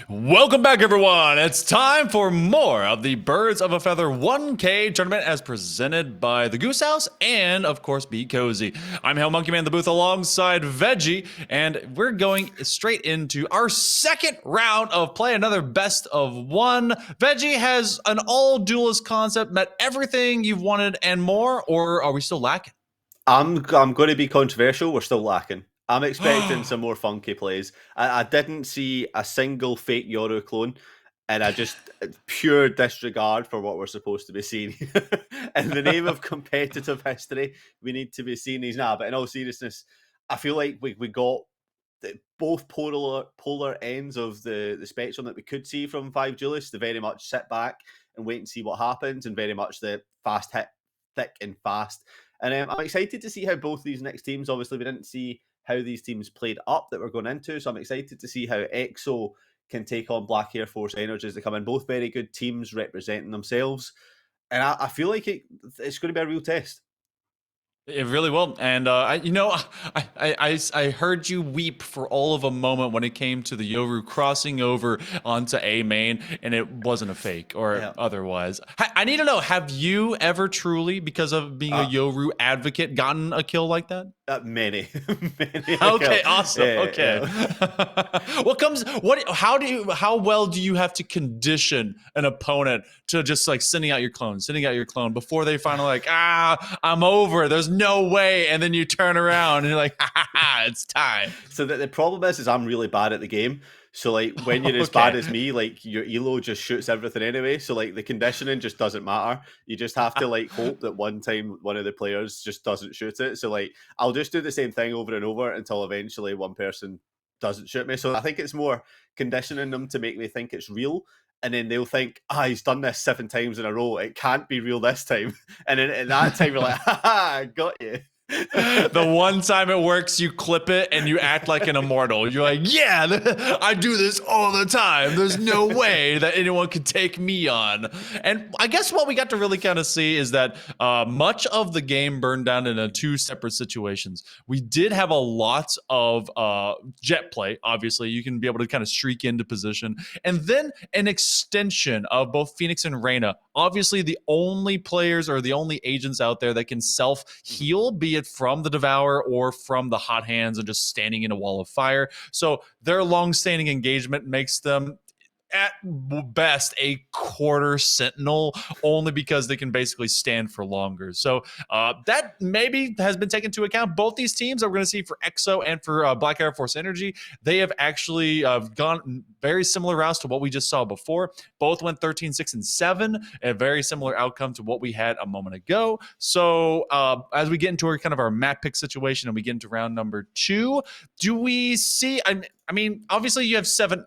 Welcome back, everyone. It's time for more of the Birds of a Feather 1K tournament as presented by the Goose House and, of course, Be Cozy. I'm Hell Monkey Man in the booth alongside Veggie, and we're going straight into our second round of Play Another Best of One. Veggie, has an all duelist concept met everything you've wanted and more, or are we still lacking? I'm going to be controversial. We're still lacking. I'm expecting some more funky plays. I didn't see a single fake Yoru clone, and I just pure disregard for what we're supposed to be seeing. In the name of competitive history, we need to be seeing these now. But in all seriousness, I feel like we got both polar ends of the spectrum that we could see from Five Duelists. The very much sit back and wait and see what happens, and very much the fast hit, thick and fast. And I'm excited to see how both these next teams, obviously, we didn't see how these teams played up that we're going into. So I'm excited to see how EXO can take on Black Air Force Energies that come in. Both very good teams representing themselves. And I feel like it's going to be a real test. It really will, and I heard you weep for all of a moment when it came to the Yoru crossing over onto A main, and it wasn't a fake or Yeah. otherwise. I need to know: have you ever truly, because of being a Yoru advocate, gotten a kill like that? Many, many. Okay, awesome. Yeah, Okay. yeah. How well do you have to condition an opponent to just like sending out your clone before they finally like, I'm over. There's no way. And then you turn around and you're like, it's time. So the problem is I'm really bad at the game. So like when you're as bad as me, like your elo just shoots everything anyway. So like the conditioning just doesn't matter. You just have to like hope that one time one of the players just doesn't shoot it. So like I'll just do the same thing over and over until eventually one person doesn't shoot me. So I think it's more conditioning them to make me think it's real. And then they'll think, he's done this 7 times in a row. It can't be real this time. And then at that time, you're like, I got you. The one time it works, you clip it and you act like an immortal. You're like, yeah, I do this all the time. There's no way that anyone could take me on. And I guess what we got to really kind of see is that much of the game burned down into 2 separate situations. We did have a lot of jet play. Obviously, you can be able to kind of streak into position. And then an extension of both Phoenix and Reyna. Obviously, the only players or the only agents out there that can self-heal, be it from the Devour or from the Hot Hands and just standing in a wall of fire. So their long-standing engagement makes them at best a quarter sentinel, only because they can basically stand for longer. So that maybe has been taken into account. Both these teams that we're going to see for EXO and for Black Air Force Energy, they have actually gone very similar routes to what we just saw before. Both went 13, 6, and 7, a very similar outcome to what we had a moment ago. So as we get into our kind of our map pick situation and we get into round number 2, do we see? I mean, obviously you have seven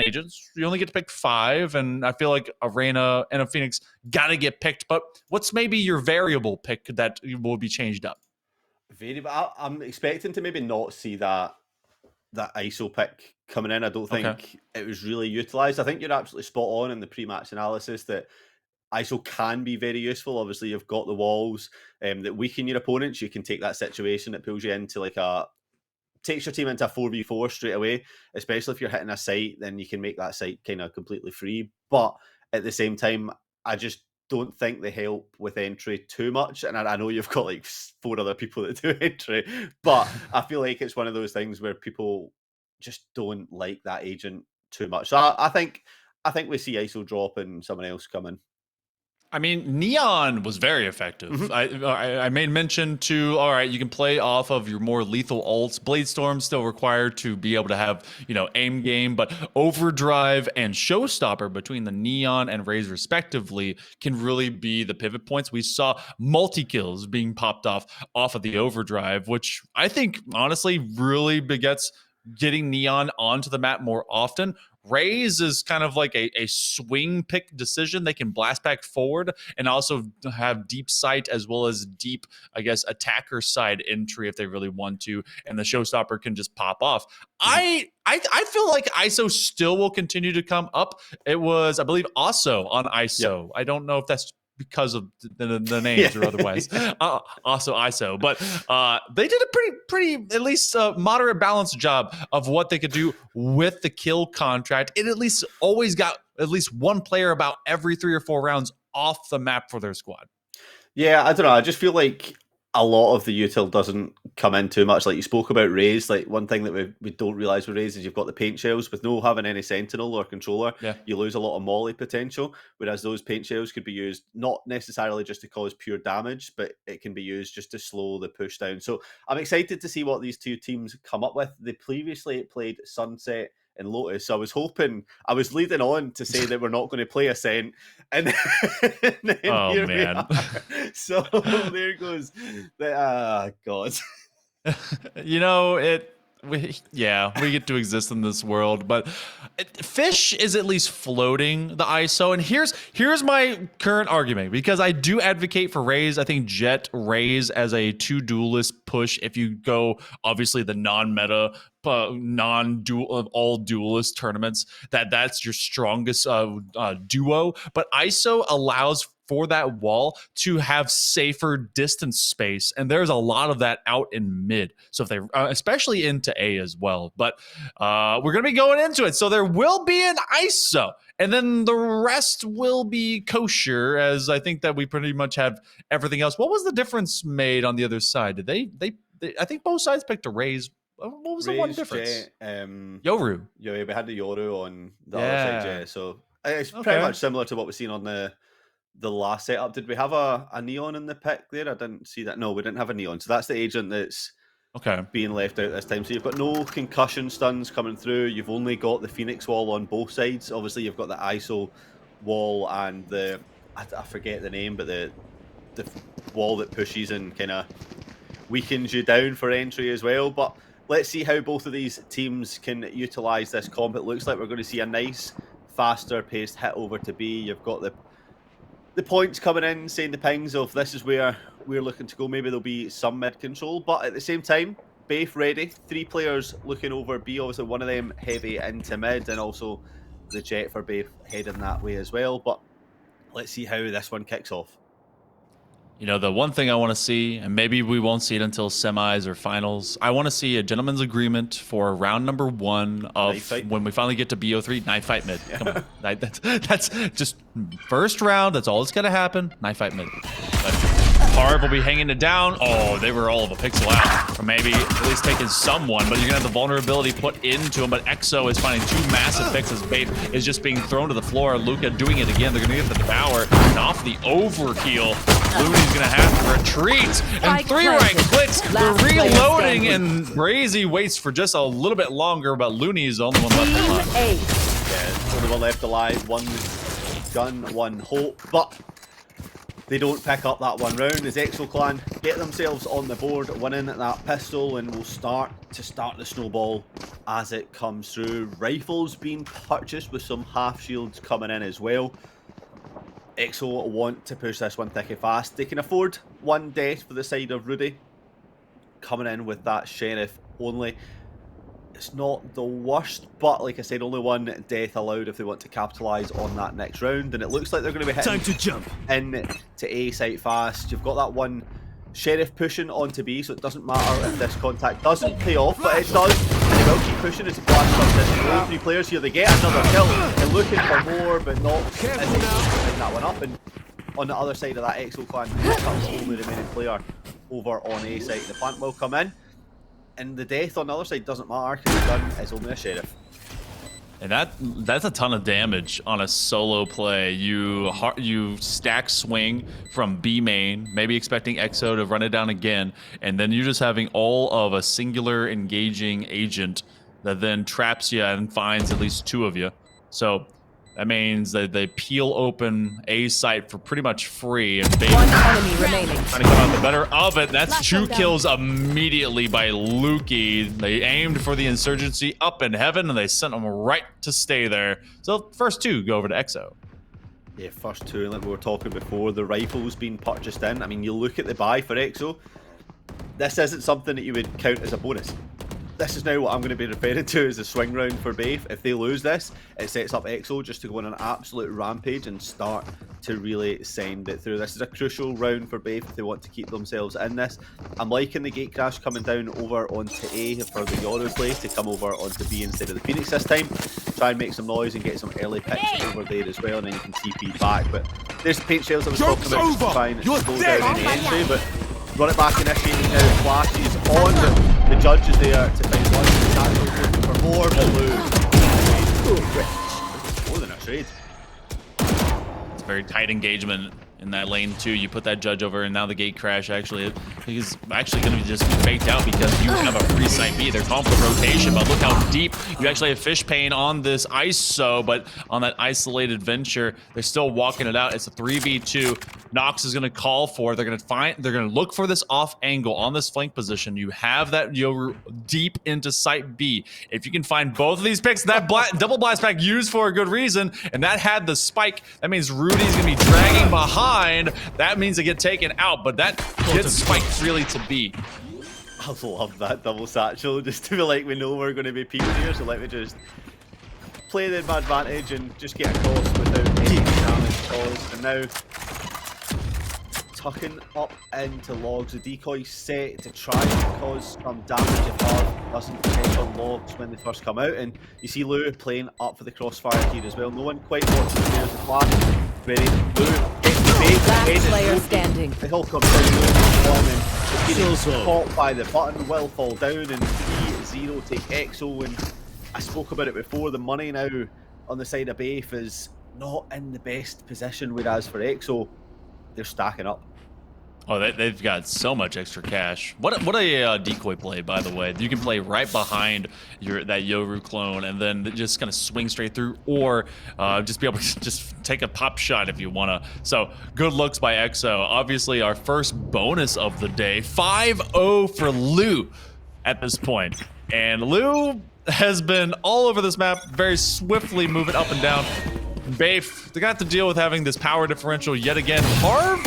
agents. You only get to pick 5, and I feel like a Reyna and a Phoenix gotta get picked. But what's maybe your variable pick that will be changed up? I'm expecting to maybe not see that ISO pick coming in. I don't Okay. think it was really utilised. I think you're absolutely spot on in the pre-match analysis that ISO can be very useful. Obviously, you've got the walls that weaken your opponents. You can take that situation that pulls you into like takes your team into a 4v4 straight away, especially if you're hitting a site, then you can make that site kind of completely free. But at the same time, I just don't think they help with entry too much. And I know you've got like 4 other people that do entry, but I feel like it's one of those things where people just don't like that agent too much. So I think we see ISO drop and someone else coming. I mean, Neon was very effective. I made mention to, all right, you can play off of your more lethal ults. Bladestorm still required to be able to have, aim game, but Overdrive and Showstopper between the Neon and Raze respectively can really be the pivot points. We saw multi-kills being popped off of the Overdrive, which I think honestly really begets getting Neon onto the map more often. Raze is kind of like a swing pick decision. They can blast back forward and also have deep sight as well as deep, I guess, attacker side entry if they really want to. And the Showstopper can just pop off. I feel like ISO still will continue to come up. It was, I believe, also on ISO. Yep. I don't know if that's because of the names or otherwise. Also ISO, but they did a pretty at least moderate balanced job of what they could do with the kill contract. It at least always got at least one player about every 3 or 4 rounds off the map for their squad. Yeah, I don't know. I just feel like a lot of the util doesn't come in too much. Like you spoke about Raze, like one thing that we don't realise with Raze is you've got the paint shells. With no having any sentinel or controller, Yeah. you lose a lot of molly potential, whereas those paint shells could be used not necessarily just to cause pure damage, but it can be used just to slow the push down. So I'm excited to see what these two teams come up with. They previously played Sunset and Lotus, so I was leading on to say that we're not going to play Ascent, and then Oh, here we man. are. So there goes God. You know, we get to exist in this world, but Fish is at least floating the ISO. And here's my current argument, because I do advocate for Raze. I think Jet Raze as a 2 duelist push, if you go obviously the non-meta, non-dual of all duelist tournaments, that's your strongest duo. But ISO allows for that wall to have safer distance space, and there's a lot of that out in mid. So if they, especially into A as well, but we're gonna be going into it. So there will be an ISO, and then the rest will be kosher, as I think that we pretty much have everything else. What was the difference made on the other side? Did they I think both sides picked a Raze. What was the one difference? Yoru. Yeah, we had the Yoru on the other Yeah. side, yeah. So it's pretty much similar to what we've seen on the last setup. Did we have a neon in the pick there? I didn't see that. No, we didn't have a neon. So that's the agent that's being left out this time. So you've got no concussion stuns coming through. You've only got the Phoenix wall on both sides. Obviously, you've got the ISO wall and I forget the name, but the wall that pushes and kind of weakens you down for entry as well. But let's see how both of these teams can utilize this comp. It looks like we're going to see a nice, faster paced hit over to B. You've got the points coming in, saying the pings of this is where we're looking to go. Maybe there'll be some mid control, but at the same time, Baif ready. 3 players looking over B. Obviously, one of them heavy into mid, and also the Jet for Baif heading that way as well. But let's see how this one kicks off. You know, the one thing I want to see, and maybe we won't see it until semis or finals, I want to see a gentleman's agreement for round number 1 of when we finally get to BO3, knife fight mid. Come on. That's just first round. That's all that's going to happen. Knife fight mid. But Harv will be hanging it down. Oh, they were all of a pixel out. Or maybe at least taking someone, but you're going to have the vulnerability put into him. But EXO is finding 2 massive picks as Bait is just being thrown to the floor. Luca doing it again. They're going to get the devour. And off the overkill, Looney's going to have to retreat. And 3 rank clicks. They're reloading, and Brazy waits for just a little bit longer, but Looney's the only one left alive. Yeah, only one left alive. 1 gun, 1 hope. But they don't pick up that 1 round as EXO Clan get themselves on the board, winning that pistol, and will start the snowball as it comes through. Rifles being purchased with some half shields coming in as well. EXO want to push this one thick and fast. They can afford 1 death for the side of Rudy. Coming in with that Sheriff only. It's not the worst, but like I said, only 1 death allowed if they want to capitalise on that next round. And it looks like they're going to be hitting time to jump in to A site fast. You've got that 1 Sheriff pushing onto B, so it doesn't matter if this contact doesn't pay off, but it does. And they will keep pushing as the blast comes in. All 3 players here, they get another kill. They're looking for more, but not as they line that one up. And on the other side of that, EXO Clan pick up the only remaining player over on A site. The plant will come in. And the death on the other side doesn't matter because the gun is only a Sheriff. And that's a ton of damage on a solo play. You stack swing from B main, maybe expecting EXO to run it down again, and then you're just having all of a singular engaging agent that then traps you and finds at least 2 of you. So that means that they peel open A site for pretty much free, and they 1 enemy remaining. trying to come out the better of it. That's 2 kills immediately by Lukey. They aimed for the insurgency up in heaven, and they sent them right to stay there. So first 2 go over to EXO. Yeah, first 2, like we were talking before, the rifles being purchased in. I mean, you look at the buy for EXO, this isn't something that you would count as a bonus. this is now what I'm going to be referring to as a swing round for Bafe. If they lose this, it sets up EXO just to go on an absolute rampage and start to really send it through. This is a crucial round for Bafe if they want to keep themselves in this. I'm liking the gate crash coming down over onto A for the Yoru play to come over onto B instead of the Phoenix this time. Try and make some noise and get some early picks over there as well, and then you can TP back. But there's the paint shells I was talking about, just to try and slow down any entry, but run it back initiating now, flashes on the judge is there to find one. It's actually looking for more blue. More than a trade. It's a very tight engagement in that lane too. You put that judge over, and now the gate crash actually is actually going to be just faked out because you have a free site B. They're calling for rotation, but look how deep you actually have fish pain on this ISO, but on that isolated venture, they're still walking it out. It's a 3v2. Nox is going to call for. They're going to look for this off angle on this flank position. You have that Yoru deep into site B. If you can find both of these picks, that double blast pack used for a good reason, and that had the spike. That means Rudy's going to be dragging behind. That means they get taken out, but that gets spiked really to B. I love that double satchel, just to be like, we know we're going to be peeking here, so let me just play the advantage and just get across without any damage caused. And now tucking up into logs, the decoy set to try and cause some damage if Harv doesn't catch on logs when they first come out. And you see Lou playing up for the crossfire here as well. No one quite wants to do the flash. Ready, Lou gets the bait. Last player standing. The hill comes down, and getting caught by the button, will fall down, and 3-0 take EXO. And I spoke about it before, the money now on the side of Bafe is not in the best position, whereas for EXO, they're stacking up. Oh, they've got so much extra cash. What a decoy play, by the way. You can play right behind that Yoru clone and then just kind of swing straight through, or just be able to just take a pop shot if you want to. So good looks by EXO. Obviously, our first bonus of the day, 5-0 for Lou at this point. And Lou has been all over this map, very swiftly moving up and down. Bafe, they got to deal with having this power differential yet again. Harv,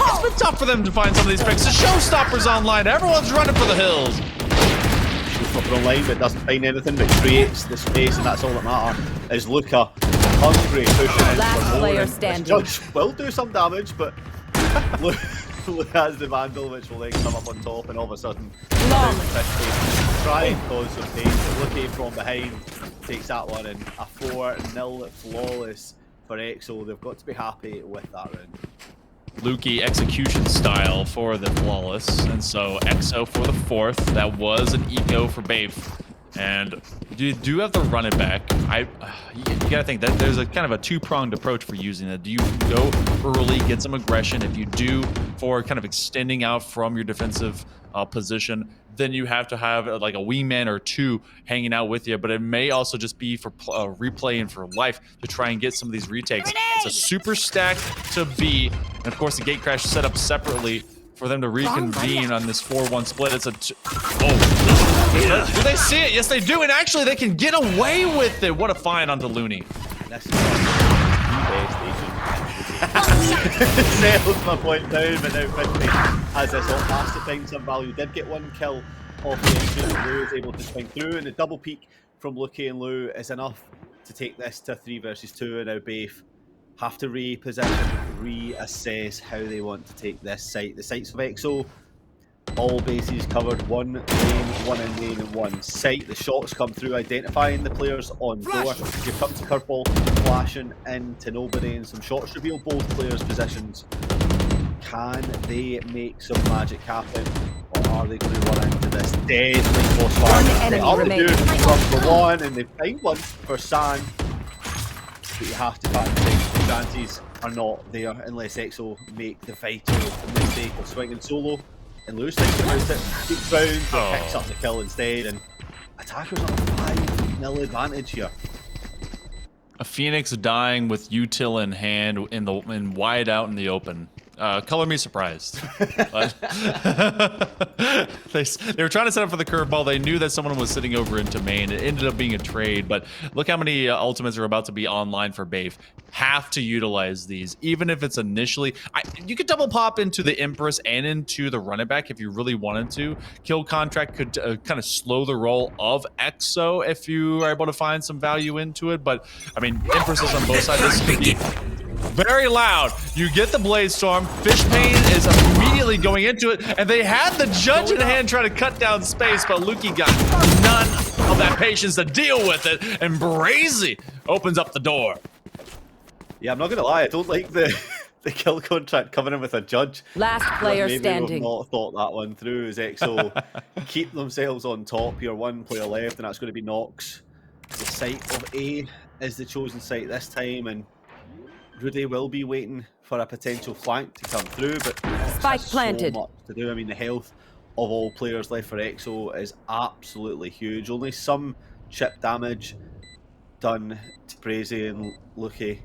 it's been tough for them to find some of these picks. The showstopper's online. Everyone's running for the hills. Showstopper online, but doesn't find anything, but creates the space, and that's all that matters. Is Luca hungry, pushing in Last for more. player And standing. Judge will do some damage, but Lou has the Vandal, which will then come up on top, and all of a sudden, try and cause some pain. Looking from behind takes that one, and a 4-0 flawless for EXO. They've got to be happy with that round. Lukey execution style for the flawless, and so EXO for the fourth. That was an eco for Bafe, and you do have to run it back. You gotta think that there's a kind of a two-pronged approach for using it. Do you go early, get some aggression? If you do, for kind of extending out from your defensive position, then you have to have like a wingman or two hanging out with you, but it may also just be for replay and for life to try and get some of these retakes. It's a super stack to B, and of course the gate crash set up separately for them to reconvene on this 4-1 split. It's a do they see it? Yes, they do, and actually they can get away with it. What a find onto Looney. That's the best agent. Settled my point down, but now 50 has this all has to find some value. Did get one kill off the agent. Lou is able to swing through, and the double peek from Lucky and Lou is enough to take this to 3 versus 2, and now Bafe have to reposition, reassess how they want to take this site. The sites of EXO, all bases covered, one lane, one in lane, and one site. The shots come through, identifying the players on door. You come to curveball, flashing into nobody, and some shots reveal both players' positions. Can they make some magic happen, or are they going to run into this deadly crossfire? They are the dude for one, and they find one for San. But you have to factor in the chances are not there unless EXO make the vital mistake of swinging solo. And Lewis thinks about it, keeps round, but picks up the kill instead, and attackers on a 5-0 advantage here. A Phoenix dying with util in hand in wide out in the open. Color me surprised. But they were trying to set up for the curveball. They knew that someone was sitting over into main. It ended up being a trade, but look how many ultimates are about to be online for BAFE. Have to utilize these, even if it's initially. You could double pop into the Empress and into the running back if you really wanted to. Kill contract could kind of slow the roll of EXO if you are able to find some value into it. But I mean, Empresses on both sides. This could be very loud. You get the Blade Storm. Fish Pain is immediately going into it, and they had the Judge in hand trying to cut down space, but Lukey got none of that patience to deal with it, and Brazy opens up the door. Yeah, I'm not gonna lie, I don't like the kill contract coming in with a Judge. Last player Maybe standing. we've not thought that one through. Is EXO keep themselves on top here, one player left, and that's going to be Nox. The site of A is the chosen site this time, and Rudy will be waiting for a potential flank to come through, but Spike planted. So much to do. I mean, the health of all players left for EXO is absolutely huge. Only some chip damage done to Brazy and Lukey.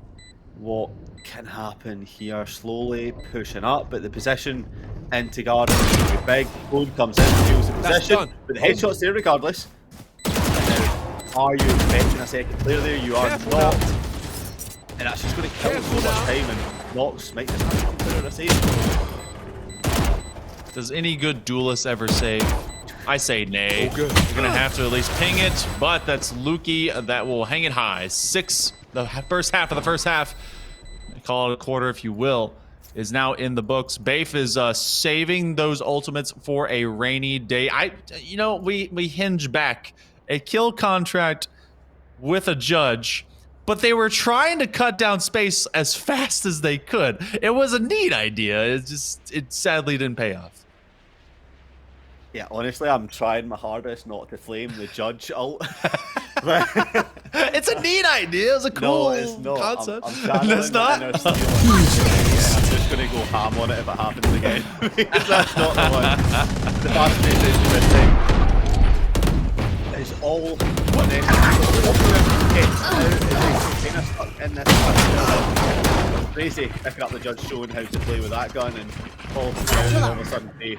What can happen here? Slowly pushing up, but the position into garden is too big. Code comes in, feels the position, but the headshot's there regardless. Now, are you expecting a second player there? You are not. And that's just going to kill so much time, and Nox might just have to put a save. Does any good duelist ever save? I say nay. You're gonna have to at least ping it, but that's Lukey that will hang it high. The first half of the first half, call it a quarter if you will, is now in the books. BAFE is saving those ultimates for a rainy day. We hinge back a kill contract with a Judge, but they were trying to cut down space as fast as they could. It was a neat idea. It sadly didn't pay off. Yeah, honestly, I'm trying my hardest not to flame the Judge ult. It's a neat idea. It's a cool concept. It's not? I'm just going to go ham on it if it happens again. Because that's not the one. The fascinating thing is all on it. In this Crazy picking up the Judge, showing how to play with that gun, and all of a sudden the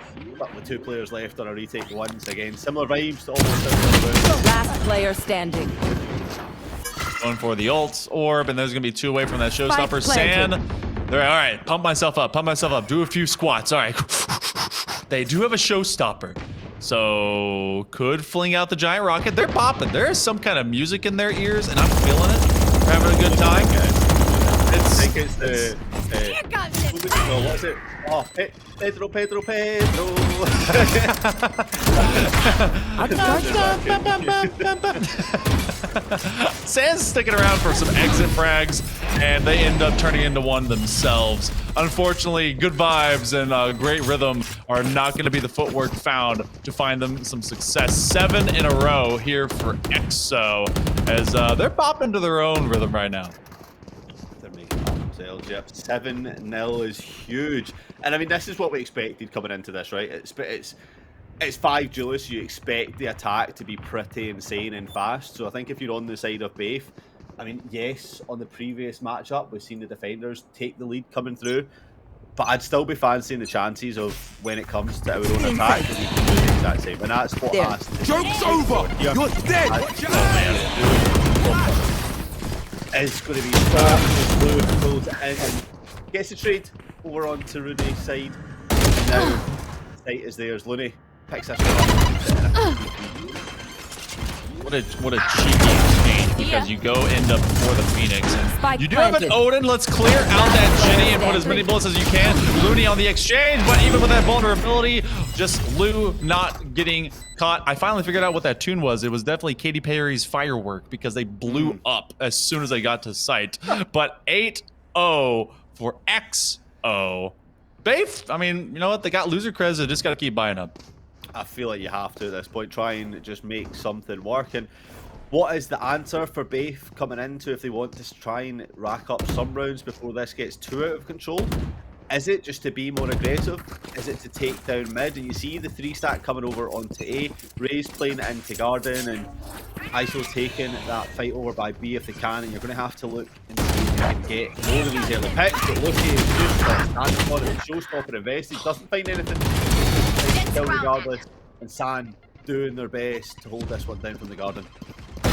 two players left on a retake once again. Similar vibes to almost Last player standing. Going for the ult orb, and there's gonna be two away from that showstopper. San, they're all right. Pump myself up. Do a few squats. All right. They do have a showstopper, so could fling out the giant rocket. They're popping. There is some kind of music in their ears, and I'm feeling it. They're having a good time. I think it's the. What's it? Oh, Pedro. San's sticking around for some exit frags, and they end up turning into one themselves. Unfortunately, good vibes and great rhythm are not going to be the footwork found to find them some success. 7 in a row here for EXO, as they're popping to their own rhythm right now. They're making up themselves, yep. 7-0 is huge. And I mean, this is what we expected coming into this, right? It's 5 duelists, you expect the attack to be pretty insane and fast. So I think if you're on the side of BAFE, I mean, yes, on the previous matchup, we've seen the defenders take the lead coming through, but I'd still be fancying the chances of when it comes to our own attack, that we can do the exact same. And that's what has to be. Joke's over! You're dead! Watch out! It's going to be so blue, pulls it in, and gets the trade over onto Rudy's side. And now, the site is theirs. Looney picks this one up. What a cheeky exchange, because you go end up for the Phoenix, and you do have an Odin. Let's clear out that Jenny and put as many bullets as you can. Looney on the exchange, but even with that vulnerability, just Lou not getting caught. I finally figured out what that tune was. It was definitely Katy Perry's Firework, because they blew up as soon as they got to site. But 8-0 for EXO. BAFE, I mean, you know what? They got loser creds. They just got to keep buying up. I feel like you have to at this point try and just make something work. And what is the answer for BAFE coming into if they want to try and rack up some rounds before this gets too out of control? Is it just to be more aggressive? Is it to take down mid? And you see the 3-stack coming over onto A, Ray's playing it into Garden, and ISO's taking that fight over by B if they can, and you're going to have to look and see can get more of these early picks, but Lucky is just standing for it. Showstopper invested, doesn't find anything. Kill regardless, and San doing their best to hold this one down from the garden.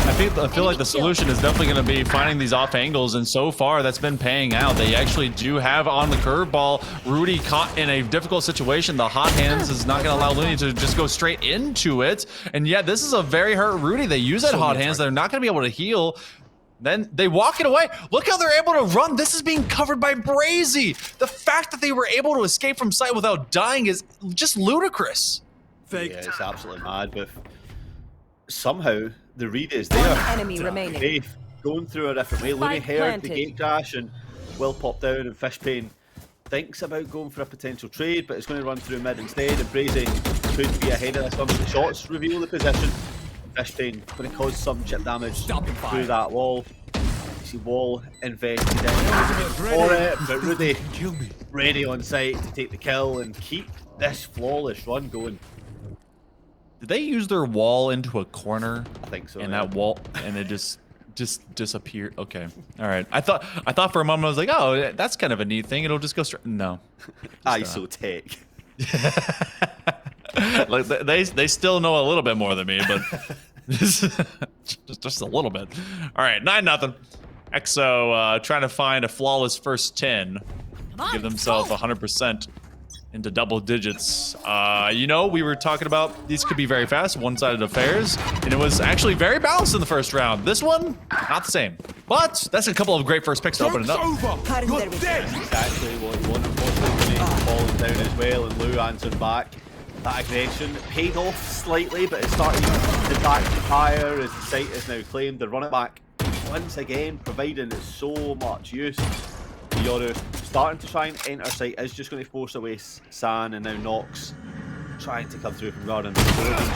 I feel like the solution is definitely going to be finding these off angles, and so far that's been paying out. They actually do have on the curveball Rudy caught in a difficult situation. The hot hands is not going to allow Looney to just go straight into it, and yet this is a very hurt Rudy. They use that hot hands. They're not going to be able to heal. Then they walk it away. Look how they're able to run. This is being covered by Brazy. The fact that they were able to escape from sight without dying is just ludicrous. Yeah, it's absolutely mad, but somehow the read is there. One enemy remaining. Faith going through a different way. Looney heard the gate crash and will pop down, and Fishpain thinks about going for a potential trade, but it's going to run through mid instead, and Brazy could be ahead of this one. The shots reveal the position. Fishpain going to cause some chip damage through that wall. You see wall invested in for it, but Rudy ready on site to take the kill and keep this flawless run going. Did they use their wall into a corner? I think so. And yeah. that wall, and it just disappeared. Okay, all right. I thought for a moment I was like, oh, that's kind of a neat thing. It'll just go straight. No. ISO tech. Like they still know a little bit more than me, but just a little bit. All right, 9-0. EXO trying to find a flawless first 10, give themselves 100% into double digits. You know, we were talking about these could be very fast, one-sided affairs, and it was actually very balanced in the first round. This one, not the same. But that's a couple of great first picks to open it up. That's exactly what he wanted. Unfortunately, falling down as well, and Lou answered back. That aggression paid off slightly, but it's starting to backfire as the site is now claimed. The run it back once again, providing so much use. Yoru starting to try and enter site is just going to force away San, and now Nox trying to come through from garden.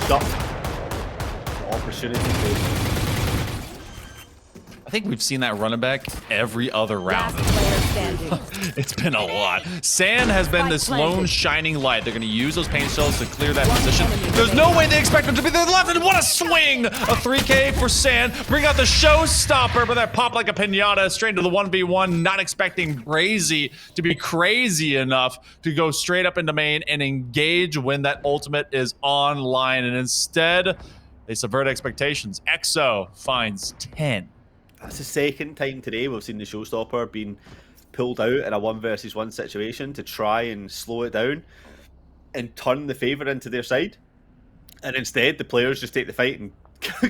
Shut. Opportunity to. I think we've seen that running back every other round. Last player standing. It's been a lot. San has been this lone shining light. They're going to use those pain shells to clear that position. There's no way they expect him to be there left, and what a swing! A 3K for San. Bring out the showstopper, but that pop like a pinata straight into the 1v1, not expecting Brazy to be crazy enough to go straight up into main and engage when that ultimate is online, and instead, they subvert expectations. EXO finds 10. That's the second time today we've seen the showstopper being pulled out in a 1 versus 1 situation to try and slow it down and turn the favour into their side. And instead, the players just take the fight and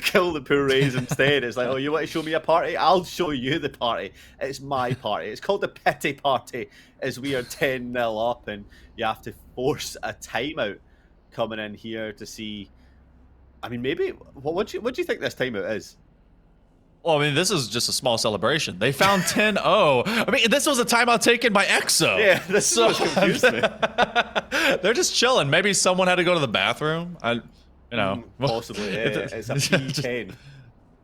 kill the poor Rays instead. It's like, oh, you want to show me a party? I'll show you the party. It's my party. It's called the pity party, as we are 10-0 up, and you have to force a timeout coming in here to see. I mean, maybe what do you think this timeout is? Well, I mean, this is just a small celebration. They found 10-0. I mean, this was a timeout taken by EXO. Yeah, this is what confused me. They're just chilling. Maybe someone had to go to the bathroom. Possibly, yeah. It's a P10.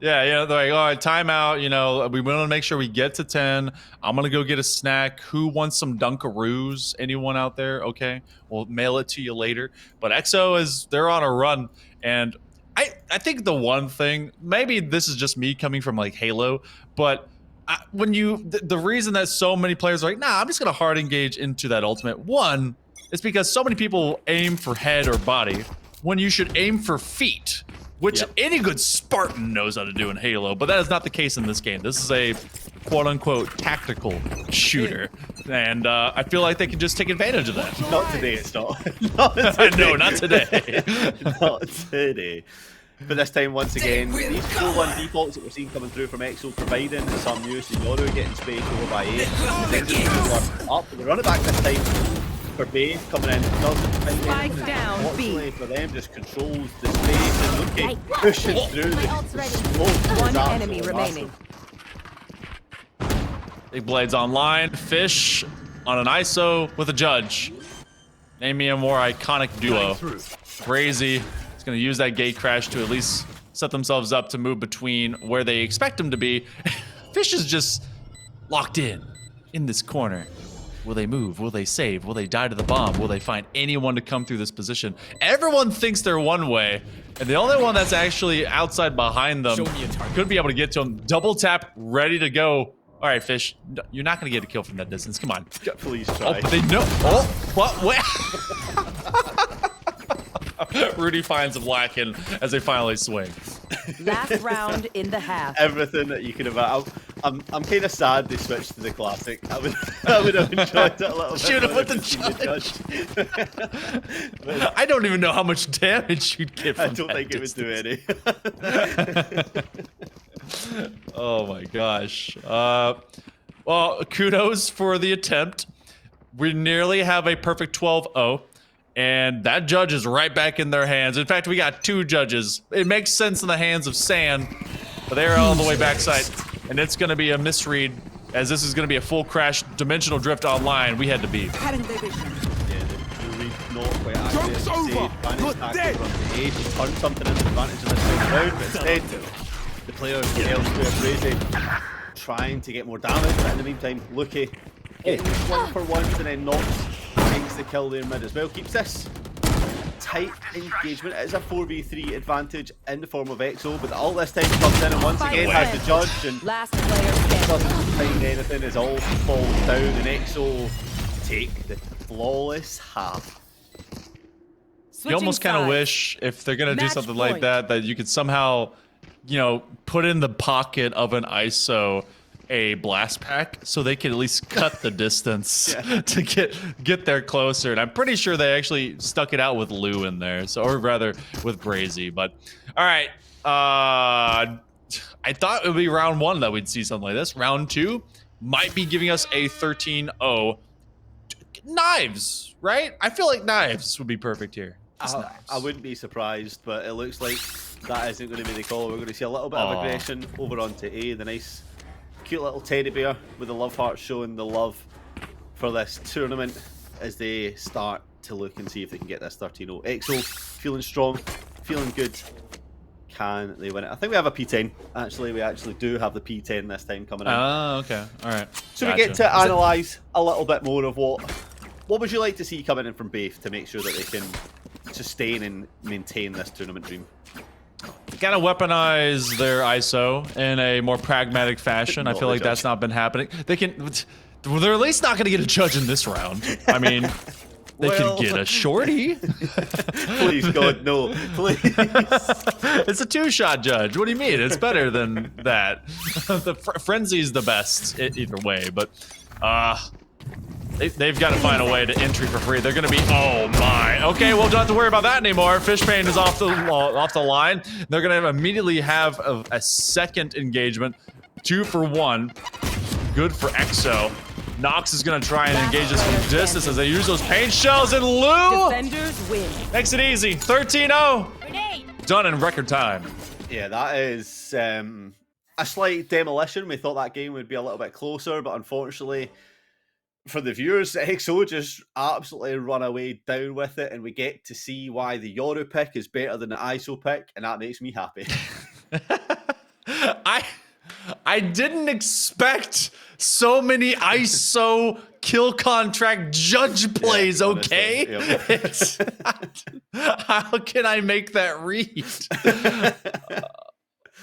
Yeah, they're like, all right, timeout. We want to make sure we get to 10. I'm going to go get a snack. Who wants some Dunkaroos? Anyone out there? Okay, we'll mail it to you later. But EXO they're on a run, and I think the one thing, maybe this is just me coming from like Halo, but the reason that so many players are like, nah, I'm just gonna hard engage into that ultimate. One, it's because so many people aim for head or body when you should aim for feet, which any good Spartan knows how to do in Halo, but that is not the case in this game. This is a quote-unquote tactical shooter, and I feel like they can just take advantage of that. Not today, it's not. Not today. No, not today. Not today. But this time, once again, these 4-1 defaults that we're seeing coming through from EXO, providing some use. Yoru getting spaced over by 8. Up, they run it back this time for Bay coming in. Spike down, B. For them, just controls the space and looking, pushing through the smoke. One enemy remaining. Big Blades online. Fish on an ISO with a judge. Name me a more iconic duo. Brazy is going to use that gate crash to at least set themselves up to move between where they expect them to be. Fish is just locked in this corner. Will they move? Will they save? Will they die to the bomb? Will they find anyone to come through this position? Everyone thinks they're one way, and the only one that's actually outside behind them could be able to get to them. Double tap, ready to go. All right, Fish. You're not gonna get a kill from that distance. Come on. Please Oh, try. but they know. Oh, what? Rudy finds Blacken as they finally swing. Last round in the half. Everything that you could have. I'm kind of sad they switched to the classic. I would have enjoyed it a little bit. Shoot him more with if the it's been judged. I don't even know how much damage you'd get from I don't think distance. it would do any. Oh my gosh. Well, kudos for the attempt. We nearly have a perfect 12-0. And that judge is right back in their hands. In fact, we got 2 judges. It makes sense in the hands of San, but they're all the way backside. And it's going to be a misread, as this is going to be a full crash dimensional drift online. We had to beat. Yeah, the read not quite accurate. Joke's over. You're dead. He turned something into advantage in this second round, but instead, the player elsewhere, Brazy, trying to get more damage, but in the meantime, Luki getting 1-for-1s and then knocks the kill there in mid as well. Keeps this tight engagement. It is a 4v3 advantage in the form of EXO, but the ult this time comes in and once again has the judge and Last player standing. doesn't find anything as all falls down and EXO take the flawless half. You almost kind of wish, if they're going to do Match something like point. that, that you could somehow, you know, put in the pocket of an ISO a blast pack so they could at least cut the distance to get there closer. And I'm pretty sure they actually stuck it out with Lou in there, so, or rather with Brazy. But all right, I thought it would be round 1 that we'd see something like this. Round 2 might be giving us a 13-0. Knives, right? I feel like knives would be perfect here. I wouldn't be surprised, but it looks like that isn't going to be the call. We're going to see a little bit of aggression over onto A. The nice cute little teddy bear with the love heart showing the love for this tournament as they start to look and see if they can get this 13-0. EXO feeling strong, feeling good. Can they win it? I think we have a P10. Actually, we actually do have the P10 this time coming in. Oh, okay. All right. So we get to analyse a little bit more of what would you like to see coming in from Bath to make sure that they can sustain and maintain this tournament dream? Kind of weaponize their ISO in a more pragmatic fashion. I feel like that's not been happening. They can, well, they're at least not going to get a judge in this round. I mean, they can get a shorty. Please, God, no. Please. It's a 2-shot judge. What do you mean? It's better than that. The frenzy's the best either way, but they've got to find a way to entry for free. They're going to be, oh my. Okay, well, don't have to worry about that anymore. Fishpain is off the line. They're going to immediately have a second engagement. 2-for-1. Good for EXO. Nox is going to try and engage this from distance as they use those paint shells, and Lou Defenders win. makes it easy. 13-0. Done in record time. Yeah, that is a slight demolition. We thought that game would be a little bit closer, but unfortunately, for the viewers, EXO just absolutely run away down with it, and we get to see why the Yoru pick is better than the ISO pick, and that makes me happy. I didn't expect so many ISO kill contract judge plays, Yeah, okay? honestly, It's how can I make that read?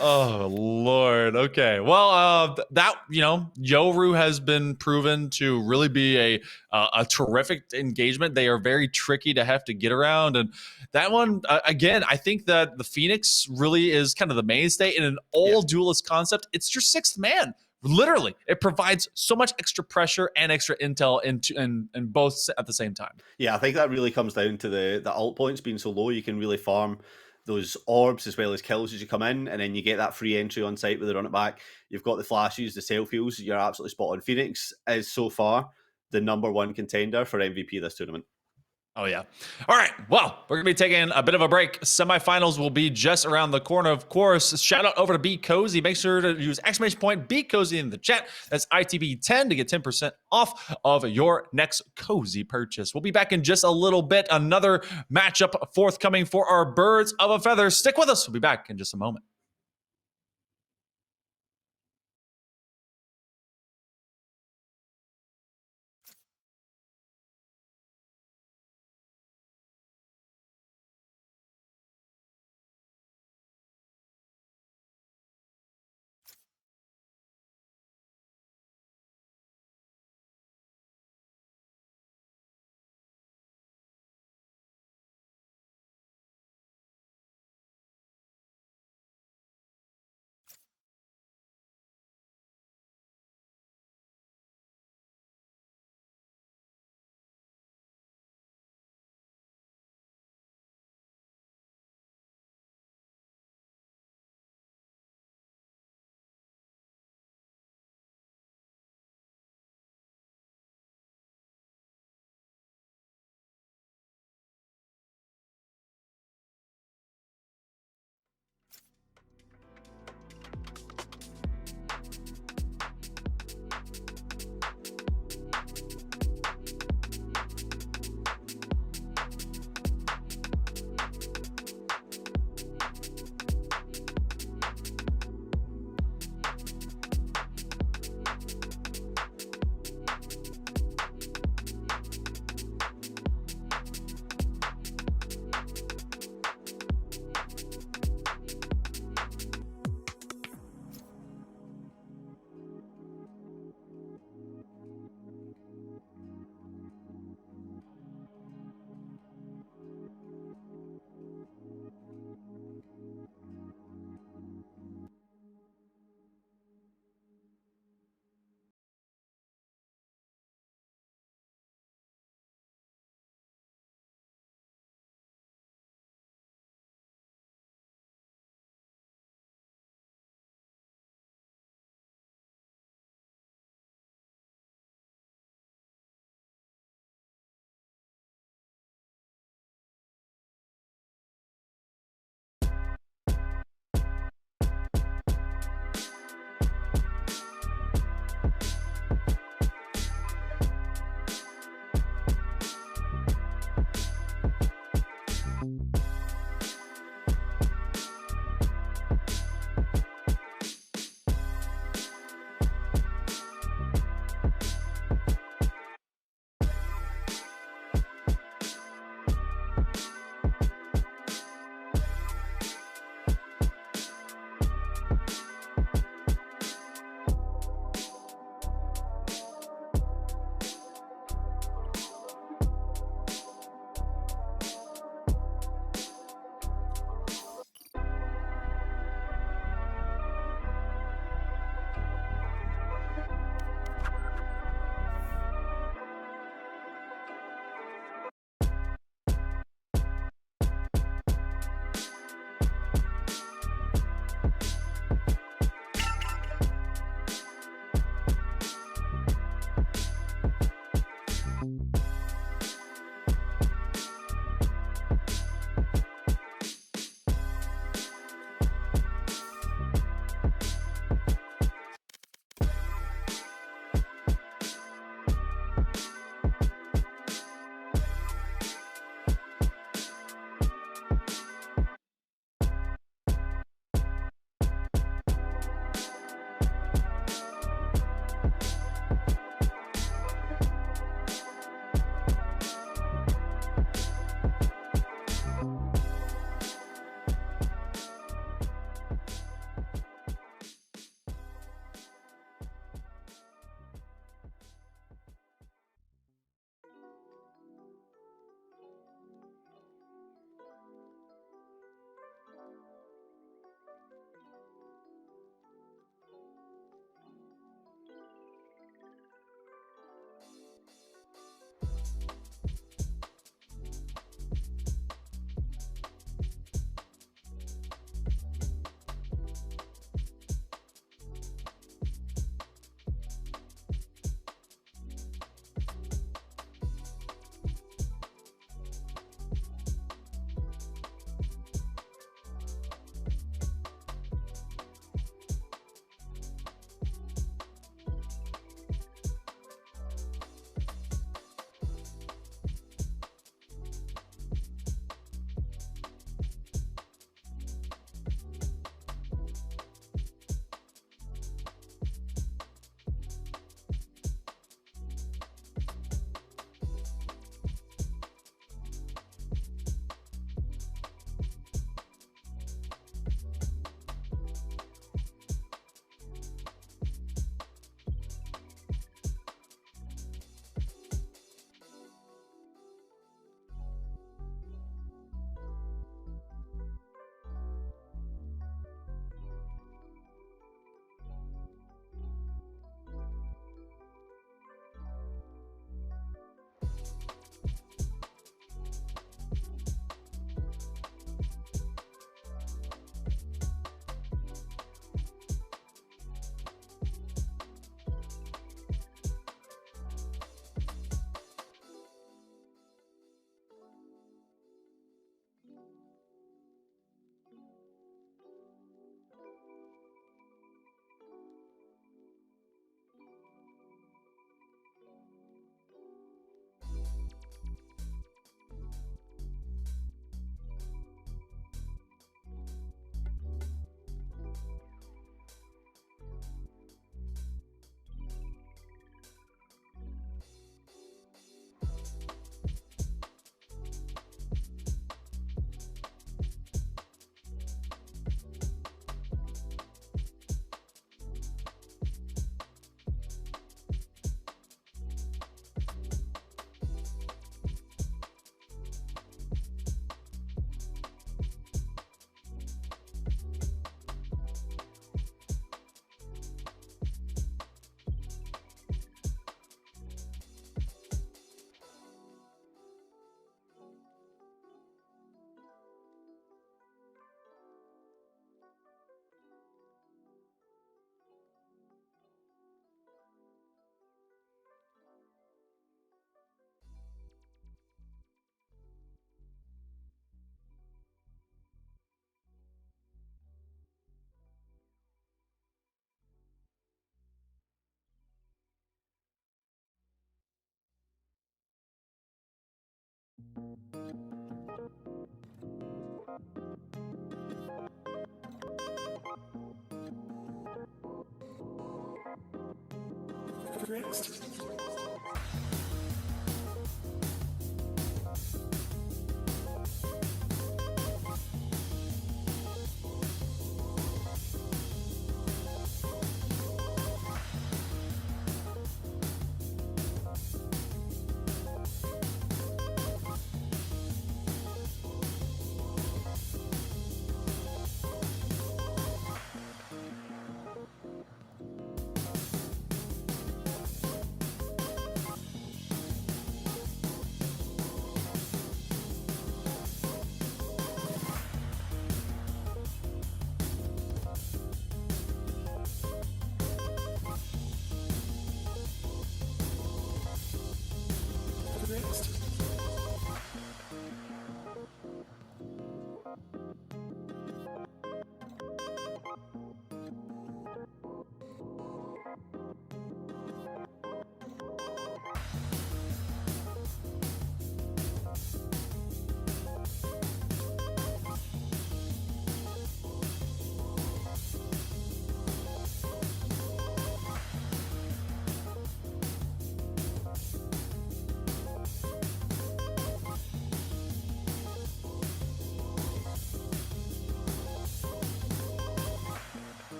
Oh Lord. Okay. Well, that, you know, Yoru has been proven to really be a terrific engagement. They are very tricky to have to get around, and that one again, I think that the Phoenix really is kind of the mainstay in an all duelist concept. It's your 6th man. Literally, it provides so much extra pressure and extra intel in both at the same time. Yeah, I think that really comes down to the ult points being so low. You can really farm those orbs as well as kills as you come in, and then you get that free entry on site with the run it back. You've got the flashes, the self-heals. You're absolutely spot on. Phoenix is so far the #1 contender for MVP this tournament. Oh, yeah. All right. Well, we're going to be taking a bit of a break. Semifinals will be just around the corner, of course. Shout out over to Be Cozy. Make sure to use ! Be Cozy in the chat. That's ITB10 to get 10% off of your next cozy purchase. We'll be back in just a little bit. Another matchup forthcoming for our Birds of a Feather. Stick with us. We'll be back in just a moment.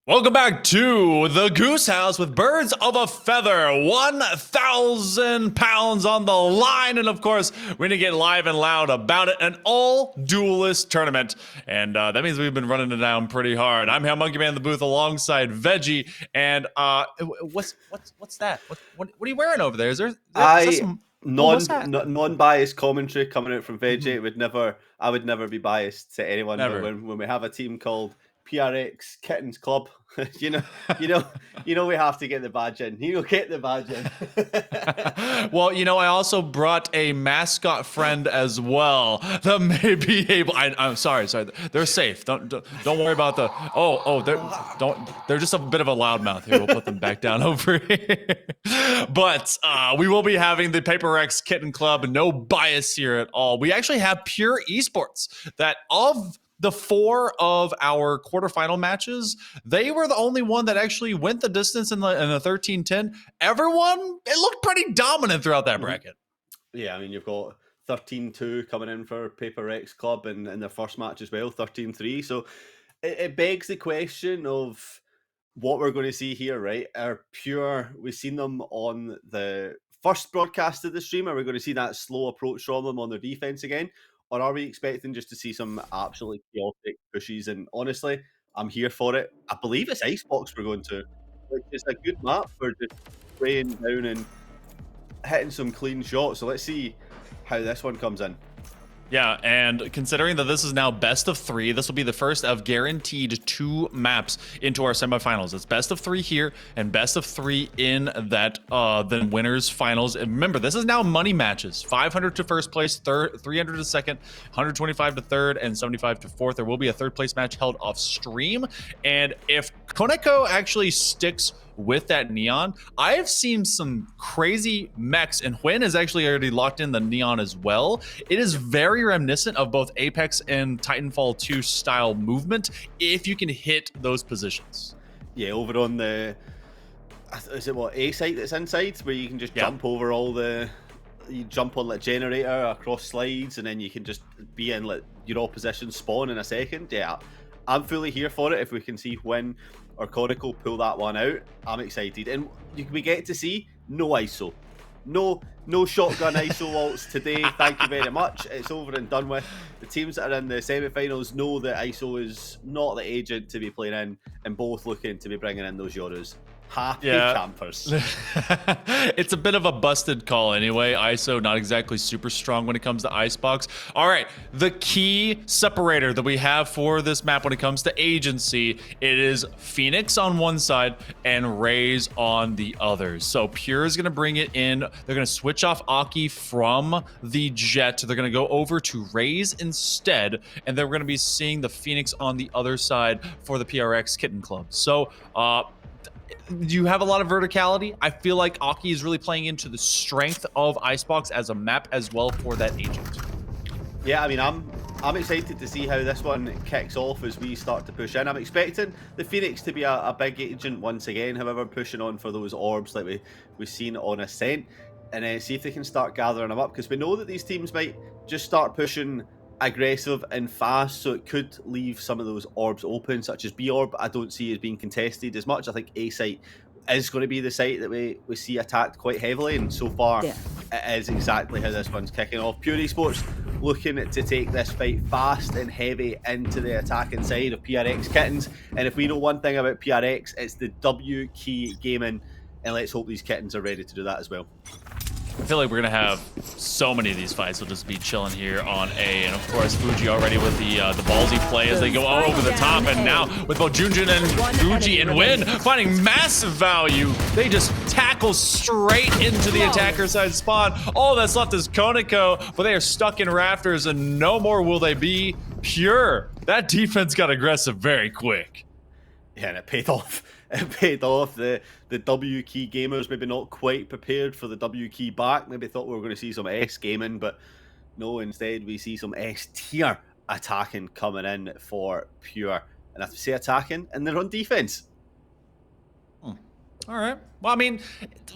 Welcome back to the Goose House with birds of a feather. 1,000 pounds on the line. And of course, we're going to get live and loud about it. An all duelist tournament. And that means we've been running it down pretty hard. I'm here, Monkey Man in the booth alongside Veggie. And what's that? What are you wearing over there? Is that some non-biased commentary coming out from Veggie. I would never be biased to anyone. Never. But when we have a team called PRX Kittens Club, you know we have to get the badge in. Get the badge in. Well, I also brought a mascot friend as well that may be able. I'm sorry. They're safe. Don't worry about the. They're just a bit of a loudmouth here. We'll put them back down over here. But we will be having the Paper X Kitten Club. No bias here at all. We actually have pure esports that of the 4 of our quarterfinal matches, they were the only one that actually went the distance in the 13-10. Everyone, it looked pretty dominant throughout that bracket. Yeah, I mean, you've got 13-2 coming in for Paper X Club in their first match as well, 13-3. So it begs the question of what we're going to see here, right? We've seen them on the first broadcast of the stream. Are we going to see that slow approach from them on their defense again? Or are we expecting just to see some absolutely chaotic pushes? And honestly, I'm here for it. I believe it's Icebox we're going to, which is a good map for just spraying down and hitting some clean shots. So let's see how this one comes in. Yeah, and considering that this is now best of 3, this will be the first of guaranteed 2 maps into our semifinals. It's best of 3 here and best of 3 in that then winners finals. And remember, this is now money matches. 500 to first place, 300 to second, 125 to third, and 75 to fourth. There will be a third place match held off stream. And if Koneko actually sticks with that Neon, I have seen some crazy mechs, and Hwin has actually already locked in the Neon as well. It is very reminiscent of both Apex and Titanfall 2 style movement if you can hit those positions. Yeah, over on the, is it A site that's inside, where you can just jump over you jump on generator across slides, and then you can just be in your opposition spawn in a second. Yeah, I'm fully here for it. If we can see Hwin or Conical pull that one out, I'm excited. And we get to see no ISO. No shotgun ISO ults today. Thank you very much. It's over and done with. The teams that are in the semi-finals know that ISO is not the agent to be playing in, and both looking to be bringing in those Yoros. Happy campers. It's a bit of a busted call anyway. ISO not exactly super strong when it comes to Icebox. All right, the key separator that we have for this map when it comes to agency, it is Phoenix on one side and Raze on the other. So Pure is going to bring it in. They're going to switch off Aki from the Jet. They're going to go over to Raze instead, and then we're going to be seeing the Phoenix on the other side for the PRX Kitten Club. So you have a lot of verticality. I feel like Aki is really playing into the strength of Icebox as a map as well for that agent. Yeah, I mean, I'm excited to see how this one kicks off as we start to push in. I'm expecting the Phoenix to be a big agent once again, however, pushing on for those orbs like we've seen on Ascent, and then see if they can start gathering them up, because we know that these teams might just start pushing aggressive and fast, so it could leave some of those orbs open, such as B orb. I don't see as being contested as much. I think A site is going to be the site that we see attacked quite heavily, and so far it is exactly how this one's kicking off. Pure Esports looking to take this fight fast and heavy into the attacking side of PRX Kittens, and if we know one thing about PRX, it's the W key gaming, and let's hope these Kittens are ready to do that as well. I feel like we're gonna have so many of these fights. We'll just be chilling here on A, and of course Fuji already with the ballsy play as they go over the top, and now with both Junjin and Fuji and Win finding massive value, they just tackle straight into the attacker side spawn. All that's left is Koniko, but they are stuck in rafters, and no more will they be. Pure, that defense got aggressive very quick. Yeah, and it paid off. It paid off. The W key gamers maybe not quite prepared for the W key back. Maybe thought we were going to see some S gaming, but no, instead we see some S tier attacking coming in for Pure. And I have to say attacking, and they're on defense. All right. Well, I mean,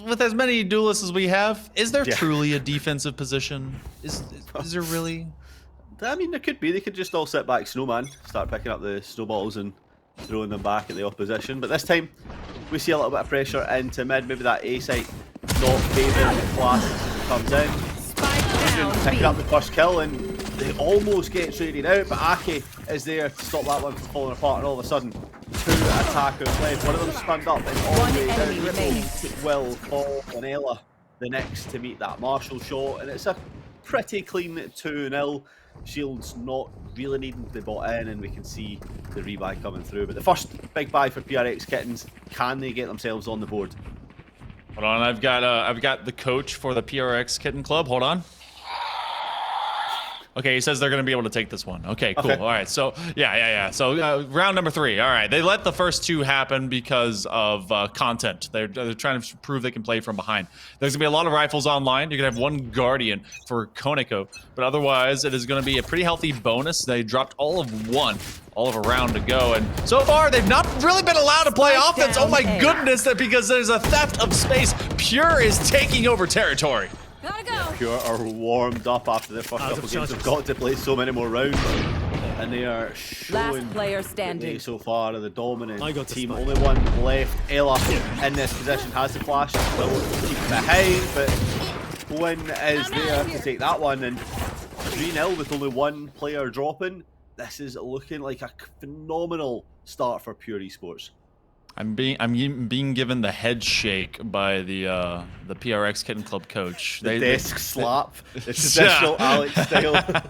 with as many duelists as we have, is there truly a defensive position? Is there really? I mean, there could be. They could just all sit back snowman, start picking up the snowballs and throwing them back at the opposition. But this time, we see a little bit of pressure into mid. Maybe that A site not favouring the class as it comes in. Picking up the first kill, and they almost get traded out, but Aki is there to stop that one from falling apart, and all of a sudden, two attackers left. One of them spun up, and all the way down will call on Ella the next to meet that Marshall shot, and it's a pretty clean 2-0. Shields not really needing to be bought in, and we can see the rebuy coming through. But the first big buy for PRX Kittens, can they get themselves on the board? Hold on, I've got the coach for the PRX Kitten Club. Hold on. Okay, he says they're going to be able to take this one. Okay, cool. Okay. All right, so yeah. So round number 3. All right, they let the first 2 happen because of content. They're trying to prove they can play from behind. There's going to be a lot of rifles online. You're going to have one Guardian for Koniko, but otherwise it is going to be a pretty healthy bonus. They dropped all of a round to go, and so far they've not really been allowed to play offense. Oh my goodness, that because there's a theft of space. Pure is taking over territory. Gotta go. Pure are warmed up after their first couple games. They've got to play so many more rounds, and they are showing Last player standing. so far are the dominant team. Only one left. Ella in this position has the flash. Will keep behind, but Win is there to take that one, and 3-0 with only one player dropping. This is looking like a phenomenal start for Pure Esports. I'm being given the head shake by the PRX Kitten Club coach. The desk slap, the traditional Alex style.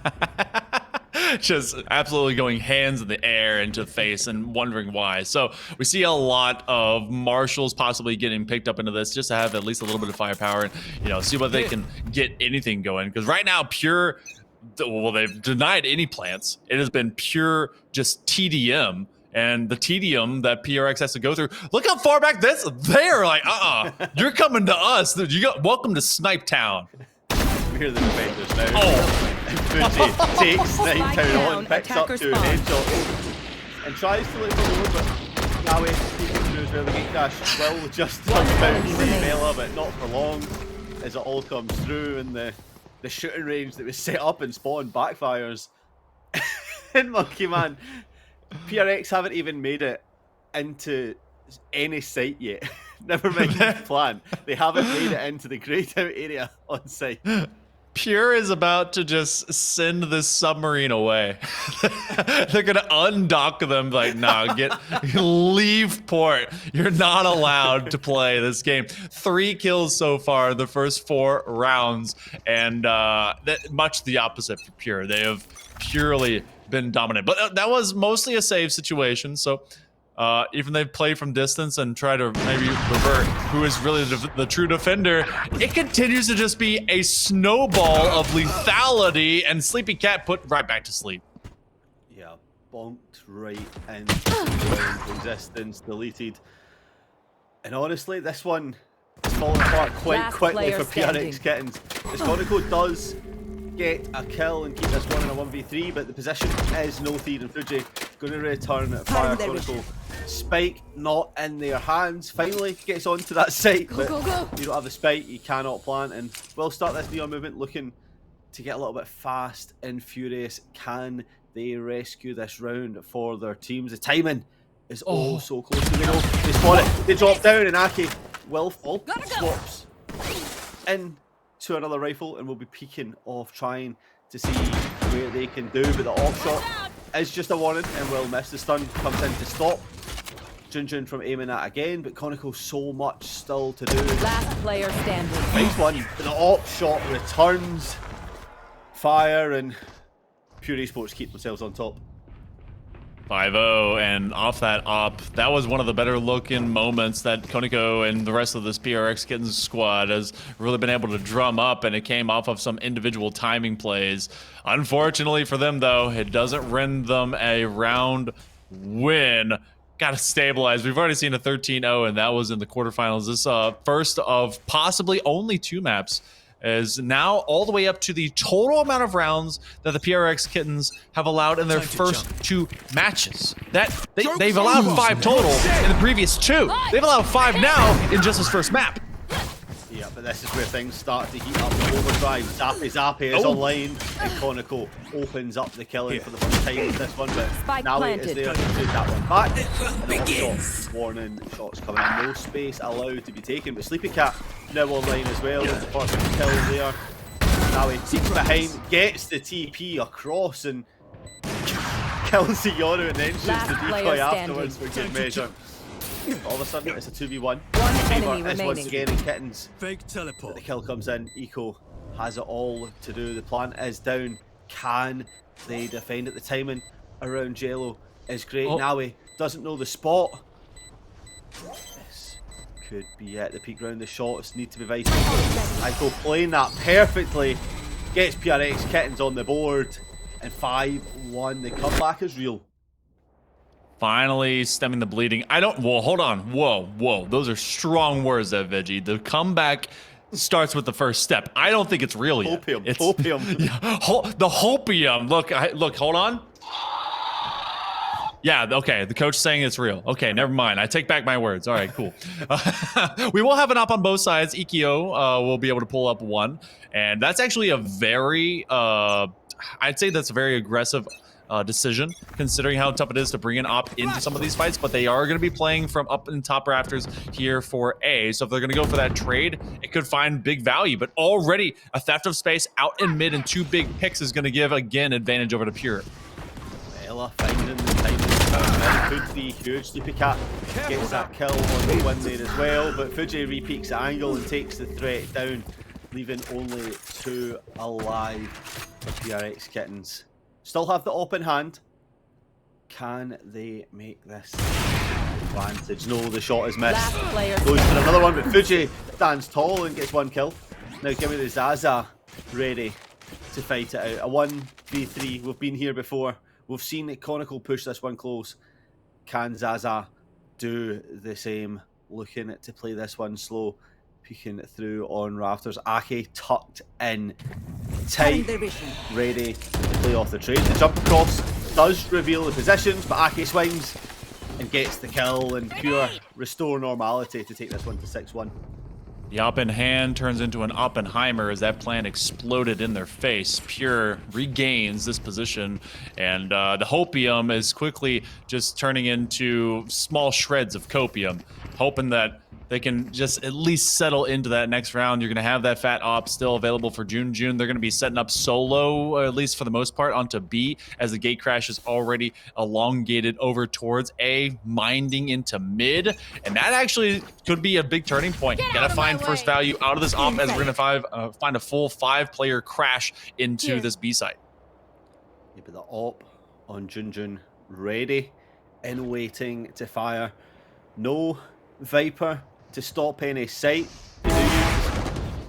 Just absolutely going hands in the air into the face and wondering why. So we see a lot of marshals possibly getting picked up into this just to have at least a little bit of firepower and see whether they can get anything going. Because right now, Pure, well, they've denied any plants. It has been pure just TDM. And the tedium that PRX has to go through. Look how far back they're like, you're coming to us. Welcome to Snipe Town. We're the defenders now. Oh, Fuji takes Snipe Town on, picks up 2 headshots, and tries to let go, but now keeping through as well. The gate dash will just about save Ella, but not for long, as it all comes through, and the shooting range that was set up and spawn backfires. And Monkey Man, PRX haven't even made it into any site yet. Never mind the plan. They haven't made it into the grayed out area on site. Pure is about to just send this submarine away. They're gonna undock them like, nah, leave port. You're not allowed to play this game. 3 kills so far the first 4 rounds, and much the opposite for Pure. They have purely been dominant, but that was mostly a save situation. So even they play from distance and try to maybe revert who is really the true defender, it continues to just be a snowball of lethality, and Sleepy Cat put right back to sleep. Yeah, bonked right into resistance, deleted. And honestly, this one is falling apart quite Last quickly player for PRX Kittens. As Conoco does get a kill and keep this one in a 1v3, but the position is no feed, and Fuji going to return fire Conoco. Spike not in their hands. Finally gets onto that site, but you don't have the spike, you cannot plant, and we'll start this Neon movement looking to get a little bit fast and furious. Can they rescue this round for their teams? The timing is oh so close. They know they spot it. They drop down, and Aki will fall. Swaps in to another rifle, and will be peeking off, trying to see where they can do. But the off shot is just a warning, and will miss. The stun comes in to stop Junjun from aiming at again, but Conoco so much still to do. Last player standing. Nice one. But the op shot returns fire, and Pure Esports keep themselves on top. 5-0, and off that op, that was one of the better looking moments that Conoco and the rest of this PRX Kittens squad has really been able to drum up, and it came off of some individual timing plays. Unfortunately for them, though, it doesn't render them a round win. Got to stabilize. We've already seen a 13-0, and that was in the quarterfinals. This first of possibly only 2 maps is now all the way up to the total amount of rounds that the PRX Kittens have allowed in their first 2 matches. They've allowed 5 total in the previous 2. They've allowed 5 now in just this first map. Yeah, but this is where things start to heat up. The overdrive, Zappy is online, and Conoco opens up the killing for the first time with this one, but Nawi is there to take that one back. And shot, warning shots coming in. No space allowed to be taken, but Sleepy Cat now online as well. There's the first kill there. Nawi peeks behind, gets the TP across, and kills the Yoru, and then shoots the decoy afterwards for good measure. All of a sudden, it's a 2v1. One enemy Is once remaining. again in Kittens. Fake teleport. The kill comes in. Eco has it all to do. The plant is down. Can they defend it? The timing around Jello is great. Nawi doesn't know the spot. This could be it. The peak round. The shots need to be vital. Eco playing that perfectly. Gets PRX Kittens on the board. And 5-1. The comeback is real. Finally stemming the bleeding. Whoa, hold on. Whoa. Those are strong words there, Veggie. The comeback starts with the first step. I don't think it's real yet. Hopium. Yeah, the hopium. Look, hold on. Yeah, okay, the coach saying it's real. Okay, never mind. I take back my words. All right, cool. We will have an op on both sides. Ikio will be able to pull up 1. And that's actually a very, I'd say that's a very aggressive decision, considering how tough it is to bring an op into some of these fights, but they are going to be playing from up in top rafters here for A. So if they're going to go for that trade, it could find big value, but already a theft of space out in mid and 2 big picks is going to give, again, advantage over to Pure. Ella finding the timing. Could be huge. Sleepy Cat gets that kill on the win there as well, but Fuji repeats the angle and takes the threat down, leaving only 2 alive for PRX Kittens. Still have the op in hand. Can they make this advantage? No, the shot is missed. Goes for another one, but Fuji stands tall and gets 1 kill. Now give me the Zaza ready to fight it out. A 1v3. We've been here before. We've seen Conoco push this one close. Can Zaza do the same? Looking to play this one slow. Peeking through on rafters. Aki tucked in tight, ready to play off the trade. The jump across does reveal the positions, but Aki swings and gets the kill, and Pure restore normality to take this one to 6-1. The op in hand turns into an Oppenheimer as that plan exploded in their face. Pure regains this position, and the hopium is quickly just turning into small shreds of copium, hoping that they can just at least settle into that next round. You're going to have that fat op still available for June. They're going to be setting up solo, at least for the most part, onto B, as the gate crash is already elongated over towards A, minding into mid. And that actually could be a big turning point. Got to find first value out of this op as we're going to find a full 5-player crash into this B site. Yeah, but the op on Junjun ready and waiting to fire. No Viper to stop any sight. They do use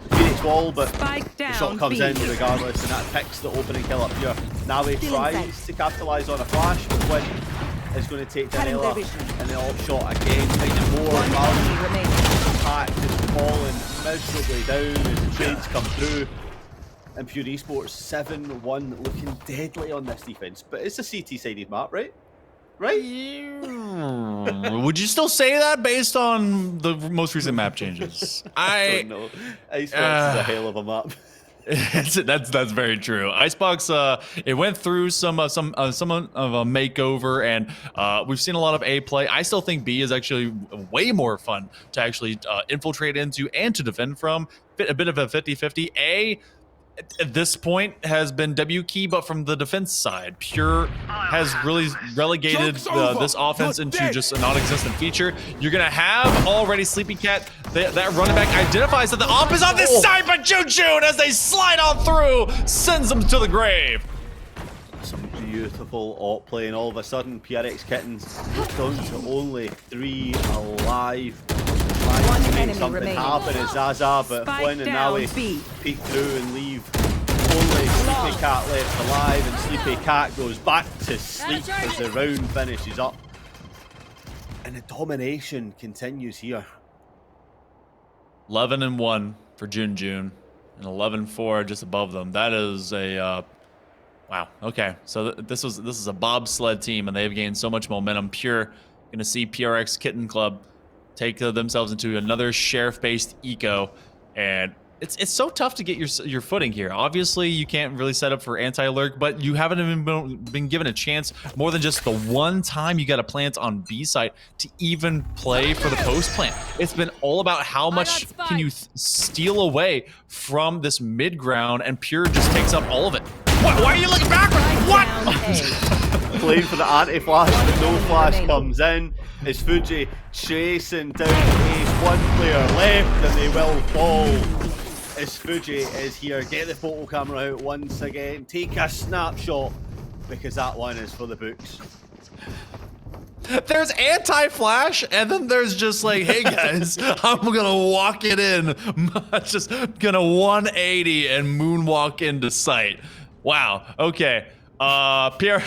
the Phoenix wall, but the shot comes in regardless, and that picks the opening kill up here. Nawi tries to capitalise on a flash, but when is going to take down Cutting Ella, their vision. and then off shot again, finding more One value. enemy remaining. Attack just falling miserably down as the trades come through. And Pure Esports 7-1 looking deadly on this defense, but it's a CT-sided map, right? Right? Would you still say that based on the most recent map changes? I don't know. Icebox is a hell of a map. That's very true. Icebox, it went through some of a makeover, and we've seen a lot of A play. I still think B is actually way more fun to actually infiltrate into and to defend from. A bit of a 50-50. A at this point has been W key, but from the defense side, Pure has really relegated this offense into just a non-existent feature. You're gonna have already Sleepy Cat. That running back identifies that the op is on this side, but June as they slide on through, sends them to the grave. Some beautiful op play, and all of a sudden PRX Kittens down to only 3 alive. Trying to make enemy something remaining. happen is Zaza, but Spike Flynn and down Nawi B. peek through and leave. Only Sleepy Cat left alive, and Sleepy Cat goes back to sleep as the round finishes up. And the domination continues here. 11-1 for June, and 11-4 just above them. That is a wow. Okay, so this is a bobsled team, and they've gained so much momentum. Pure gonna see PRX Kitten Club take themselves into another sheriff-based eco, and it's so tough to get your footing here. Obviously, you can't really set up for anti-lurk, but you haven't even been given a chance more than just the one time you got a plant on B site to even play for the post plant. It's been all about how much can you steal away from this mid ground, and Pure just takes up all of it. What? Why are you looking backward? What? Playing for the anti-flash, but no flash comes in. It's Fuji chasing down Ace. One player left, and they will fall. As Fuji is here, get the photo camera out once again. Take a snapshot, because that one is for the books. There's anti-flash, and then there's just like, hey guys, I'm gonna walk it in. Just gonna 180 and moonwalk into sight. Wow. Okay. Pierre,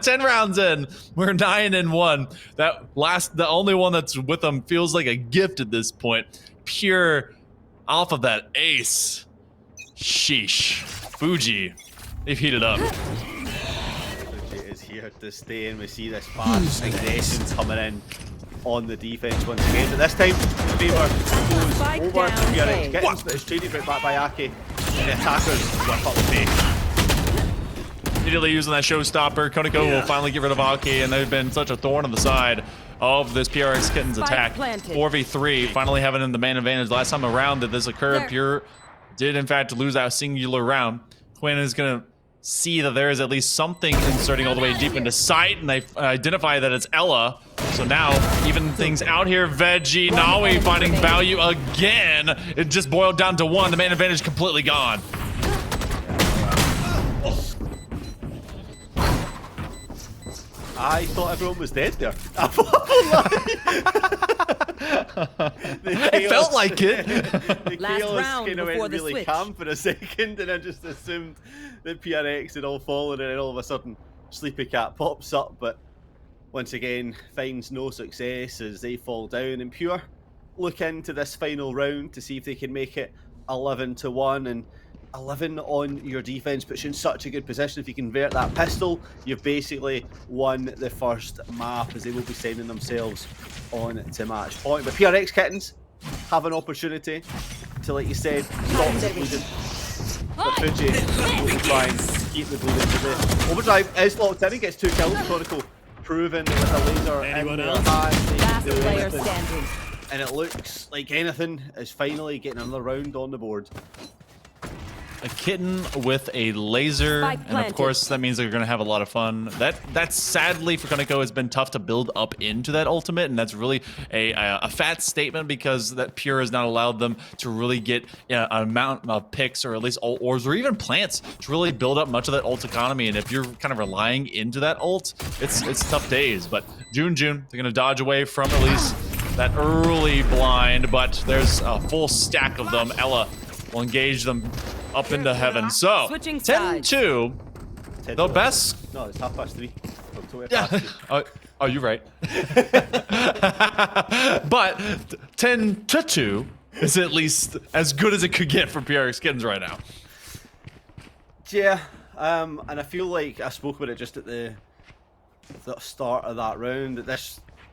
10 rounds in, we're 9-1. The only one that's with them feels like a gift at this point. Pure off of that ace. Sheesh. Fuji, they've heated up. Fuji is here to stay, and we see this fast aggression coming in on the defense once again. But this time, the favor goes Spike over to down PRX A. Kittens, but it's traded right back by Aki. And the attackers whip up the face. Immediately using that showstopper, Koniko will finally get rid of Aki, and they've been such a thorn on the side of this PRX Kittens Spike attack. planted. 4v3, finally having in the man advantage. Last time around that this occurred, There. Pure did in fact lose that singular round. Quinn is gonna see that there is at least something inserting all the way deep into sight, and they identify that it's Ella. So now, even things out here, Veggie, Nawi finding value again. It just boiled down to one. The man advantage completely gone. I thought everyone was dead there. It felt like it. The Last chaos round kind of before went the really switch. calm for a second, and I just assumed that PRX had all fallen, and then all of a sudden Sleepy Cat pops up, but once again finds no success as they fall down. And Pure look into this final round to see if they can make it 11-1, and 11 on your defense puts you in such a good position. If you convert that pistol, you've basically won the first map, as they will be sending themselves on to match point. But PRX Kittens have an opportunity to, like you said, stop the bleeding. But Fuji will try and keep the bleeding to the overdrive. Is locked in, he gets 2 kills. Chronicle proven with a laser in their hand. They can Last do player anything. standing. And it looks like anything is finally getting another round on the board. A kitten with a laser, Spike and of planted. course that means they're going to have a lot of fun. That sadly for Koniko has been tough to build up into that ultimate, and that's really a fat statement, because that Pure has not allowed them to really get an amount of picks, or at least ult ors, or even plants to really build up much of that ult economy. And if you're kind of relying into that ult, it's tough days. But June, they're going to dodge away from at least that early blind, but there's a full stack of them. Ella will engage them up into heaven. So, Switching sides. 10-2, the best. No, it's 3:30. I'm totally Yeah. past you. Oh, you're right. But 10-2 is at least as good as it could get for PRX Kittens right now. Yeah, and I feel like I spoke about it just at the start of that round. That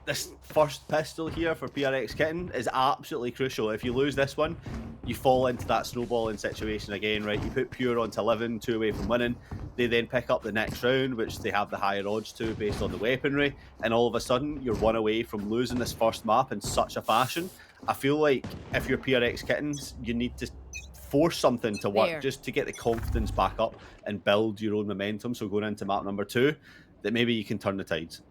this first pistol here for PRX Kitten is absolutely crucial. If you lose this one, you fall into that snowballing situation again, right? You put Pure onto 11, 2 away from winning. They then pick up the next round, which they have the higher odds to based on the weaponry, and all of a sudden you're 1 away from losing this first map in such a fashion. I feel like if you're PRX Kittens, you need to force something to work just to get the confidence back up and build your own momentum. So going into map number 2, that maybe you can turn the tides.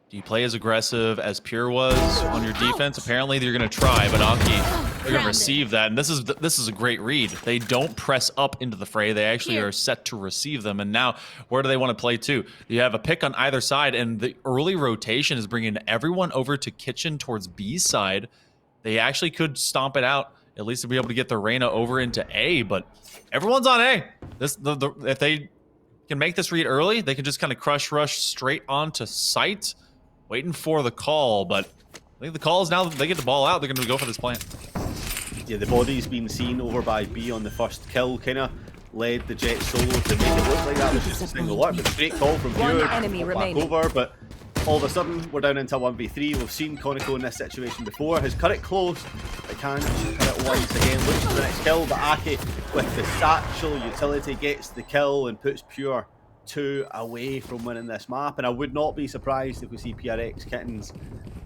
Do you play as aggressive as Pure was on your defense? Apparently they're going to try, but Aki, they're going to receive that. And this is a great read. They don't press up into the fray. They actually are set to receive them. And now, where do they want to play to? You have a pick on either side, and the early rotation is bringing everyone over to kitchen towards B's side. They actually could stomp it out, at least to be able to get the Reyna over into A, but everyone's on A. If they can make this read early, they can just kind of crush rush straight onto site. Waiting for the call, but I think the call is now that they get the ball out, they're going to go for this plant. Yeah, the body's been seen over by B on the first kill, kind of led the Jet solo to make it look like that was just a single work, but great call from Pure. One enemy remaining. Over, but all of a sudden, we're down into 1v3. We've seen Conoco in this situation before, has cut it close, but can't cut it once again. Looks for the next kill, but Aki, with the satchel utility, gets the kill and puts Pure 2 away from winning this map. And I would not be surprised if we see PRX Kittens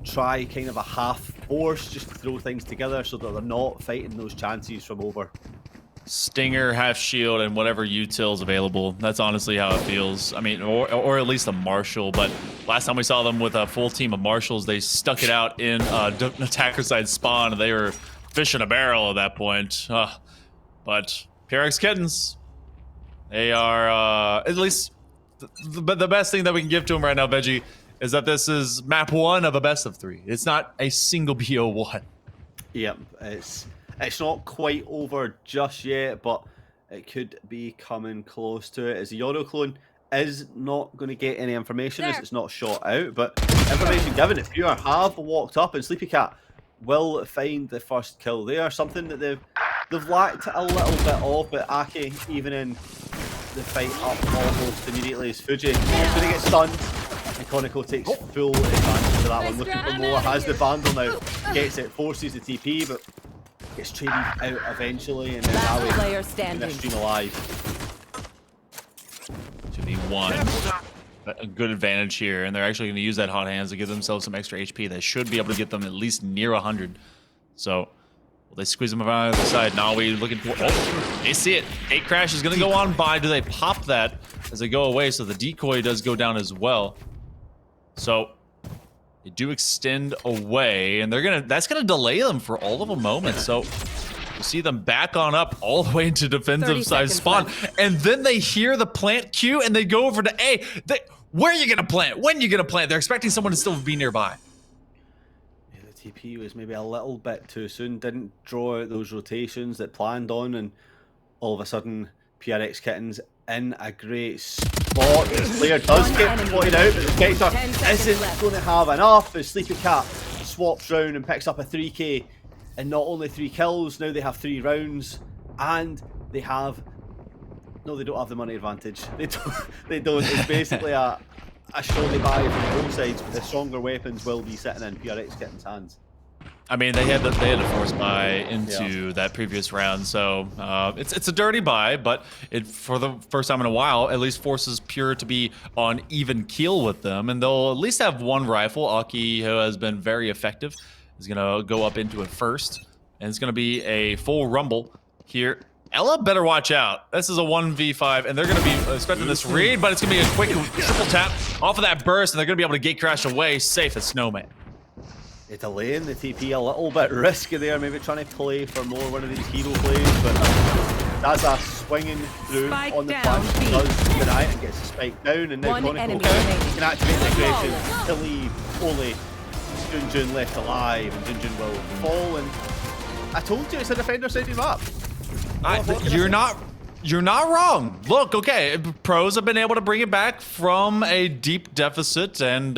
try kind of a half force, just to throw things together so that they're not fighting those chances from over. Stinger, half shield, and whatever util's available. That's honestly how it feels. I mean, or at least a Marshall. But last time we saw them with a full team of Marshalls, they stuck it out in attacker side spawn. They were fishing a barrel at that point. But PRX Kittens, they are at least the best thing that we can give to them right now, Veggie, is that this is map 1 of a best of 3. It's not a single BO1. Yep, it's not quite over just yet, but it could be coming close to it. As the Yoro clone is not going to get any information as it's not shot out, but information given. If Pure have walked up, and Sleepy Cat will find the first kill there, something that they've lacked a little bit of, but Aki, even in the fight up almost immediately, as Fuji is going to get stunned, and Conoco takes full advantage of that one. Looking for more, has the Vandal now, gets it, forces the TP, but gets traded out eventually, and Last then player Aoi standing. in this stream alive. 2v1. A good advantage here, and they're actually going to use that hot hands to give themselves some extra HP. That should be able to get them at least near 100. So, will they squeeze them around the other side? Now we looking for... Oh, they see it. 8 crash is going to go on by. Do they pop that as they go away? So the decoy does go down as well. So they do extend away, and that's gonna delay them for all of a moment. So you see them back on up all the way into defensive side spawn, and then they hear the plant cue and they go over to A. Where are you gonna plant? When are you gonna plant? They're expecting someone to still be nearby. Yeah, the TP was maybe a little bit too soon. Didn't draw out those rotations that planned on, and all of a sudden PRX Kittens in a great spot. This player does get spotted out, but the Spectre isn't going to have enough as Sleepy Cat swaps round and picks up a 3k, and not only 3 kills, now they have 3 rounds, and they have... No, they don't have the money advantage. They don't. It's basically a show they buy from both sides, but the stronger weapons will be sitting in PRX Kitten's hands. I mean, they had to force buy into that previous round, so it's a dirty buy, but it, for the first time in a while, at least forces Pure to be on even keel with them, and they'll at least have 1 rifle. Aki, who has been very effective, is gonna go up into it first, and it's gonna be a full rumble here. Ella better watch out. This is a 1v5, and they're gonna be expecting this read, but it's gonna be a quick triple tap off of that burst, and they're gonna be able to gate crash away safe as Snowman. They're delaying the TP a little bit risky there, maybe trying to play for more one of these hero plays, but that's a swinging through Spike on the down, flash. Does deny it and gets a spike down, and now One Conoco enemy can activate the aggression to leave Ole Junjun left alive, and Junjun will fall. And I told you it's a defender-sided map. You're not You're not wrong. Look, okay, pros have been able to bring it back from a deep deficit, and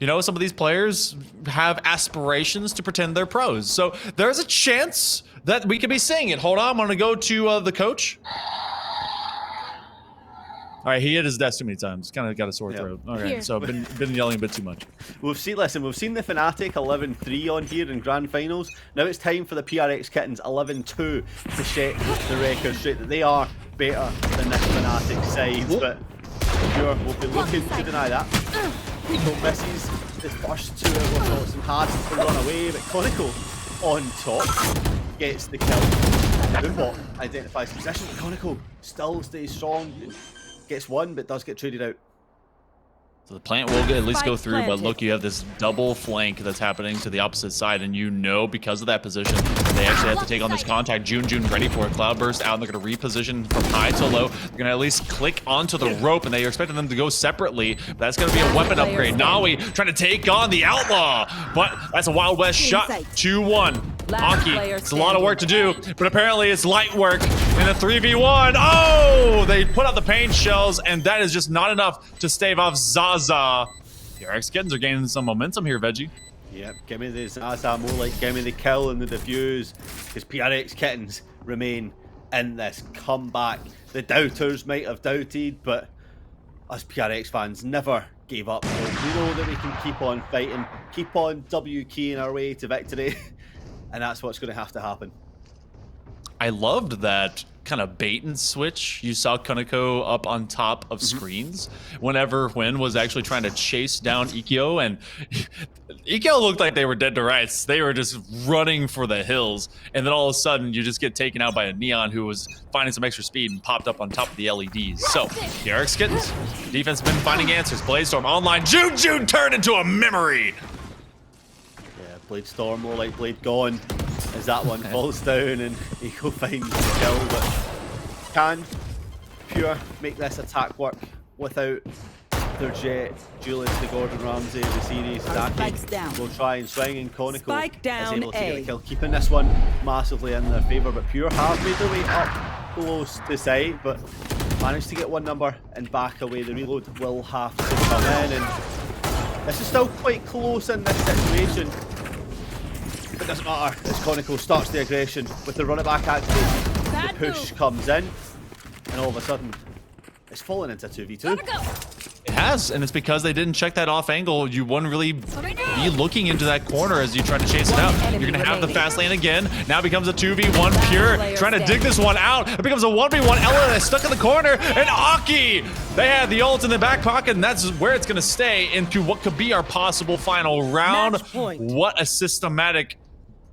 you know, some of these players have aspirations to pretend they're pros. So there's a chance that we could be seeing it. Hold on, I'm gonna go to the coach. All right, he hit his desk too many times. Kind of got a sore throat. All right, so been yelling a bit too much. We've seen the Fnatic 11-3 on here in grand finals. Now it's time for the PRX Kittens 11-2 to set the record straight that they are better than this Fnatic side. But Pure will be looking to deny that. Eco misses the first two shots and has to run away, but Conical on top gets the kill. Boombot identifies the position, but Conical still stays strong. Gets one, but does get traded out. So the plant will at least go through, but look, you have this double flank that's happening to the opposite side, and you know because of that position, they actually have to take on this contact. June ready for a cloudburst out, and they're going to reposition from high to low. They're going to at least click onto the rope, and they are expecting them to go separately. But that's going to be a weapon upgrade. Nawi trying to take on the Outlaw, but that's a Wild West shot. 2-1. Aki, it's a lot of work to do, but apparently it's light work in a 3v1. Oh, they put out the paint shells, and that is just not enough to stave off Zaza. PRX Kittens are gaining some momentum here, Veggie. Yep, give me the Zaza, more like give me the kill and the defuse, because PRX Kittens remain in this comeback. The doubters might have doubted, but us PRX fans never gave up. We know that we can keep on fighting, keep on WKing our way to victory. And that's what's going to have to happen. I loved that kind of bait and switch. You saw Kuniko up on top of screens whenever Hwin was actually trying to chase down Ikkyo, and Ikkyo looked like they were dead to rights. They were just running for the hills, and then all of a sudden you just get taken out by a Neon who was finding some extra speed and popped up on top of the LEDs. So, PRX Kittens, defense has been finding answers. Blazestorm online. June turned into a memory. Blade Storm, more like Blade Gone, as that one falls down and Eco finds the kill. But can Pure make this attack work without their Jet, Duelist, the Gordon Ramsay, the series? Daki will try and swing, and Conical is able to get the kill, keeping this one massively in their favour. But Pure have made their way up close to side, but managed to get one number and back away. The reload will have to come in, and this is still quite close in this situation. It doesn't matter, as Conical starts the aggression with the run it back activation. The push comes in, and all of a sudden, it's fallen into 2v2. It has, and it's because they didn't check that off angle. You wouldn't really be looking into that corner as you try to chase it out. You're going to have the fast lane again. Now it becomes a 2v1 Pure, trying to dig this one out. It becomes a 1v1 Ella that's stuck in the corner, and Aki! They had the ult in the back pocket, and that's where it's going to stay into what could be our possible final round. What a systematic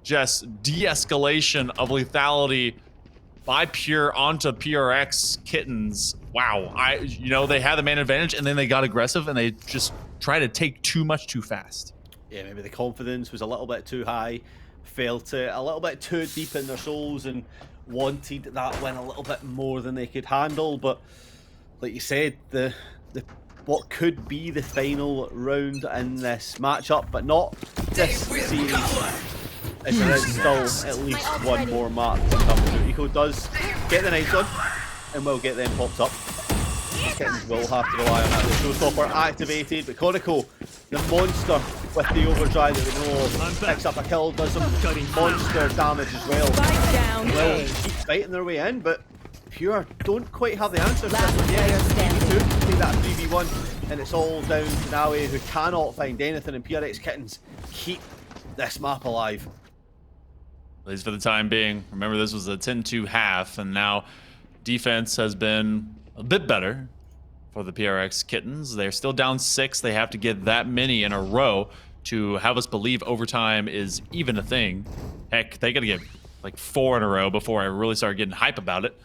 just de-escalation of lethality by Pure onto PRX Kittens. Wow, you know, they had the man advantage, and then they got aggressive, and they just tried to take too much too fast. Yeah, maybe the confidence was a little bit too high, felt it a little bit too deep in their souls, and wanted that win a little bit more than they could handle. But like you said, the what could be the final round in this matchup, but not this series, as there is still at least one more map to come through. Eco does get the knights on, and will get them popped up. Kittens will have to rely on that. The showstopper activated, but Conical, the monster with the overdrive that we know of, picks up a kill, does some monster damage as well. Well, keep fighting their way in, but Pure don't quite have the answer for this one yet. It's 3v2, take that 3v1, and it's all down to Nawi, who cannot find anything, and PRX Kittens keep this map alive. At least for the time being. Remember, this was a 10-2 half, and now defense has been a bit better for the PRX Kittens. They're still down 6. They have to get that many in a row to have us believe overtime is even a thing. Heck, they gotta get like 4 in a row before I really start getting hype about it.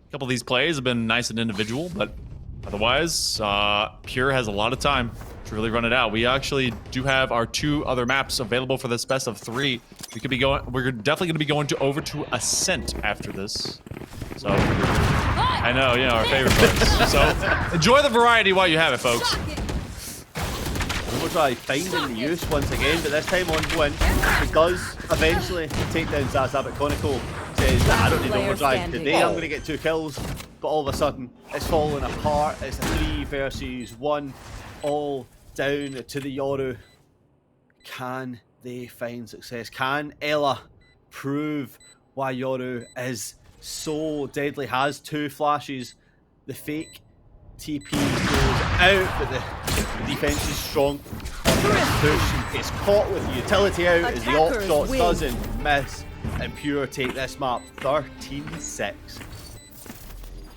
A couple of these plays have been nice and individual, but otherwise, Pure has a lot of time to really run it out. We actually do have our 2 other maps available for this best of 3. We could be going. We're definitely going to be going over to Ascent after this. So I know, you know, our favorite place. So enjoy the variety while you have it, folks. Overdrive finding the use once again, but this time on Hwin, he does eventually take down Zaza, but Conical is says, I don't need Player overdrive standing. today, I'm going to get 2 kills. But all of a sudden, it's falling apart. It's a 3 versus 1, all down to the Yoru. Can they find success? Can Ella prove why Yoru is so deadly? Has 2 flashes. The fake TP goes out, but the defense is strong. Push gets caught with the utility out as the alt Attackers shots win. doesn't miss. And Pure take this map 13-6.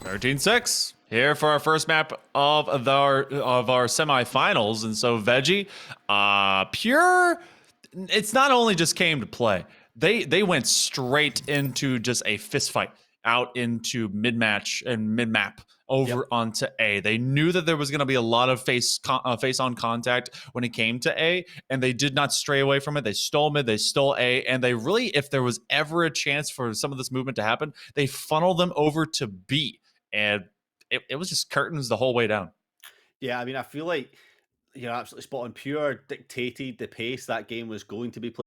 13-6 here for our first map of our semifinals. And so Veggie, Pure, it's not only just came to play. They went straight into just a fist fight out into mid-match and mid-map over onto A. They knew that there was going to be a lot of face-on contact when it came to A, and they did not stray away from it. They stole mid, they stole A, and they really, if there was ever a chance for some of this movement to happen, they funneled them over to B. And it was just curtains the whole way down. Yeah, I mean, I feel like you're absolutely spot on. Pure dictated the pace that game was going to be played.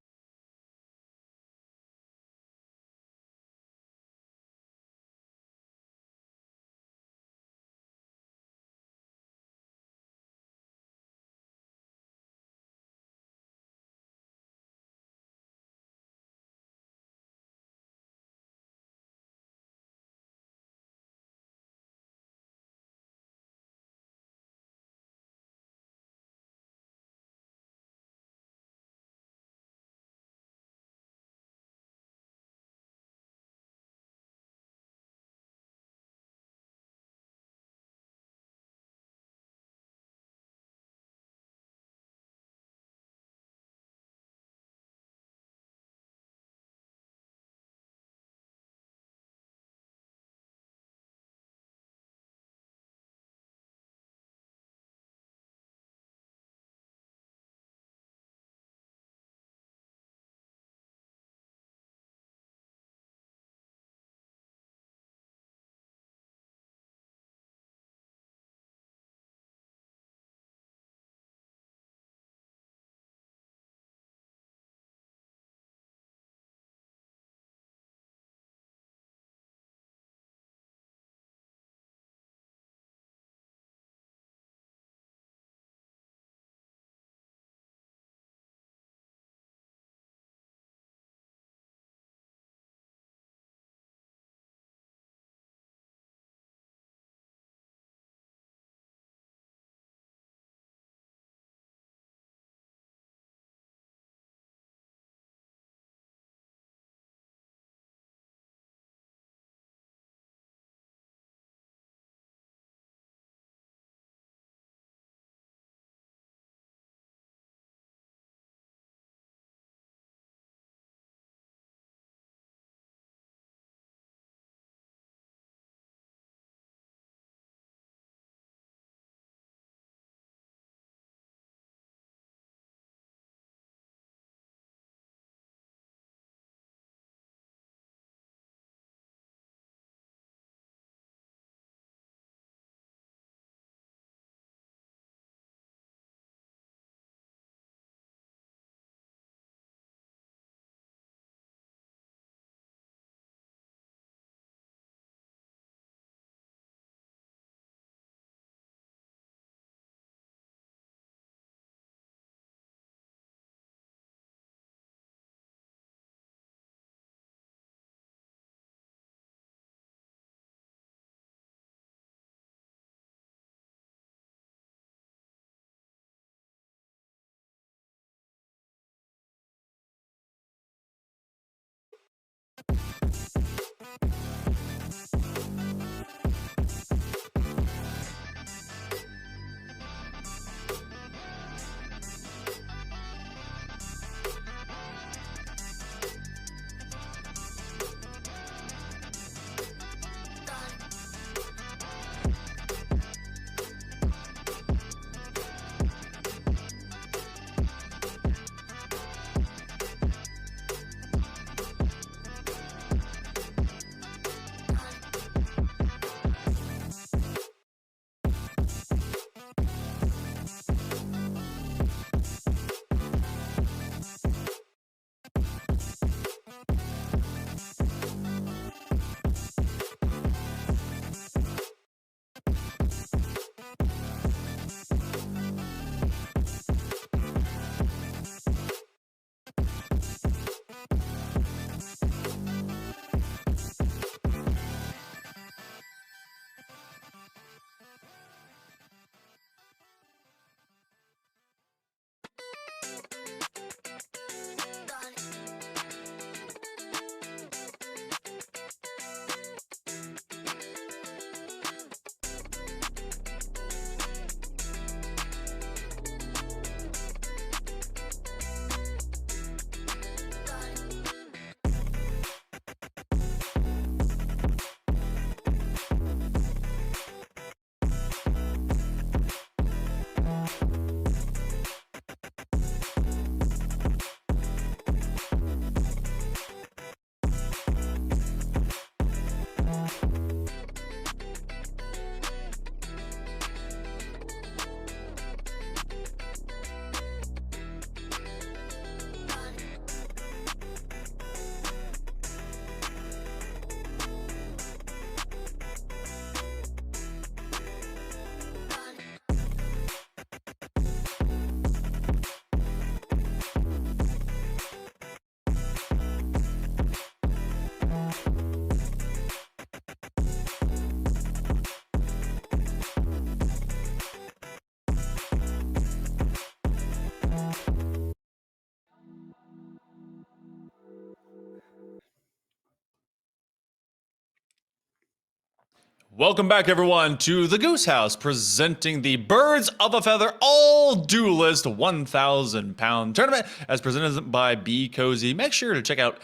Welcome back, everyone, to the Goose House, presenting the Birds of a Feather All Duelist 1,000 pound tournament as presented by Be Cozy. Make sure to check out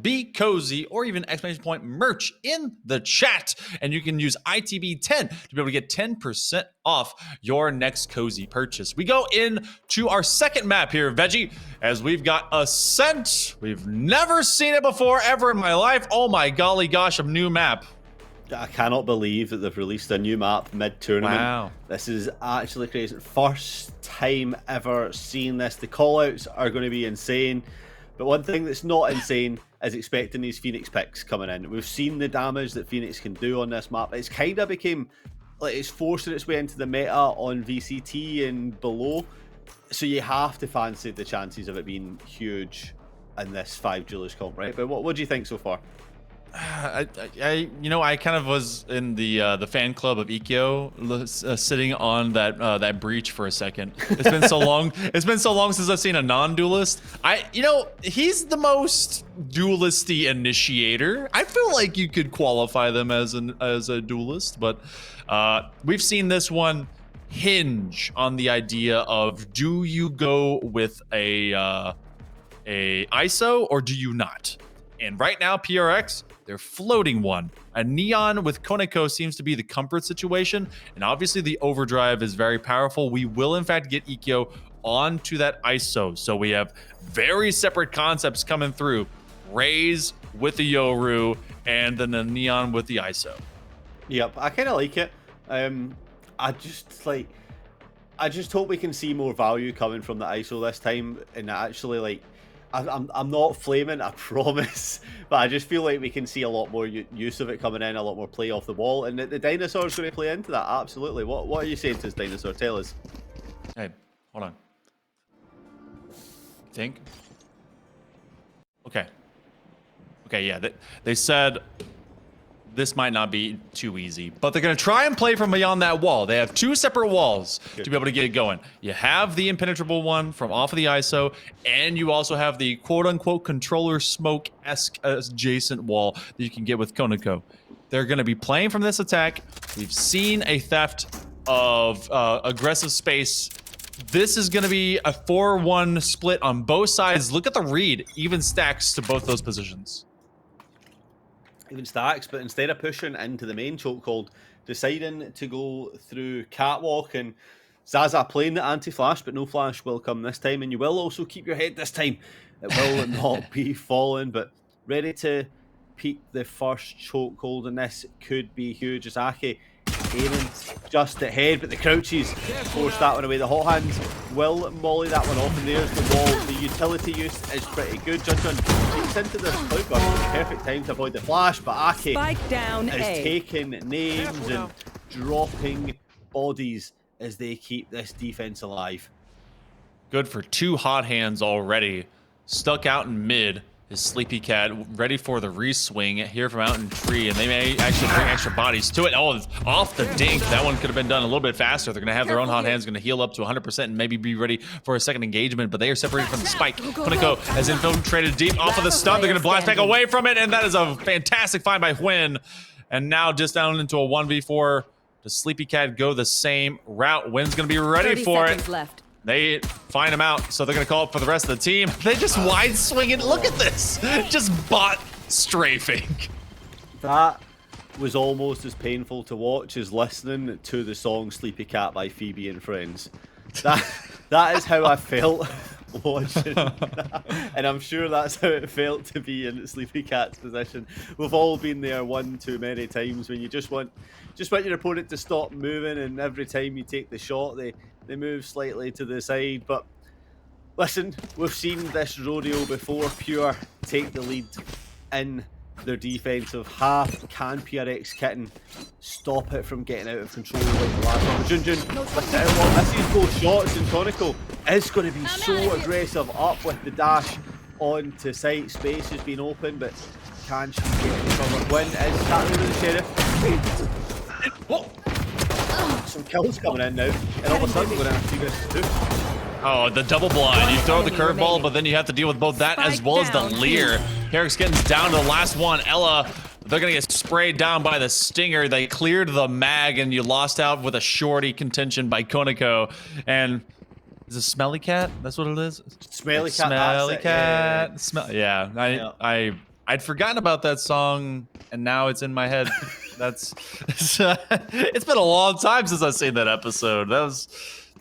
!Be Cozy or even !merch in the chat. And you can use ITB10 to be able to get 10% off your next cozy purchase. We go into our second map here, Veggie, as we've got Ascent. We've never seen it before ever in my life. Oh my golly gosh, a new map. I cannot believe that they've released a new map mid-tournament. Wow. This is actually crazy. First time ever seeing this. The callouts are going to be insane. But one thing that's not insane is expecting these Phoenix picks coming in. We've seen the damage that Phoenix can do on this map. It's kind of became, like, it's forcing its way into the meta on VCT and below. So you have to fancy the chances of it being huge in this 5 Duelist comp, right? But what do you think so far? I kind of was in the fan club of Ikkyo, sitting on that breach for a second. It's been so long. It's been so long since I've seen a non-duelist. He's the most duelisty initiator. I feel like you could qualify them as a duelist, but we've seen this one hinge on the idea of, do you go with a ISO or do you not? And right now, PRX, they're floating one. A Neon with Koneko seems to be the comfort situation, and obviously the overdrive is very powerful. We will, in fact, get Ikkyo onto that ISO. So we have very separate concepts coming through. Raze with the Yoru, and then the Neon with the ISO. Yep, I kind of like it. I just hope we can see more value coming from the ISO this time, and actually, I'm not flaming, I promise, but I just feel like we can see a lot more use of it coming in, a lot more play off the wall, and the Dinosaur's going to play into that, absolutely. What are you saying to us, Dinosaur? Tell us. Hey, hold on. Think? Okay, yeah, they said this might not be too easy, but they're going to try and play from beyond that wall. They have 2 separate walls to be able to get it going. You have the impenetrable one from off of the ISO, and you also have the quote-unquote controller smoke-esque adjacent wall that you can get with Koneko. They're going to be playing from this attack. We've seen a theft of aggressive space. This is going to be a 4-1 split on both sides. Look at the read, even stacks to both those positions. Even stacks, but instead of pushing into the main chokehold, deciding to go through Catwalk, and Zaza playing the anti-flash, but no flash will come this time, and you will also keep your head this time. It will not be falling, but ready to peek the first chokehold, and this could be huge. As Ake aiming just ahead, but the crouches force that one away. The hot hands will molly that one off, and there's the wall. The utility use is pretty good. Junjun peeks into this cloud burst at the perfect time to avoid the flash, but Ake is taking names and dropping bodies as they keep this defense alive. Good for 2 hot hands already. Stuck out in mid. His Sleepy Cat ready for the re-swing here from out in tree, and they may actually bring extra bodies to it. Oh, it's off the dink. That one could have been done a little bit faster. They're going to have their own hot hands, going to heal up to 100% and maybe be ready for a second engagement, but they are separated from the spike. Koneko has infiltrated deep off of the stun. They're going to blast back away from it, and that is a fantastic find by Hwin. And now just down into a 1v4. Does Sleepy Cat go the same route? Hwin's going to be ready for it. Left. They find him out, so they're going to call it for the rest of the team. They just wide swing it. Look at this. Just bot strafing. That was almost as painful to watch as listening to the song Sleepy Cat by Phoebe and Friends. That is how I felt watching that. And I'm sure that's how it felt to be in Sleepy Cat's position. We've all been there one too many times when you just want your opponent to stop moving, and every time you take the shot they move slightly to the side. But listen, we've seen this rodeo before. Pure take the lead in their defensive half. Can PRX Kitten stop it from getting out of control like the last one? Junjun, look at how long this is both shots, and Koneko is going to be so aggressive up with the dash onto site. Space has been open, but can she get it covered? Win is sat there with the Sheriff. Whoa. Some kills coming in now, and all of a sudden we're going to have to do this too. Oh, the double blind. You throw the curveball, but then you have to deal with both that as well as the leer. Herrick's getting down to the last one. Ella, They're gonna get sprayed down by the stinger. They cleared the mag, and you lost out with a shorty contention by Koniko. And is it Smelly Cat? That's what it is. Smelly It's Cat. that's Smelly it, Cat. Yeah. I'd forgotten about that song, and now it's in my head. That's it's been a long time since I've seen that episode.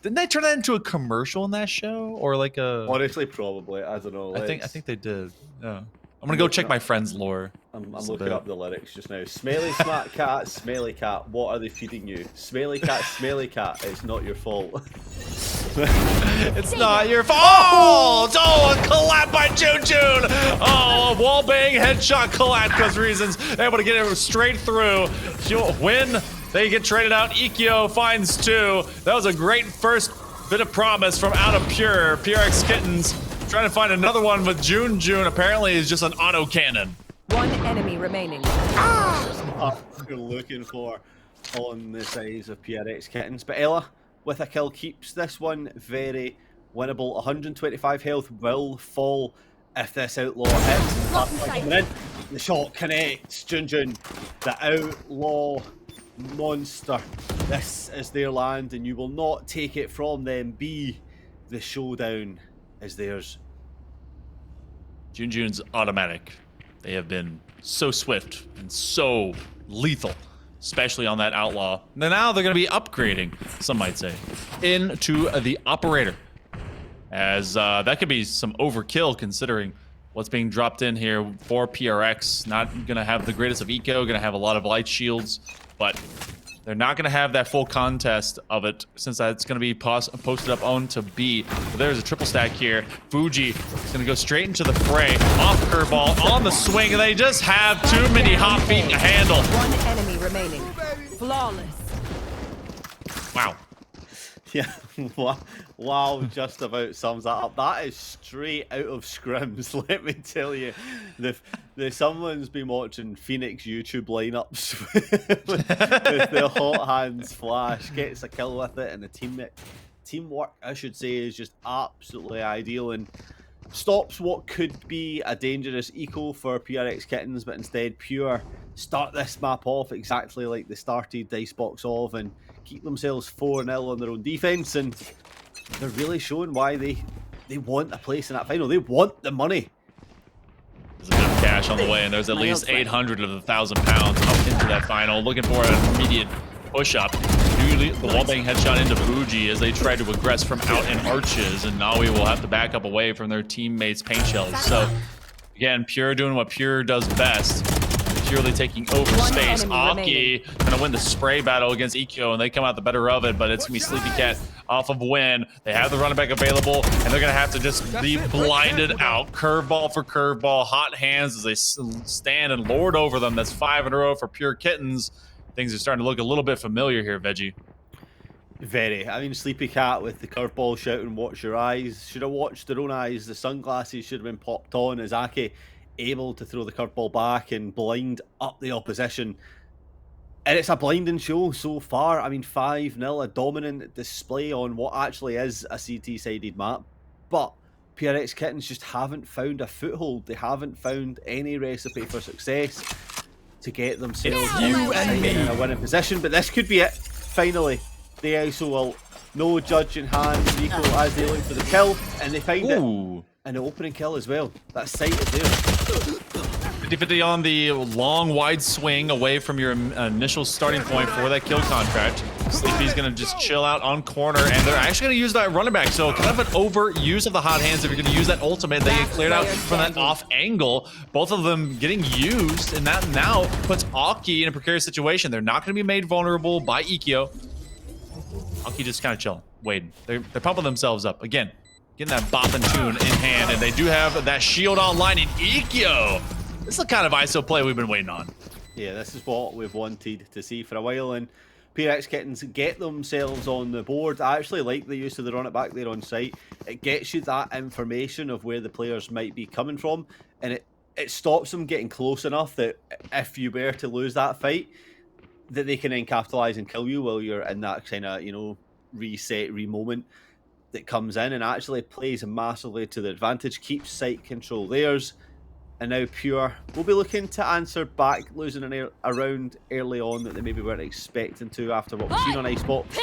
Didn't they turn that into a commercial in that show, or like a? Honestly, probably. I don't know. I think they did. Yeah. I'm gonna go check my friend's lore. I'm looking up the lyrics just now. Smelly smart cat, smelly cat, what are they feeding you? Smelly cat, it's not your fault. It's not your fault! Oh, a collab by Jun. Oh, a wall bang headshot collab because reasons. Able to get it straight through. She'll win. They get traded out. Ikkyo finds 2. That was a great first bit of promise from out of PRX Kittens. Trying to find another one with Jun. Apparently is just an auto cannon. One enemy remaining. You're looking for on the size of PRX Kittens. But Ella, with a kill, keeps this one very winnable. 125 health will fall if this outlaw hits. Coming in. The shot connects. Jun, the outlaw monster. This is their land, and you will not take it from them. B, the showdown is theirs. Jun's automatic. They have been so swift and so lethal, especially on that outlaw. Now they're going to be upgrading, some might say, into the operator. As that could be some overkill considering what's being dropped in here for PRX. Not going to have the greatest of eco, going to have a lot of light shields, but they're not going to have that full contest of it since that's going to be posted up onto B. But there's a triple stack here. Fuji is going to go straight into the fray. Off curveball, on the swing, and they just have too many hot feet to handle. One enemy remaining. Flawless. Wow. Yeah, wow, just about sums that up. That is straight out of scrims, let me tell you. Someone's been watching Phoenix YouTube lineups with the hot hands flash, gets a kill with it, and the teamwork, I should say, is just absolutely ideal and stops what could be a dangerous eco for PRX Kittens, but instead Pure start this map off exactly like they started Dicebox off and keep themselves 4-0 on their own defense, and they're really showing why they want a place in that final. They want the money. There's a bit of cash on the way, and there's at least 800 of the 1,000 pounds up into that final. Looking for an immediate push-up. The wallbang headshot into Fuji as they try to aggress from out in arches, and Nawi will have to back up away from their teammates' paint shells. So, again, Pure doing what Pure does best. Purely taking over space. Aki gonna win the spray battle against Ikkyo, and they come out the better of it, but it's gonna be Sleepy Cat off of Win. They have the running back available, and they're gonna have to just be blinded out. Curveball for curveball, hot hands as they stand and lord over them. That's 5 in a row for Pure Kittens. Things are starting to look a little bit familiar here, Veggie. Very. I mean, Sleepy Cat with the curveball shouting, watch your eyes. Should have watched their own eyes. The sunglasses should have been popped on as Aki able to throw the curveball back and blind up the opposition. And it's a blinding show so far. I mean, 5-0, a dominant display on what actually is a CT-sided map. But PRX Kittens just haven't found a foothold. They haven't found any recipe for success to get themselves in a winning position. But this could be it, finally. The ISO will no judge in hand, Rico as they look for the kill, and they find it. And the opening kill as well. That sight is there. 50-50 on the long, wide swing away from your initial starting point for that kill contract. Sleepy's going to just chill out on corner, and they're actually going to use that running back. So kind of an overuse of the hot hands. If you're going to use that ultimate, they get cleared out from that off angle. Both of them getting used, and that now puts Aki in a precarious situation. They're not going to be made vulnerable by Ikkyo. Aki just kind of chilling, waiting. They're pumping themselves up. Again, getting that bopping tune in hand, and they do have that shield online in Ikkyo. This is the kind of ISO play we've been waiting on. Yeah, this is what we've wanted to see for a while, and PRX Kittens get themselves on the board. I actually like the use of the run it back there on site. It gets you that information of where the players might be coming from, and it stops them getting close enough that if you were to lose that fight, that they can then capitalize and kill you while you're in that kind of, you know, reset, re-moment that comes in, and actually plays massively to the advantage, keeps site control theirs. And now Pure will be looking to answer back, losing a round early on that they maybe weren't expecting to after what we've seen on Icebox.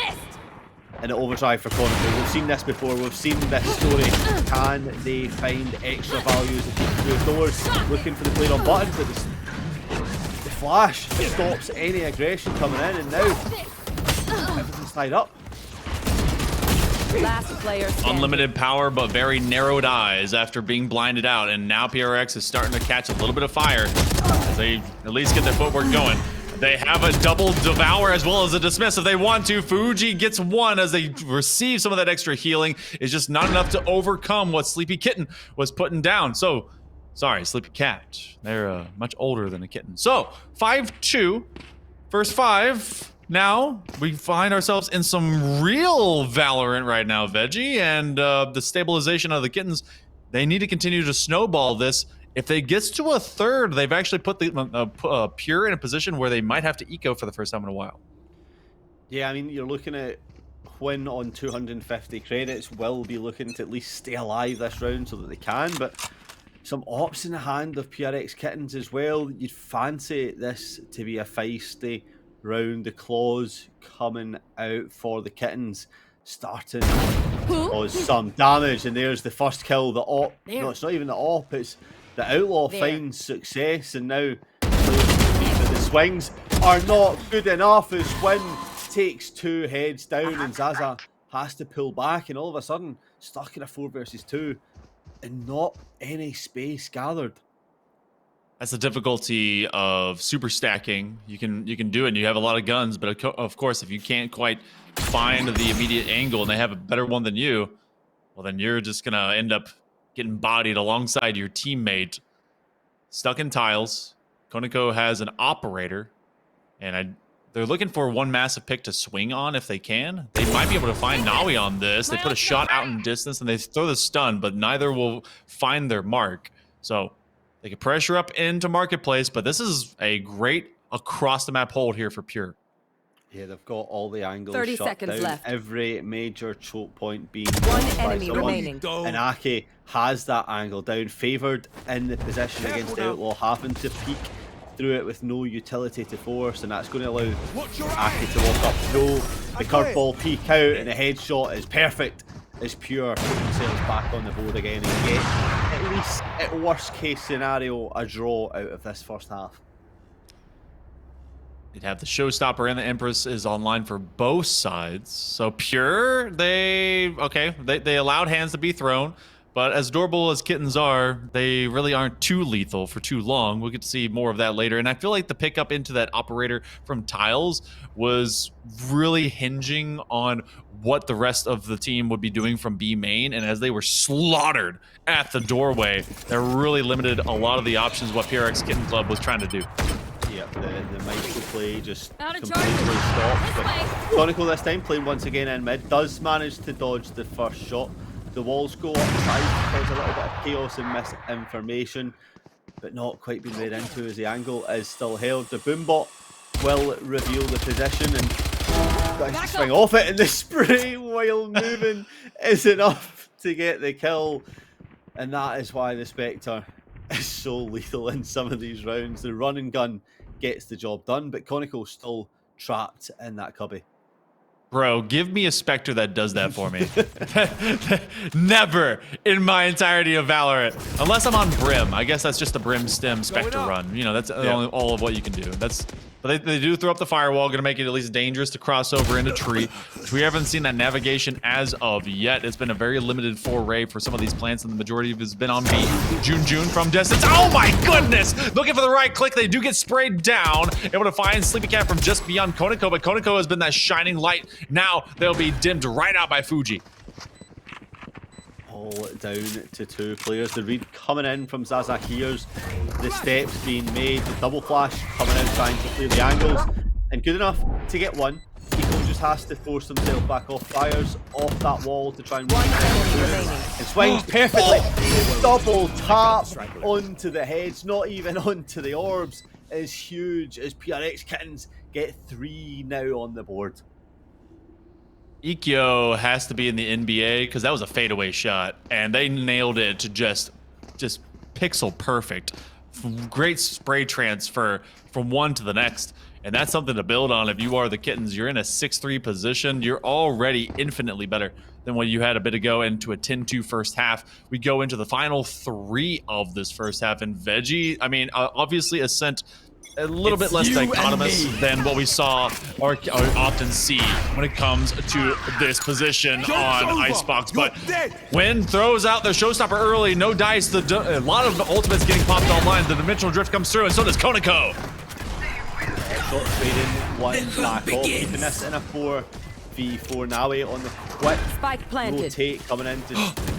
And an overdrive for Chronicle. We've seen this before. We've seen this story. Can they find extra values through doors, looking for the player on button? But the flash stops any aggression coming in, and now everything's tied up. Last player standing. Unlimited power, but very narrowed eyes after being blinded out. And now PRX is starting to catch a little bit of fire as they at least get their footwork going. They have a double devour as well as a dismiss if they want to. Fuji gets one as they receive some of that extra healing. It's just not enough to overcome what Sleepy Kitten was putting down. So, sorry, Sleepy Cat. They're much older than a kitten. So, 5-2. First 5. Now, we find ourselves in some real Valorant right now, Veggie. And the stabilization of the kittens, they need to continue to snowball this. If they gets to a third, they've actually put the Pure in a position where they might have to eco for the first time in a while. Yeah, I mean, you're looking at Quinn on 250 credits. Will be looking to at least stay alive this round so that they can, but some ops in the hand of PRX Kittens as well. You'd fancy this to be a feisty round. The claws coming out for the Kittens, starting to cause some damage, and there's the first kill. The op, no, it's not even the op, it's the Outlaw finds success, and now the swings are not good enough as Win takes 2 heads down, and Zaza has to pull back, and all of a sudden stuck in a 4 versus 2 and not any space gathered. That's the difficulty of super stacking. You can do it and you have a lot of guns, but of course if you can't quite find the immediate angle and they have a better one than you, well then you're just gonna end up getting bodied alongside your teammate. Stuck in tiles. Koniko has an operator, and they're looking for one massive pick to swing on if they can. They might be able to find Nawi on this. They put a shot out in distance and they throw the stun, but neither will find their mark. So they can pressure up into Marketplace, but this is a great across the map hold here for Pure. Yeah, they've got all the angles 30 shut seconds down. left. Every major choke point being One used by enemy someone. remaining. And Ake has that angle down, favoured in the position against Outlaw, having to peek through it with no utility to force, and that's going to allow Ake to walk up through the curveball, peek out, and the headshot is perfect. Is Pure putting themselves back on the board again and get, at least at worst case scenario, a draw out of this first half. You'd have the Showstopper and the Empress is online for both sides. So Pure, they allowed hands to be thrown, but as adorable as kittens are, they really aren't too lethal for too long. We'll get to see more of that later. And I feel like the pickup into that operator from Tiles was really hinging on what the rest of the team would be doing from B main. And as they were slaughtered at the doorway, that really limited a lot of the options what PRX Kitten Club was trying to do. Yep, the micro play just completely stopped. Chronicle this time playing once again in mid, does manage to dodge the first shot. The walls go upside, cause a little bit of chaos and misinformation, but not quite being read into as the angle is still held. The boombot will reveal the position and guys swing off it, and the spray while moving is enough to get the kill. And that is why the Spectre is so lethal in some of these rounds. The run and gun gets the job done, but Conicle's still trapped in that cubby. Bro, give me a Spectre that does that for me. Never in my entirety of Valorant. Unless I'm on Brim. I guess that's just a Brim stem Spectre run. You know, that's only all of what you can do. But they do throw up the firewall, going to make it at least dangerous to cross over into tree. We haven't seen that navigation as of yet. It's been a very limited foray for some of these plants, and the majority of it has been on B. June from distance. Oh my goodness! Looking for the right click. They do get sprayed down. Able to find Sleepy Cat from just beyond Koniko, but Koniko has been that shining light. Now they'll be dimmed right out by Fuji. All down to 2 players. The read coming in from Zaza Hears. The steps being made. The double flash coming out trying to clear the angles. And good enough to get one. Eco just has to force himself back off. Fires off that wall to try and win. And swings perfectly. Double tap onto the heads. Not even onto the orbs. Is huge as PRX Kittens get 3 now on the board. Ikkyo has to be in the NBA because that was a fadeaway shot, and they nailed it to just pixel perfect. Great spray transfer from one to the next. And that's something to build on if you are the Kittens. You're in a 6-3 position. You're already infinitely better than what you had a bit ago into a 10-2 first half. We go into the final 3 of this first half. And Veggie, I mean, obviously Ascent a little bit less dichotomous than what we saw or often see when it comes to this position on Icebox. But Win throws out the showstopper early, no dice. A lot of ultimates getting popped online. The dimensional drift comes through, and so does Koniko. Short trading, one back off, keeping this in a 4v4 Nawi on the quick Spike planted. rotate coming in to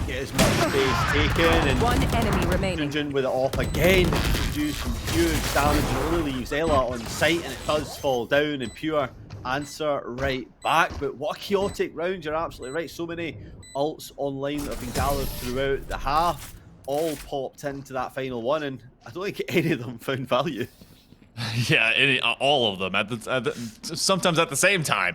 get as much space taken, and One enemy remaining. Junjun with it off again, do some huge damage and really leaves Ella on site, and it does fall down, and Pure answer right back. But what a chaotic round, you're absolutely right. So many ults online that have been gathered throughout the half, all popped into that final one, and I don't think any of them found value. Yeah, all of them sometimes at the same time.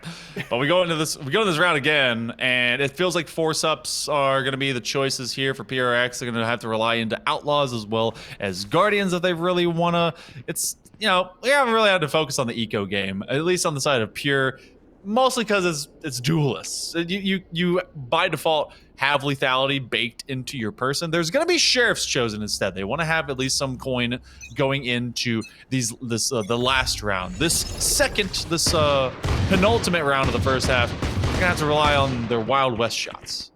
But we go into this round again, and it feels like force-ups are going to be the choices here for PRX. They're going to have to rely into Outlaws as well as Guardians if they really want to. It's, you know, we haven't really had to focus on the eco game, at least on the side of Pure, mostly because it's duelists. You by default have lethality baked into your person. There's going to be sheriffs chosen instead. They want to have at least some coin going into the last round. This penultimate round of the first half, they're going to have to rely on their Wild West shots.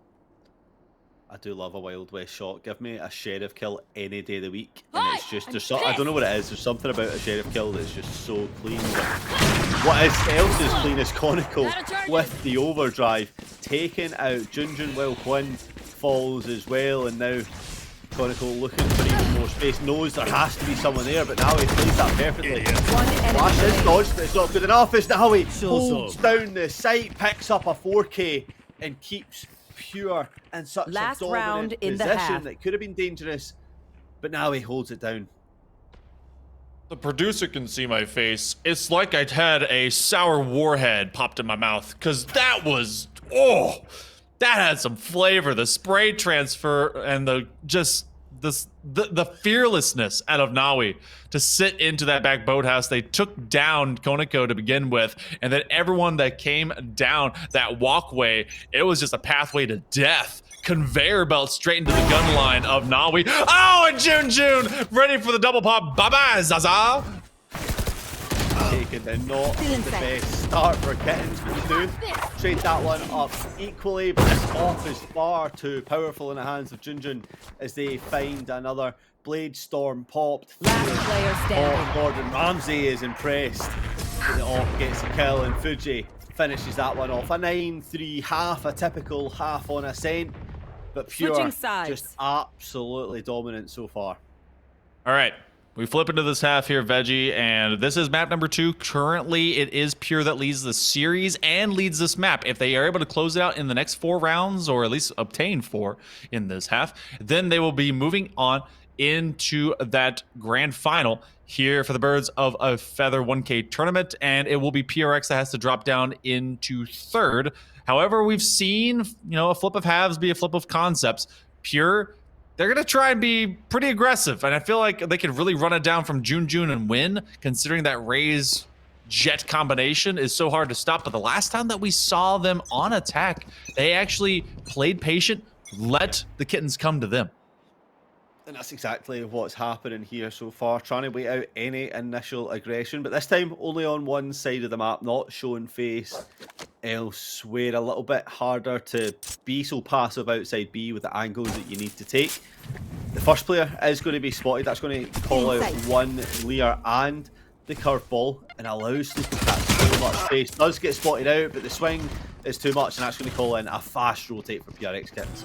I do love a Wild West shot. Give me a sheriff kill any day of the week, and it's just I don't know what it is. There's something about a sheriff kill that's just so clean. What else is clean is Koniko with the overdrive, taking out Junjun while Quinn falls as well, and now Koniko looking for even more space. Knows there has to be someone there, but now he plays that perfectly. One enemy Flash is remaining. dodged, but it's not good enough. As now he holds down the site, picks up a 4K, and keeps Pure in such Last a dominant round in the position half. that could have been dangerous, but now he holds it down. The producer can see my face. It's like I'd had a sour warhead popped in my mouth, because that was, that had some flavor. The spray transfer and the fearlessness out of Nawi to sit into that back boathouse. They took down Koniko to begin with, and then everyone that came down that walkway, it was just a pathway to death. Conveyor belt straight into the gun line of Nawi. Oh, and June ready for the double pop. Bye-bye, Zaza. Taken and not the best start for Kittens, but they do trade that one up equally, but this off is far too powerful in the hands of Junjun as they find another Blade Storm popped. Last player standing. Gordon Ramsay is impressed. The off gets a kill, and Fuji finishes that one off. A 9-3 half, a typical half on Ascent, but Pure Switching sides. just absolutely dominant so far. All right. We flip into this half here, Veggie, and this is map number 2. Currently, it is Pure that leads the series and leads this map. If they are able to close it out in the next 4 rounds, or at least obtain 4 in this half, then they will be moving on into that grand final here for the Birds of a Feather 1K tournament, and it will be PRX that has to drop down into 3rd. However, we've seen, a flip of halves be a flip of concepts. Pure, they're going to try and be pretty aggressive, and I feel like they could really run it down from June and win, considering that Raze Jet combination is so hard to stop. But the last time that we saw them on attack, they actually played patient, let the Kittens come to them. And that's exactly what's happening here so far, trying to wait out any initial aggression, but this time only on one side of the map, not showing face elsewhere. A little bit harder to be so passive outside B with the angles that you need to take. The first player is going to be spotted. That's going to call out one Lear and the curveball, and allows to catch so much space. Does get spotted out, but the swing is too much, and that's going to call in a fast rotate for PRX Kittens.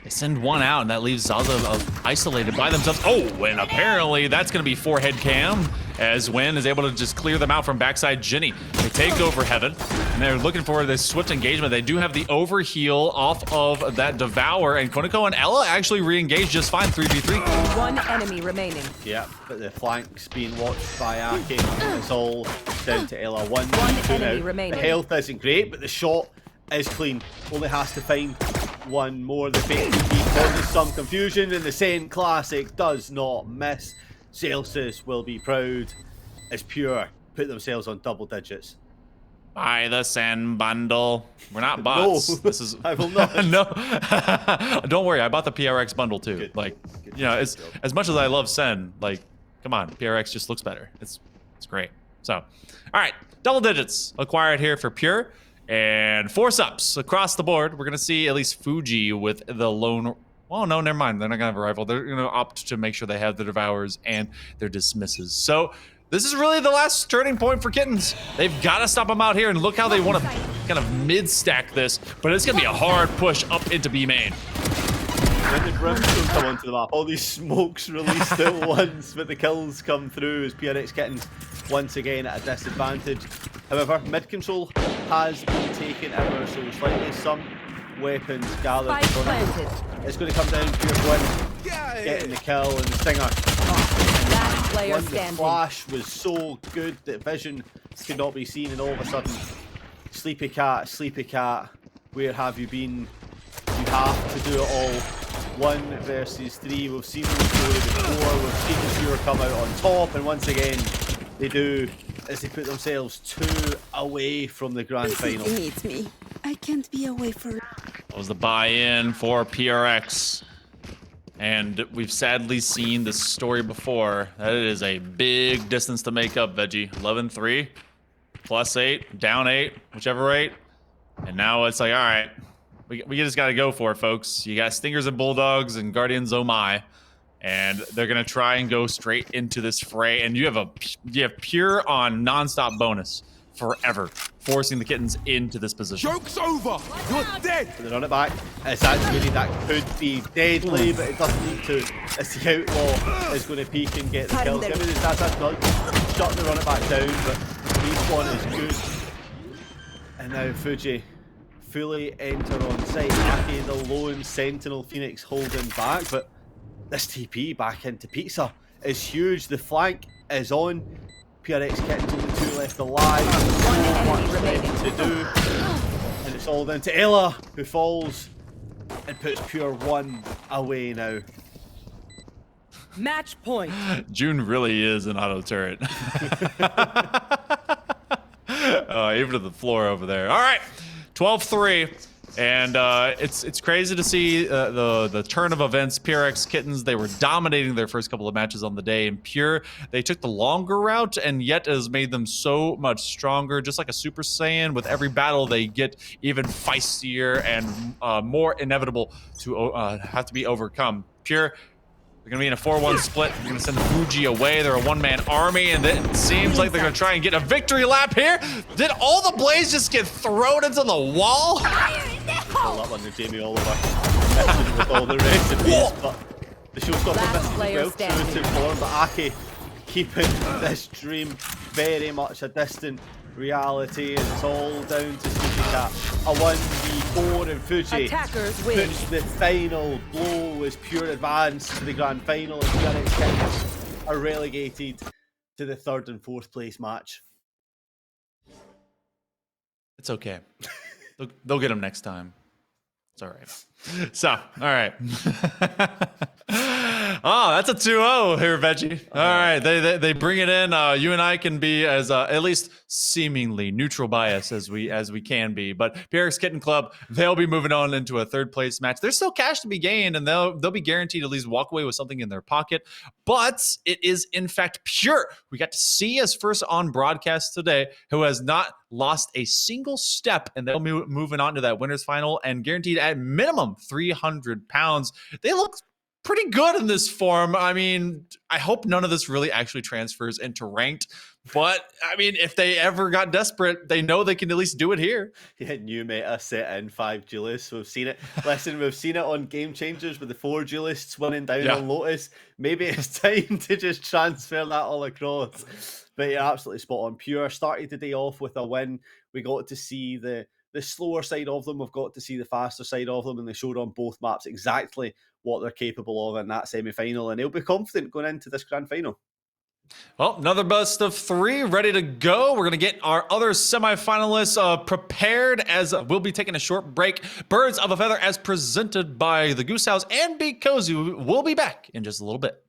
They send one out, and that leaves Zaza isolated by themselves. Oh, and apparently that's going to be 4-head cam, as Win is able to just clear them out from backside Ginny. They take over Heaven, and they're looking for this swift engagement. They do have the overheal off of that Devour, and Koniko and Ella actually re-engage just fine, 3v3. One enemy remaining. Yeah, but the flanks being watched by Aki. It's all down to Ella. One enemy now. remaining. The health isn't great, but the shot is clean. Only has to find one more. The fake TP causes some confusion, and the Sen Classic does not miss. Celsius will be proud as Pure put themselves on double digits. Buy the Sen bundle. We're not bots. No, This is I will not. no. Don't worry, I bought the PRX bundle too. Good. Like, Good you know, job. as much as I love Sen, like, come on, PRX just looks better. It's great. So, all right, double digits acquired here for Pure, and force ups across the board. We're gonna see at least Fuji with the lone. Oh no, never mind. They're not gonna have a rifle. They're gonna opt to make sure they have the devours and their dismisses. So this is really the last turning point for Kittens. They've got to stop them out here, and look how they want to kind of mid-stack this, but it's gonna be a hard push up into B main. When the brimstone come onto the map, all these smokes released at once, but the kills come through as PRX Kittens once again at a disadvantage. However, mid control has been taken ever so slightly. Some weapons gathered. Spike planted. It's going to come down to Pure Gwyn getting the kill and the stinger. Last player When the standing. flash was so good that vision could not be seen, and all of a sudden, Sleepy Cat, where have you been? You have to do it all. 1 versus 3. We've seen the story before. We've seen Pure come out on top, and once again, they do as they put themselves 2 away from the grand final. He needs me. I can't be away for. That was the buy-in for PRX. And we've sadly seen this story before. That it is a big distance to make up, Veggie. 11-3, +8, down 8, whichever 8. And now it's like, all right, we just got to go for it, folks. You got Stingers and Bulldogs and Guardians Oh My. And they're going to try and go straight into this fray. And you have Pure on non-stop bonus forever, forcing the Kittens into this position. Joke's over. You're dead. They run it back. It's actually that could be deadly, but it doesn't need to. It's the Outlaw is going to peek and get the kill. Give me the that's not shut the run it back down, but respawn is good. And now Fuji fully enter on site. Aki, the lone Sentinel Phoenix holding back, but this TP back into Pizza is huge. The flank is on. PRX Kittens only 2 left alive. One So enemy much remaining. left to do. And it's all down to Ella, who falls and puts Pure 1 away now. Match point. June really is an auto turret. Even to the floor over there. All right, 12-3. And it's crazy to see the turn of events. PRX Kittens, they were dominating their first couple of matches on the day. And Pure, they took the longer route, and yet has made them so much stronger. Just like a Super Saiyan, with every battle they get even feistier and more inevitable to have to be overcome. Pure, they're going to be in a 4-1 split. They're going to send Fuji away. They're a one-man army, and it seems like they're going to try and get a victory lap here. Did all the blades just get thrown into the wall? Pull up under Jamie Oliver. Messing with all the recipes, but the showstopper Last misses as player well. standing. True to form, but Aki keeping this dream very much a distant reality, and it's all down to Sleepy Cat. A 1v4 and Fuji Attackers win. puts the final blow as Pure advance to the grand final, and PRX Kittens are relegated to the 3rd and 4th place match. It's okay. They'll get him next time. It's all right. So, all right. Oh, that's a 2-0 here, Veggie. All right, they bring it in. You and I can be as at least seemingly neutral bias as we can be. But PRX Kitten Club, they'll be moving on into a 3rd place match. There's still cash to be gained, and they'll be guaranteed at least walk away with something in their pocket. But it is in fact Pure. We got to see us first on broadcast today, who has not lost a single step, and they'll be moving on to that winners final and guaranteed at minimum 300 pounds. They look pretty good in this form. I mean, I hope none of this really actually transfers into ranked, but I mean, if they ever got desperate, they know they can at least do it here. Yeah, new meta set in 5 duelists. We've seen it. Listen, we've seen it on Game Changers with the 4 duelists winning down on Lotus. Maybe it's time to just transfer that all across. But you're absolutely spot on. Pure started the day off with a win. We got to see the slower side of them. We've got to see the faster side of them, and they showed on both maps exactly what they're capable of in that semi-final, and they'll be confident going into this grand final. Well, another best of 3 ready to go. We're going to get our other semifinalists prepared as we'll be taking a short break. Birds of a Feather as presented by the Goose House and Be Cozy. We'll be back in just a little bit.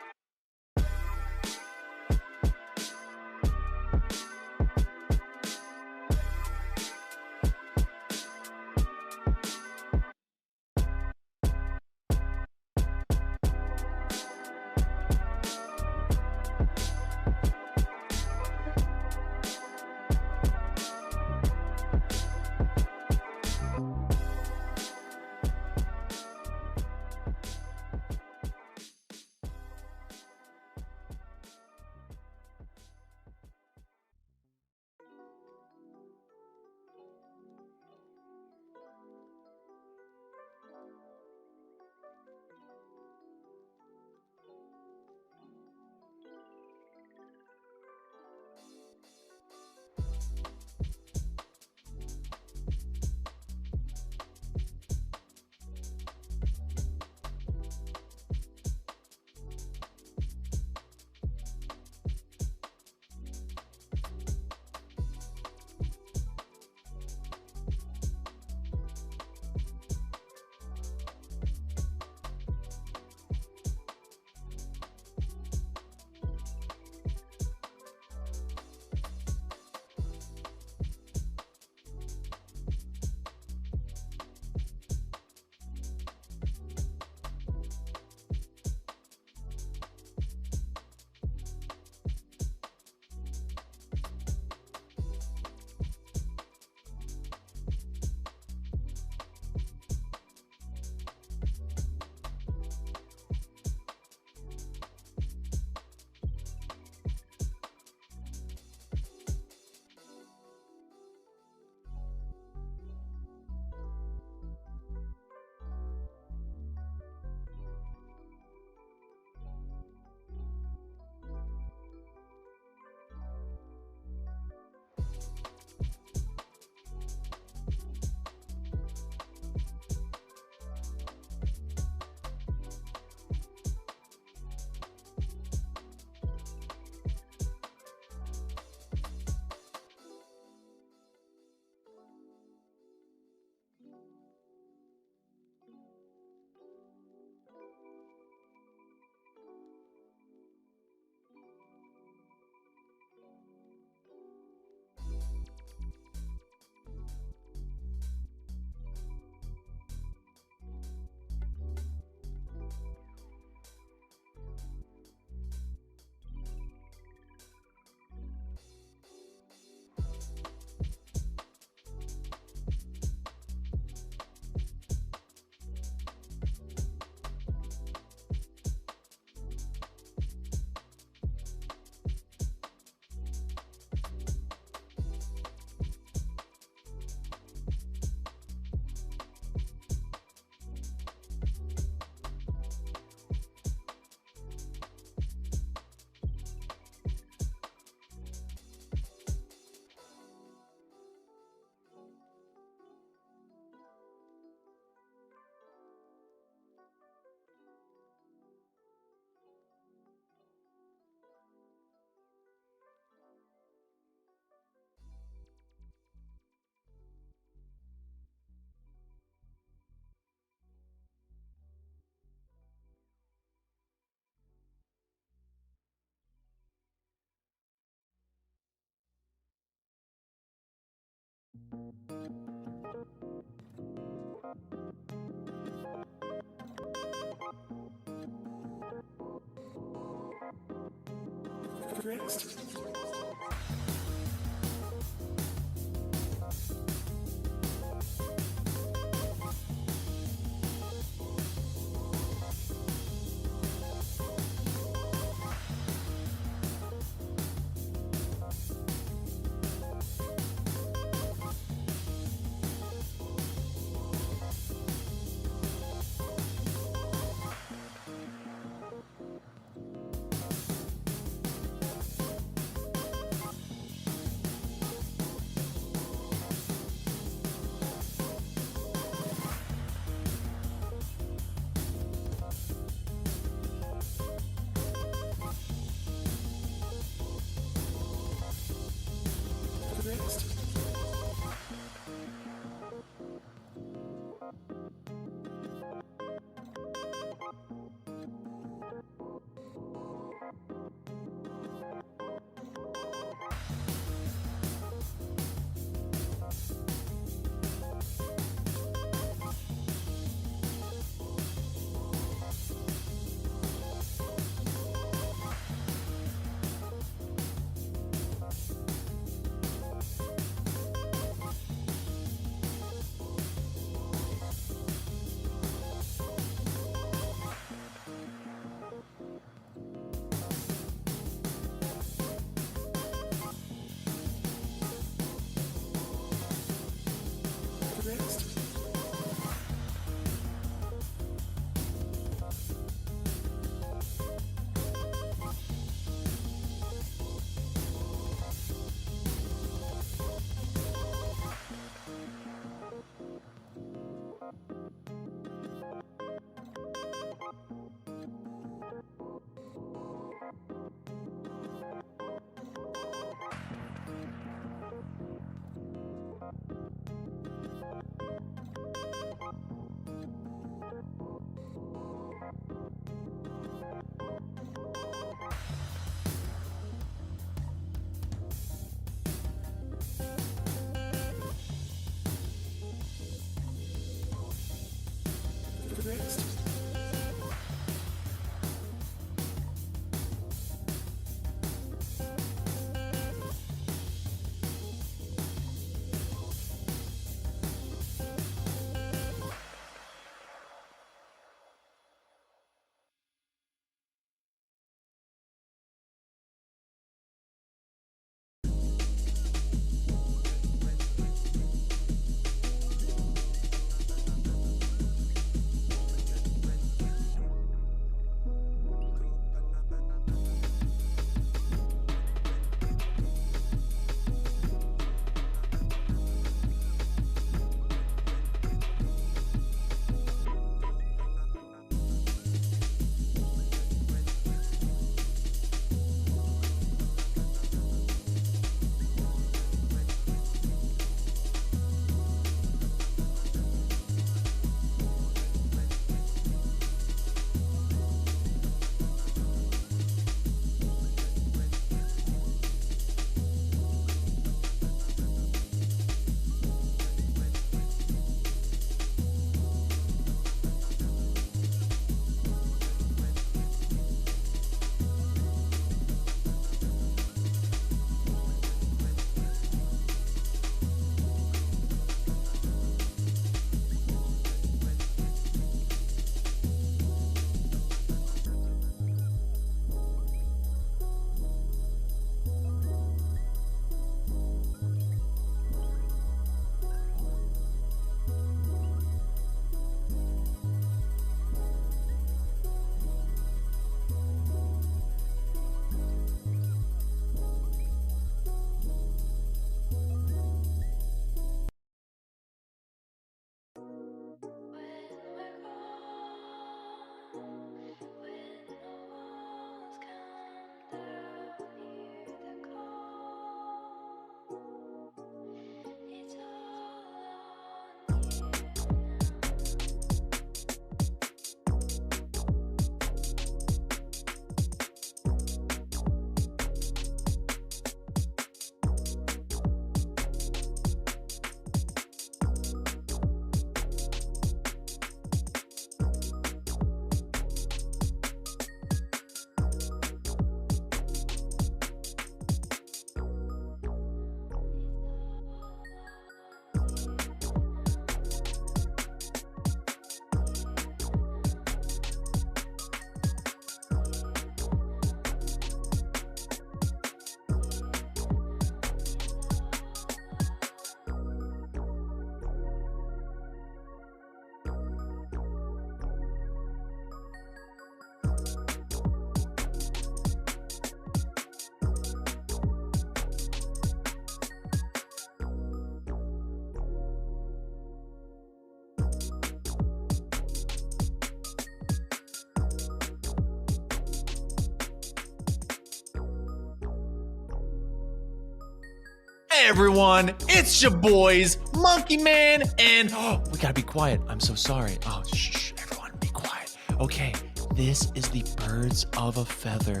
Hi everyone, it's your boys, Monkey Man, and we gotta be quiet. I'm so sorry. Oh, shh, everyone, be quiet. Okay, this is the Birds of a Feather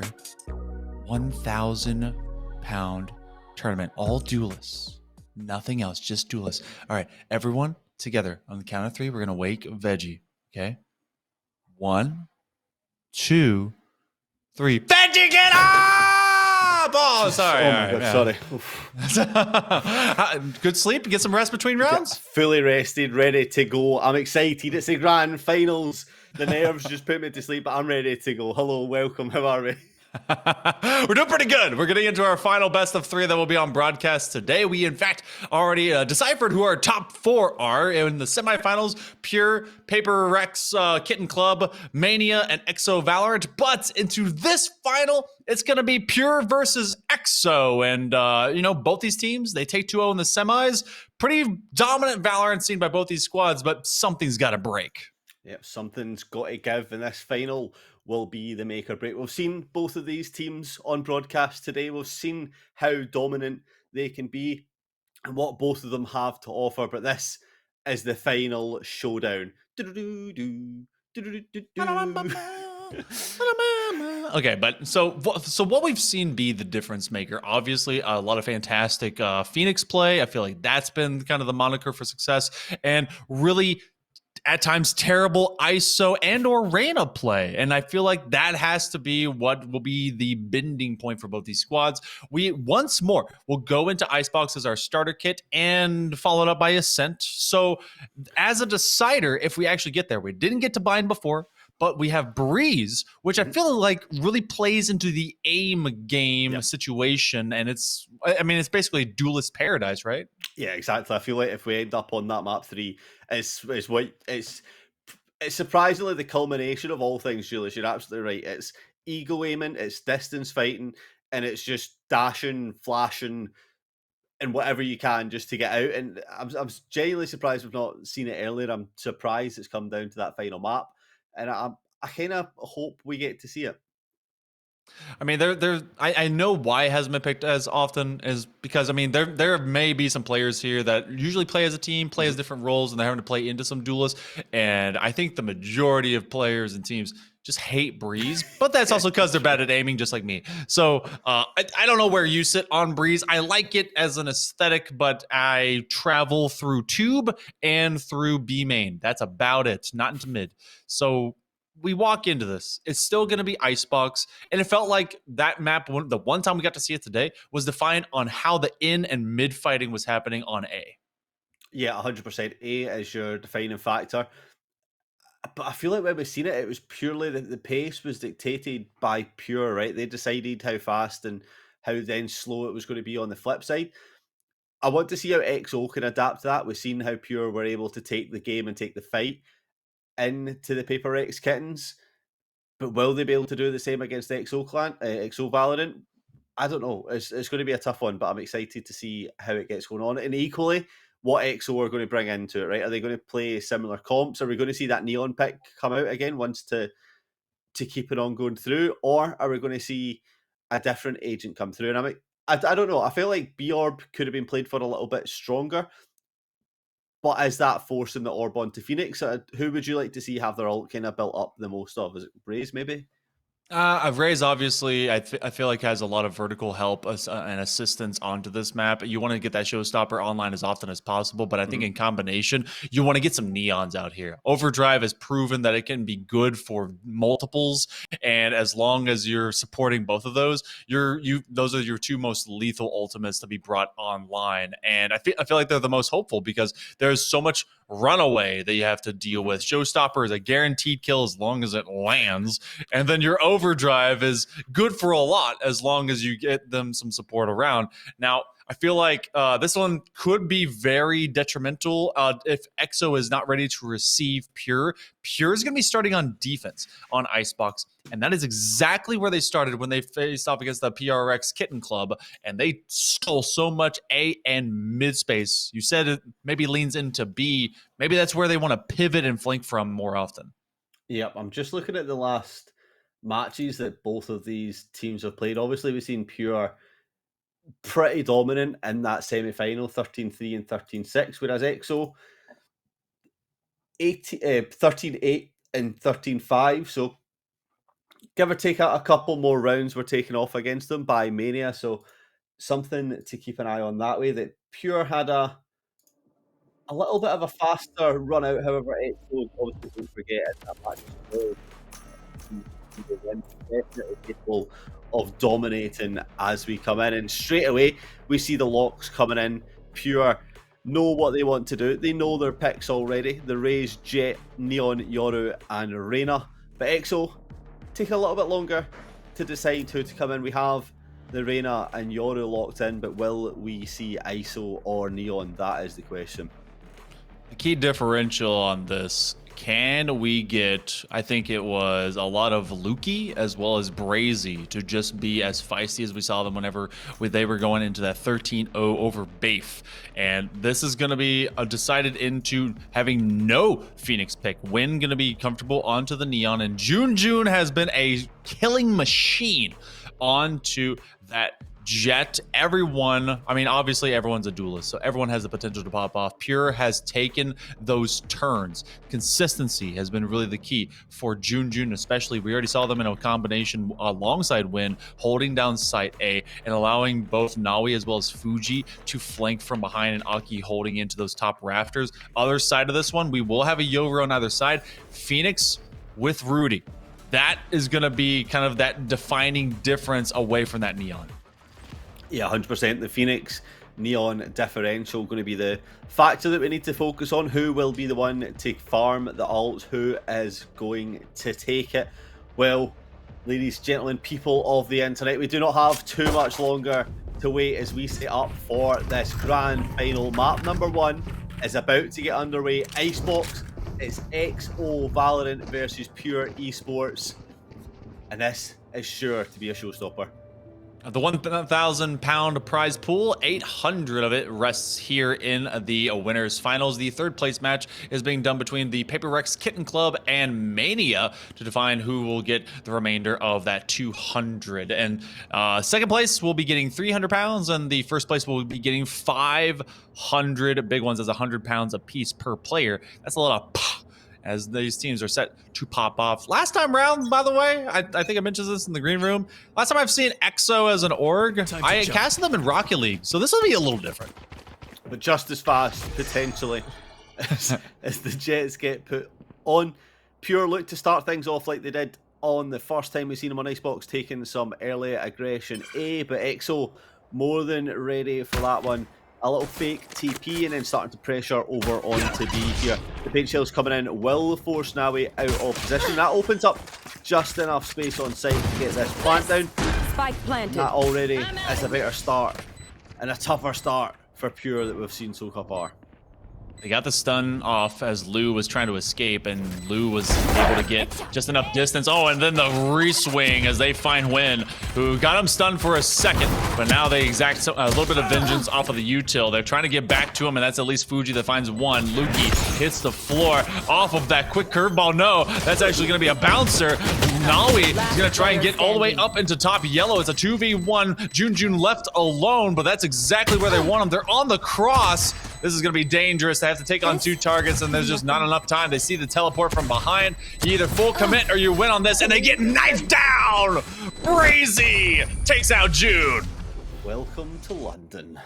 1,000 pound tournament. All duelists, nothing else, just duelists. All right, everyone together on the count of 3. We're gonna wake Veggie. Okay, 1, 2, 3. Veggie, get up! Oh, sorry. Oh all my right, god, yeah. sorry. Oof. Good sleep. Get some rest between rounds. Fully rested, ready to go. I'm excited. It's the grand finals. The nerves just put me to sleep, but I'm ready to go. Hello, welcome. How are we? We're doing pretty good. We're getting into our final best of 3 that will be on broadcast today. We, in fact, already deciphered who our top 4 are in the semifinals: Pure, Paper Rex, Kitten Club, Mania, and EXO Valorant. But into this final, it's going to be Pure versus EXO. And, both these teams, they take 2-0 in the semis. Pretty dominant Valorant seen by both these squads, but something's got to break. Yep, something's got to give, and this final will be the make or break. We've seen both of these teams on broadcast today. We've seen how dominant they can be and what both of them have to offer, but this is the final showdown. Okay, but so what we've seen be the difference maker, obviously a lot of fantastic Phoenix play. I feel like that's been kind of the moniker for success, and really at times terrible ISO and or Reyna play. And I feel like that has to be what will be the bending point for both these squads. We once more will go into Icebox as our starter kit and followed up by Ascent. So as a decider, if we actually get there, we didn't get to Bind before, but we have Breeze, which I feel like really plays into the aim game situation. And it's basically duelist paradise, right? Yeah, exactly. I feel like if we end up on that map 3, it's surprisingly the culmination of all things, Julius. You're absolutely right. It's ego aiming, it's distance fighting, and it's just dashing, flashing, and whatever you can just to get out. And I'm genuinely surprised we've not seen it earlier. I'm surprised it's come down to that final map, and I kind of hope we get to see it. I mean, I know why it hasn't been picked as often is because, there may be some players here that usually play as a team, play as different roles, and they're having to play into some duelists. And I think the majority of players and teams just hate Breeze, but that's also because they're bad at aiming, just like me. So I don't know where you sit on Breeze. I like it as an aesthetic, but I travel through Tube and through B main. That's about it, not into mid. So we walk into this, it's still going to be Icebox, and it felt like that map, the one time we got to see it today, was defined on how the in and mid fighting was happening on A. Yeah, 100%. A is your defining factor. But I feel like when we've seen it, it was purely the pace was dictated by Pure, right? They decided how fast and how then slow it was going to be on the flip side. I want to see how XO can adapt to that. We've seen how Pure were able to take the game and take the fight into the Paper Rex kittens. But will they be able to do the same against XO Clan, XO Valorant? I don't know. It's going to be a tough one, but I'm excited to see how it gets going on. And equally, what XO are going to bring into it, right? Are they going to play similar comps? Are we going to see that Neon pick come out again once to keep it on going through? Or are we going to see a different agent come through? And I don't know. I feel like B-Orb could have been played for a little bit stronger. But is that forcing the Orb onto Phoenix? Who would you like to see have their ult kind of built up the most of? Is it Braze, maybe? Raze obviously, I feel like has a lot of vertical help and assistance onto this map. You want to get that showstopper online as often as possible, but I think in combination, you want to get some neons out here. Overdrive has proven that it can be good for multiples, and as long as you're supporting both of those, those are your 2 most lethal ultimates to be brought online. And I feel like they're the most hopeful because there's so much runaway that you have to deal with. Showstopper is a guaranteed kill as long as it lands, and then your overdrive is good for a lot as long as you get them some support around. Now, I feel like this one could be very detrimental if EXO is not ready to receive Pure. Pure is going to be starting on defense on Icebox, and that is exactly where they started when they faced off against the PRX Kitten Club, and they stole so much A and mid space. You said it maybe leans into B. Maybe that's where they want to pivot and flank from more often. Yep, I'm just looking at the last matches that both of these teams have played. Obviously, we've seen Pure pretty dominant in that semi-final, 13-3 and 13-6, whereas EXO 13-8 and 13-5. So give or take a couple more rounds were taken off against them by Mania. So something to keep an eye on that way. That Pure had a little bit of a faster run out, however, EXO obviously don't forget it, that match was definitely capable of dominating as we come in, and straight away we see the locks coming in. Pure know what they want to do. They know their picks already: the Raze, Jet, Neon, Yoru, and Reyna. But EXO take a little bit longer to decide who to come in. We have the Reyna and Yoru locked in, but will we see ISO or Neon? That is the question. The key differential on this, can we get, I think it was a lot of Lukey as well as Brazy to just be as feisty as we saw them whenever they were going into that 13-0 over Bafe. And this is going to be decided into having no Phoenix pick. Win going to be comfortable onto the Neon, and June has been a killing machine onto that Jet. Everyone, I mean, obviously everyone's a duelist, so everyone has the potential to pop off. Pure has taken those turns. Consistency has been really the key for June, especially. We already saw them in a combination alongside Win, holding down site A and allowing both Nawi as well as Fuji to flank from behind, and Aki holding into those top rafters. Other side of this one, we will have a Yoru on either side. Phoenix with Rudy. That is going to be kind of that defining difference away from that Neon. Yeah, 100%. The Phoenix Neon differential going to be the factor that we need to focus on. Who will be the one to farm the ult? Who is going to take it? Well, ladies, gentlemen, people of the internet, we do not have too much longer to wait as we set up for this grand final. Map number 1 is about to get underway. Icebox, it's XO Valorant versus Pure Esports, and this is sure to be a showstopper. The 1,000 pound prize pool, 800 of it rests here in the winners finals. The third place match is being done between the Paper Rex Kitten Club and Mania to define who will get the remainder of that 200. And second place will be getting 300 pounds, and the first place will be getting 500 big ones as 100 pounds a piece per player. That's a lot of as these teams are set to pop off. Last time round, by the way, I think I mentioned this in the green room. Last time I've seen EXO as an org, I casted them in Rocket League, so this will be a little different. But just as fast, potentially, as the Jets get put on. Pure look to start things off like they did on the first time we seen them on Icebox, taking some early aggression A, but EXO more than ready for that one. A little fake TP and then starting to pressure over onto B here. The paint shell's coming in, will force Nawi out of position. That opens up just enough space on site to get this plant down. Spike planted. That already is a better start and a tougher start for Pure that we've seen so far. They got the stun off as Lou was trying to escape, and Lou was able to get just enough distance. Oh, and then the re-swing as they find Win, who got him stunned for a second, but now they exact a little bit of vengeance off of the util. They're trying to get back to him, and that's at least Fuji that finds one. Lukey hits the floor off of that quick curveball. No, that's actually going to be a bouncer. Nawi is going to try and get all the way up into top yellow. It's a 2v1. June left alone, but that's exactly where they want him. They're on the cross. This is going to be dangerous. They have to take on 2 targets, and there's just not enough time. They see the teleport from behind. You either full commit or you win on this, and they get knifed down. Brazy takes out June. Welcome to London.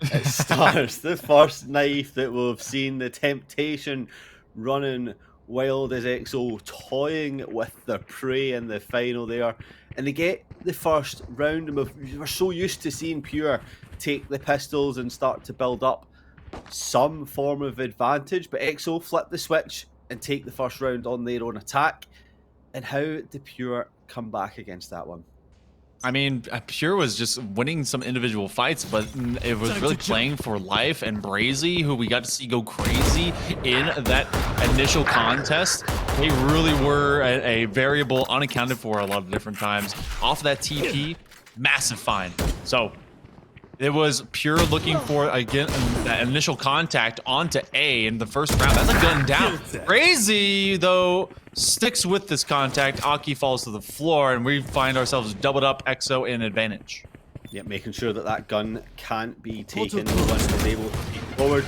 It starts the first knife that we've seen. The temptation running wild as EXO toying with their prey in the final there, and they get the first round. And we're so used to seeing Pure take the pistols and start to build up some form of advantage, but EXO flip the switch and take the first round on their own attack. And how did Pure come back against that one? I mean, Pure was just winning some individual fights, but it was really playing for life. And Brazy, who we got to see go crazy in that initial contest, they really were a variable unaccounted for a lot of different times. Off of that TP, massive find. So it was Pure looking for, again, that initial contact onto A in the first round. That's a gun down. Crazy, though, sticks with this contact. Aki falls to the floor, and we find ourselves doubled up, EXO in advantage. Yeah, making sure that that gun can't be taken. No one is able to take forward.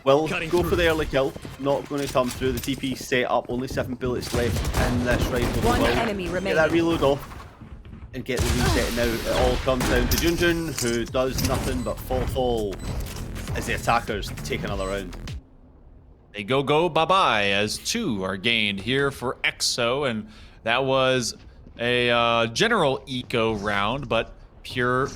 Will go for the early kill. Not going to come through. The TP set up. Only 7 bullets left in this rifle. One Will enemy get remaining. that reload off and get the reset. Now it all comes down to Junjun, who does nothing but fall as the attackers take another round. They go bye-bye as 2 are gained here for EXO, and that was a general eco round, but Pure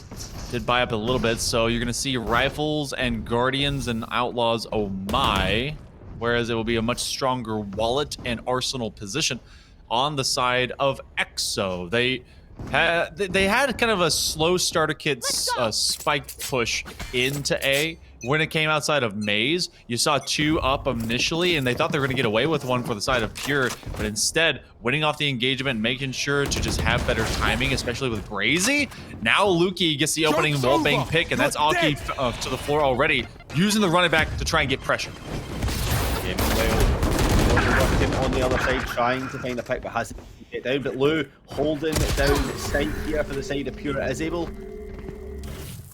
did buy up a little bit, so you're going to see Rifles and Guardians and Outlaws, oh my, whereas it will be a much stronger wallet and arsenal position on the side of EXO. They had kind of a slow starter kit spike push into A. When it came outside of Maze, you saw 2 up initially, and they thought they were going to get away with one for the side of Pure, but instead, winning off the engagement, making sure to just have better timing, especially with Brazy. Now Luki gets the opening wallbang pick, and that's Aki to the floor already, using the running back to try and get pressure. Yeah, meanwhile, working on the other side, trying to find a pick, but has to get down. But Lou holding it down side here for the side of Pure is able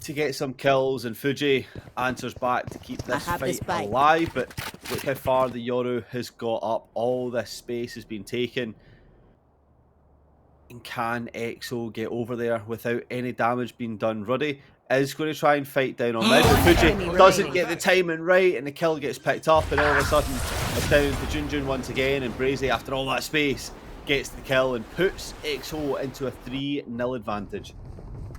to get some kills, and Fuji answers back to keep this fight alive. But look how far the Yoru has got up. All this space has been taken. And can EXO get over there without any damage being done? Ruddy is going to try and fight down on mid, but Fuji doesn't get the timing right, and the kill gets picked up, and all of a sudden it's down to Junjun once again, and Brazy, after all that space, gets the kill and puts EXO into a 3-0 advantage.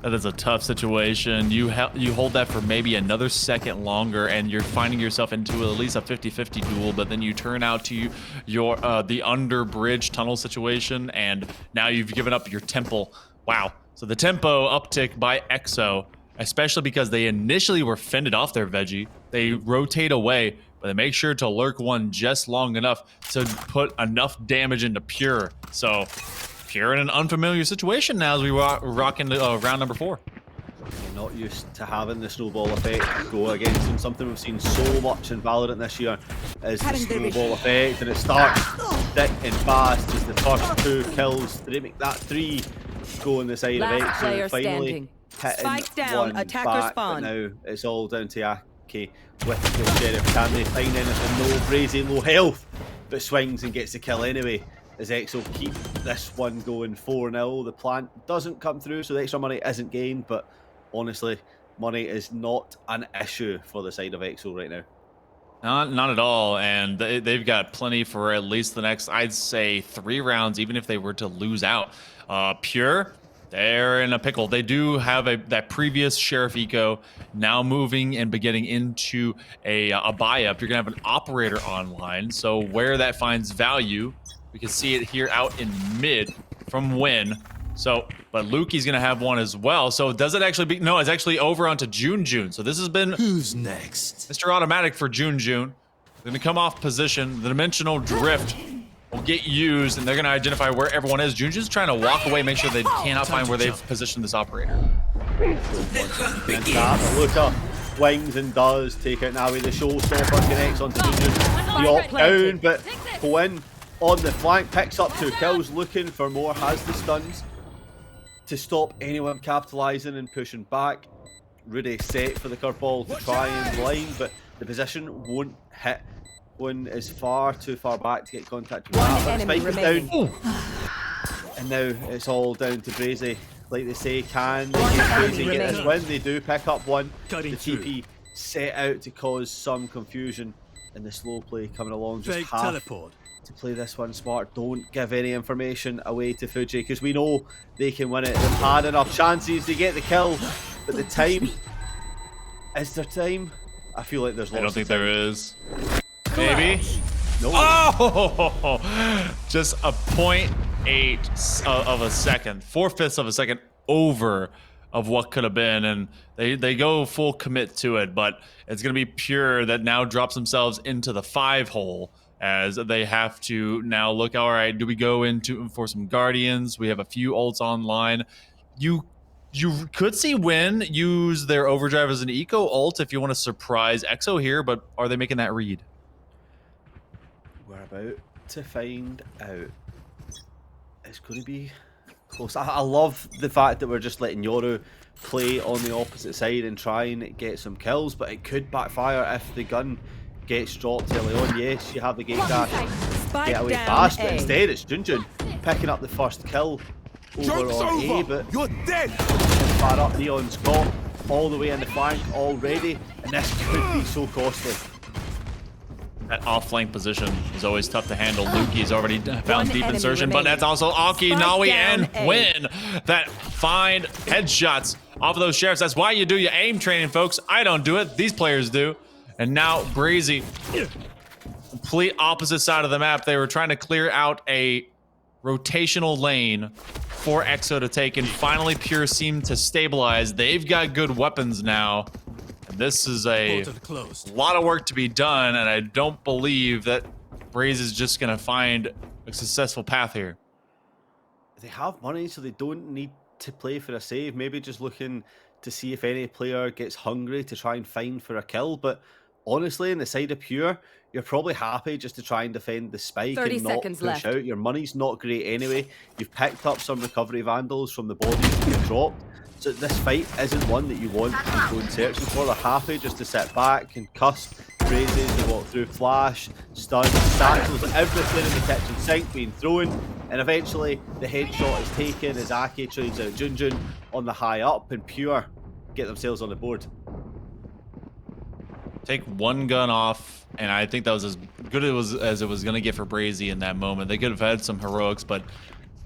That is a tough situation. You hold that for maybe another second longer, and you're finding yourself into at least a 50-50 duel, but then you turn out to your the under bridge tunnel situation, and now you've given up your temple. Wow. So the tempo uptick by EXO, especially because they initially were fended off their veggie. They rotate away, but they make sure to lurk one just long enough to put enough damage into Pure. So Pure in an unfamiliar situation now as we rock into round number 4. You're not used to having the snowball effect go against them. Something we've seen so much in Valorant this year is the snowball effect, and it starts thick and fast as the first 2 kills. They make that 3 go on the side of EXO, finally Spike down, one attacker back, spawn. But now it's all down to Aki with the Sheriff. Can they find anything? No, Brazy low health, but swings and gets the kill anyway, as EXO keep this one going 4-0. The plant doesn't come through, so the extra money isn't gained, but honestly, money is not an issue for the side of EXO right now. Not at all, and they've got plenty for at least the next, I'd say, 3 rounds, even if they were to lose out. Pure, they're in a pickle. They do have that previous Sheriff Eco, now moving and getting into a buy-up. You're going to have an operator online, so where that finds value, we can see it here out in mid from Win. So, but Luki's gonna have one as well. So does it actually be, no, it's actually over onto June. So this has been Who's next? Mr. Automatic for June. They're gonna come off position. The dimensional drift will get used, and they're gonna identify where everyone is. Jun's trying to walk away, make sure they cannot find where they've positioned this operator. Luca swings and does take out Navi. The showstopper connects onto Junjun. The op down, but Quinn on the flank picks up 2 kills, looking for more, has the stuns to stop anyone capitalizing and pushing back. Rudy set for the curveball to try and blind, but the position won't hit. One is far too far back to get contact with that. Spike is down. And now it's all down to Brazy. Like they say, can they get Brazy get this win? They do pick up one. The TP set out to cause some confusion, and the slow play coming along just Fake half teleport. to play this one smart. Don't give any information away to Fuji, because we know they can win it. They've had enough chances to get the kill, but the time, is there time? I feel like there's lots I don't think of time. there is. Maybe. No. Oh, just a 0.8 of a second, 4/5 of a second over of what could have been, and they go full commit to it, but it's going to be Pure that now drops themselves into the 5 hole, as they have to now look, all right, do we go into for some Guardians? We have a few ults online. You could see Win use their overdrive as an eco ult if you want to surprise EXO here, but are they making that read? We're about to find out. It's going to be close. I love the fact that we're just letting Yoru play on the opposite side and try and get some kills, but it could backfire if the gun gets dropped early on. Yes, you have the gate dash, Spike get away down fast, but A. instead it's Junjun picking up the first kill over Joke's on A, over. but You're dead. far up Neon's got all the way in the flank already, and this could be so costly. That off-flank position is always tough to handle. Luki's already found One deep enemy insertion, but remaining. that's also Aki, Spike Nawi, down and A. Win that find headshots off of those sheriffs. That's why you do your aim training, folks. I don't do it. These players do. And now Brazy, complete opposite side of the map. They were trying to clear out a rotational lane for EXO to take, and finally Pure seemed to stabilize. They've got good weapons now. And this is a Portal closed. lot of work to be done, and I don't believe that Braze is just going to find a successful path here. They have money, so they don't need to play for a save. Maybe just looking to see if any player gets hungry to try and find for a kill. But honestly, on the side of Pure, you're probably happy just to try and defend the spike 30 and not seconds push left. out. Your money's not great anyway. You've picked up some recovery vandals from the bodies that you dropped. So this fight isn't one that you want to keep going searching for. They're happy just to sit back and cuss phrases. They walk through flash, stun, satchels, everything in the kitchen sink being thrown. And eventually the headshot is taken as Aki trades out Junjun on the high up, and Pure get themselves on the board. Take one gun off, and I think that was as good as it was going to get for Brazy in that moment. They could have had some heroics, but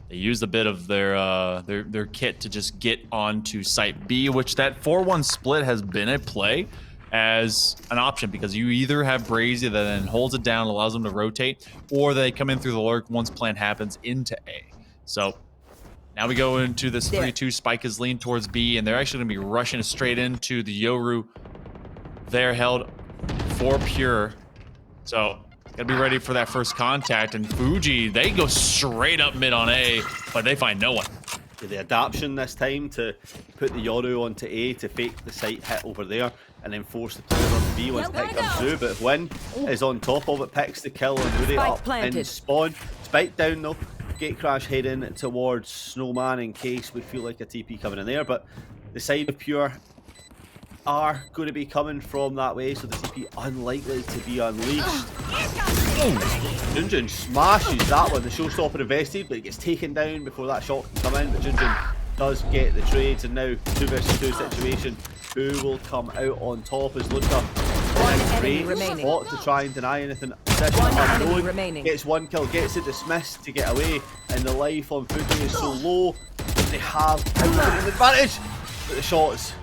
they used a bit of their kit to just get onto site B, which that 4-1 split has been a play as an option, because you either have Brazy that then holds it down, allows them to rotate, or they come in through the lurk once plan happens into A. So now we go into this 3-2. Spike is leaned towards B, and they're actually going to be rushing straight into the Yoru. They're held for Pure. So gotta be ready for that first contact. And Fuji, they go straight up mid on A, but they find no one. The adaptation this time to put the Yoru onto A to fake the site hit over there and then force the player onto B once pick comes through. But Win is on top of it, picks the kill and Rudy Spike up planted. in spawn. Spike down though. Gate crash heading towards Snowman in case we feel like a TP coming in there. But the side of Pure are going to be coming from that way, so the TP unlikely to be unleashed. Junjun smashes that one. The showstopper invested, but it gets taken down before that shot can come in. But Junjun does get the trades, and now 2 versus 2 situation. Who will come out on top as Luca One enemy great remaining. spot to try and deny anything. Position One enemy unknown, remaining. gets one kill, gets it dismissed to get away, and the life on Fuji is so low that they have an advantage. But the shots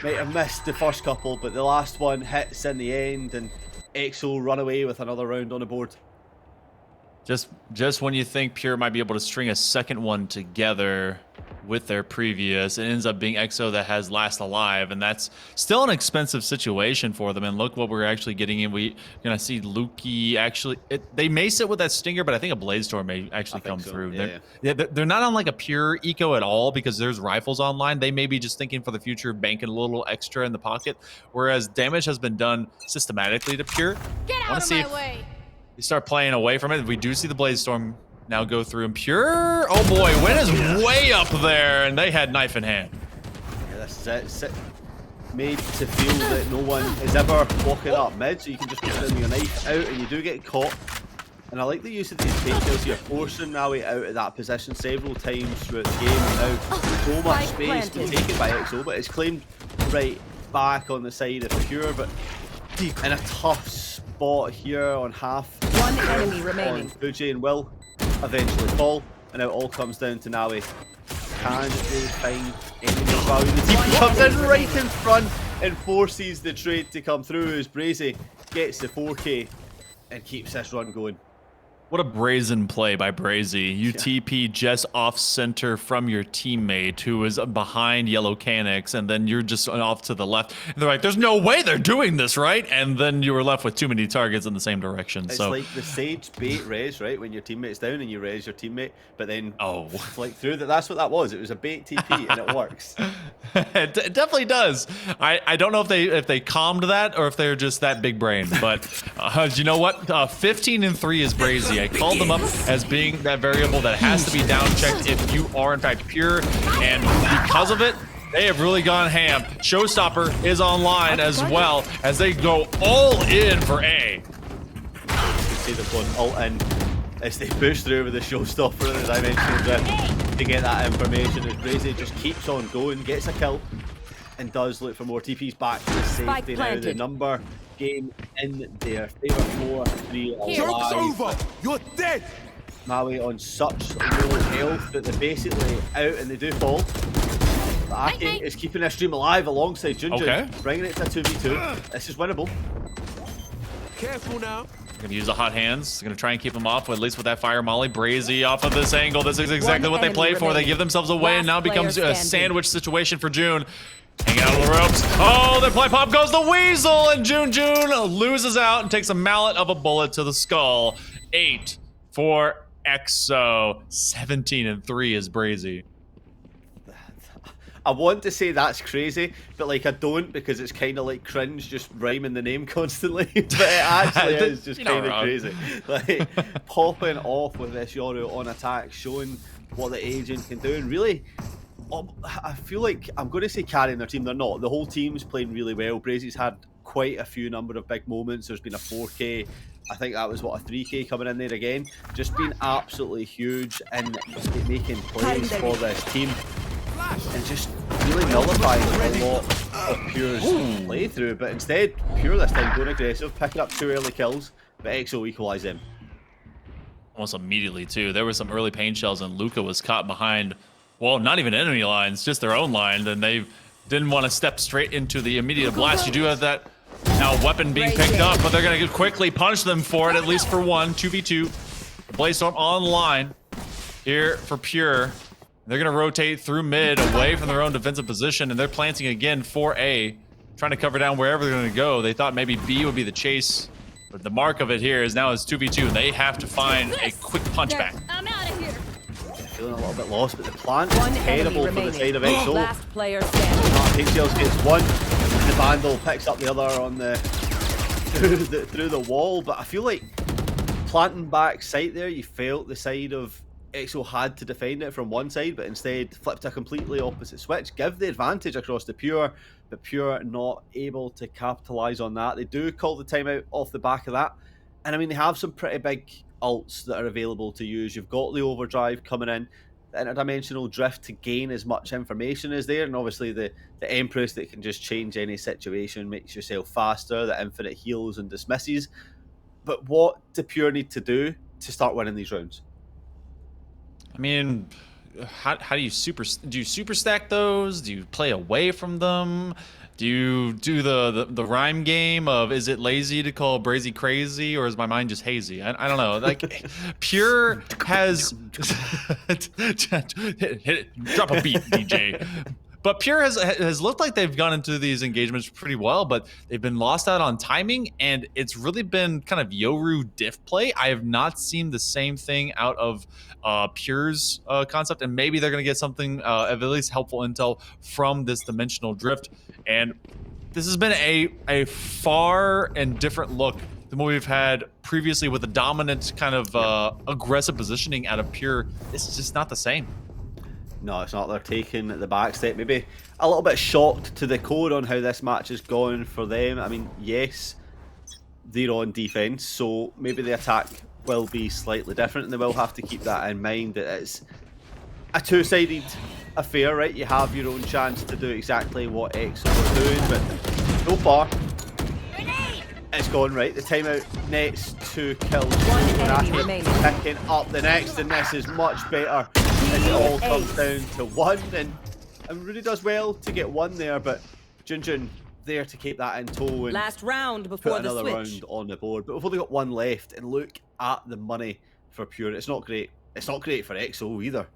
might have missed the first couple, but the last one hits in the end, and EXO run away with another round on the board. Just when you think Pure might be able to string a second one together with their previous, it ends up being EXO that has last alive, and that's still an expensive situation for them. And look what we're actually getting in. We're gonna see Luki actually. They may sit with that stinger, but I think a Blade Storm may actually come so. through. Yeah. They're not on like a pure eco at all because there's rifles online. They may be just thinking for the future, banking a little extra in the pocket, whereas damage has been done systematically to Pure. Get out of my way. You start playing away from it. We do see the Blaze Storm now go through, and Pure, oh boy, Win is way up there, and they had knife in hand. Yeah, this is it. Made to feel that no one is ever walking up mid, so you can just put in your knife out, and you do get caught. And I like the use of these fake kills. You're forcing Nawi out of that position several times throughout the game. And now so much space been taken by EXO, but it's claimed right back on the side of Pure, but in a tough spot here on half. One enemy remaining. On Fuji, and will eventually fall, and now it all comes down to Nawi. Can they find any more value? The TP comes in right in front and forces the trade to come through as Brazy gets the 4K and keeps this run going. What a brazen play by Brazy. You TP just off center from your teammate who was behind Yellow Canix, and then you're just off to the left. And they're like, there's no way they're doing this, right? And then you were left with too many targets in the same direction. It's so like the Sage bait res, right? When your teammate's down and you res your teammate, but then flick through that. That's what that was. It was a bait TP, and it works. It definitely does. I don't know if they calmed that or if they're just that big brain, but you know what? 15-3 is Brazy. I called them up as being that variable that has to be down checked if you are in fact Pure, and because of it, They have really gone ham. Showstopper is online as well as they go all in for A. You can see they've gone ult in as they push through with the showstopper and the dimensional drift to get that information. As Brazy just keeps on going, gets a kill, and does look for more TPs back to safety now. The number game in their favour 4-3 Joke's alive. over! You're dead! Maui on such low health that they're basically out and they do fall. But Aki is keeping their stream alive alongside Junjun, bringing it to 2v2. This is winnable. Careful now. Gonna use the hot hands. Gonna try and keep them off, at least with that fire molly. Brazy off of this angle. This is exactly what they play for. They give themselves away, and now it becomes a sandwich situation for June. Hanging out on the ropes. Oh, their play pop goes the weasel, and June loses out and takes a mallet of a bullet to the skull. 8 for EXO. 17-3 is Brazy. I want to say that's crazy, but like I don't, because it's kind of like cringe just rhyming the name constantly. But it actually is just kind of crazy. Like popping off with this Yoru on attack, showing what the agent can do, and really, I feel like I'm going to say carrying their team. They're not. The whole team's playing really well. Brazy's had quite a few number of big moments. There's been a 4K. I think that was what, a 3K coming in there again. Just been absolutely huge in making plays for this team. And just really nullifying a lot of Pure's playthrough, but instead, Pure this time going aggressive, picking up 2 early kills, but EXO equalise them. Almost immediately, too. There were some early pain shells, and Luca was caught behind, well, not even enemy lines, just their own line, and they didn't want to step straight into the immediate blast. You do have that now weapon being picked up, but they're going to quickly punish them for it, at least for one. 2v2. Blaze-Storm online here for Pure. They're going to rotate through mid, away from their own defensive position, and they're planting again for A, trying to cover down wherever they're going to go. They thought maybe B would be the chase, but the mark of it here is now it's 2v2. They have to find a quick punchback. I'm out of here. Feeling a little bit lost, but the plan is terrible for the side of EXO. Last player standing. Pixels gets one, and the Vandal picks up the other on the through the wall, but I feel like planting back site there, you felt the side of EXO had to defend it from one side, but instead flipped a completely opposite switch, give the advantage across to Pure, but Pure not able to capitalise on that. They do call the timeout off the back of that, and I mean, they have some pretty big ults that are available to use. You've got the overdrive coming in, the interdimensional drift to gain as much information as there, and obviously the Empress that can just change any situation, makes yourself faster, the infinite heals and dismisses. But what do Pure need to do to start winning these rounds? I mean, how do you super stack those? Do you play away from them? Do you do the rhyme game of, is it lazy to call Brazy crazy, or is my mind just hazy? I don't know. Like Pure has hit it, drop a beat, DJ. But Pure has looked like they've gone into these engagements pretty well, but they've been lost out on timing, and it's really been kind of Yoru diff play. I have not seen the same thing out of Pure's concept, and maybe they're going to get something at least helpful intel from this dimensional drift. And this has been a far and different look than what we've had previously with the dominant kind of aggressive positioning out of Pure. It's just not the same. No, it's not. They're taking the back step. Maybe a little bit shocked to the core on how this match has gone for them. I mean, yes, they're on defense, so maybe the attack will be slightly different, and they will have to keep that in mind, that it's a two-sided affair, right? You have your own chance to do exactly what EXO are doing, but so far, it's gone right. The timeout nets 2 kills. One enemy remaining. Picking up the next, and this is much better. As it all comes down to 1, and really does well to get 1 there, but Junjun there to keep that in tow and last round before put the another switch. round on the board. But we've only got 1 left, and look at the money for Pure. It's not great. It's not great for EXO either.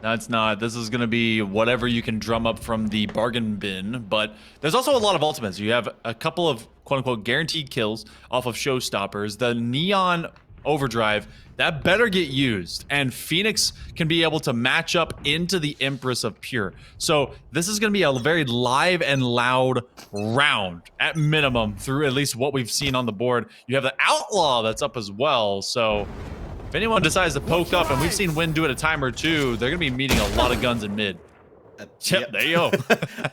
No, it's not. This is going to be whatever you can drum up from the bargain bin, but there's also a lot of ultimates. You have a couple of quote-unquote guaranteed kills off of showstoppers. The Neon Overdrive, that better get used, and Phoenix can be able to match up into the Empress of Pure. So this is going to be a very live and loud round, at minimum, through at least what we've seen on the board. You have the Outlaw that's up as well, so if anyone decides to poke up, and we've seen Win do it a time or two, they're going to be meeting a lot of guns in mid. Yep, there you go.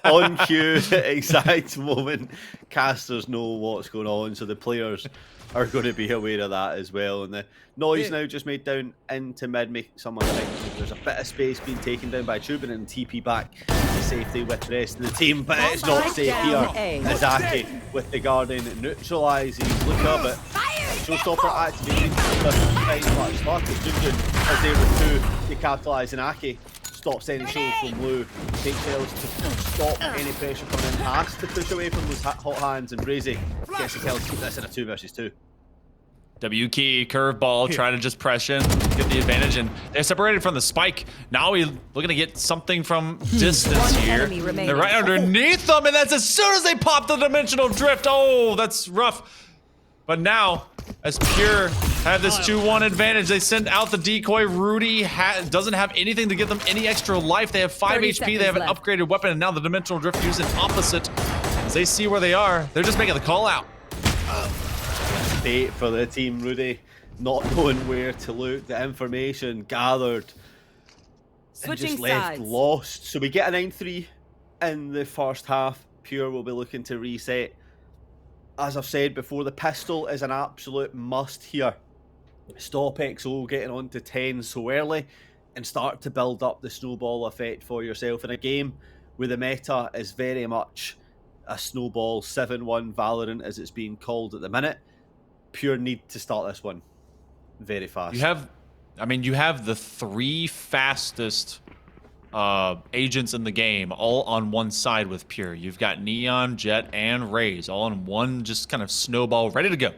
On cue, exact moment, casters know what's going on, so the players are going to be aware of that as well. And the noise now just made down into mid, making someone think there's a bit of space being taken down by Tubin and TP back to safety with the rest of the team. But it's not safe here. Azaki with the Guardian neutralises Luca, but Showstopper activated. Spark is Junjun as they recruit to capitalise, and Aki stops any show from Lou, takes L's to stop any pressure coming in, has to push away from those hot hands, and Brazy gets the kill to keep this in a 2 versus 2. W key, curveball, trying to just press in, get the advantage, and they're separated from the spike. Now we're looking to get something from distance here. They're right underneath them, and that's as soon as they pop the dimensional drift. Oh, that's rough. But now, as Pure have this 2-1 advantage, they send out the decoy. Rudy doesn't have anything to give them any extra life. They have 5 HP, they have an upgraded weapon, and now the dimensional drift using opposite. As they see where they are, they're just making the call out. Fate for the team, Rudy, not knowing where to look, the information gathered and just left lost. So we get a 9-3 in the first half. Pure will be looking to reset. As I've said before, the pistol is an absolute must here. Stop XO getting on to 10 so early and start to build up the snowball effect for yourself in a game where the meta is very much a snowball 7-1 Valorant as it's being called at the minute. Pure need to start this one very fast. You have the 3 fastest agents in the game all on one side with Pure. You've got Neon, Jet, and Raze all on one just kind of snowball ready to go.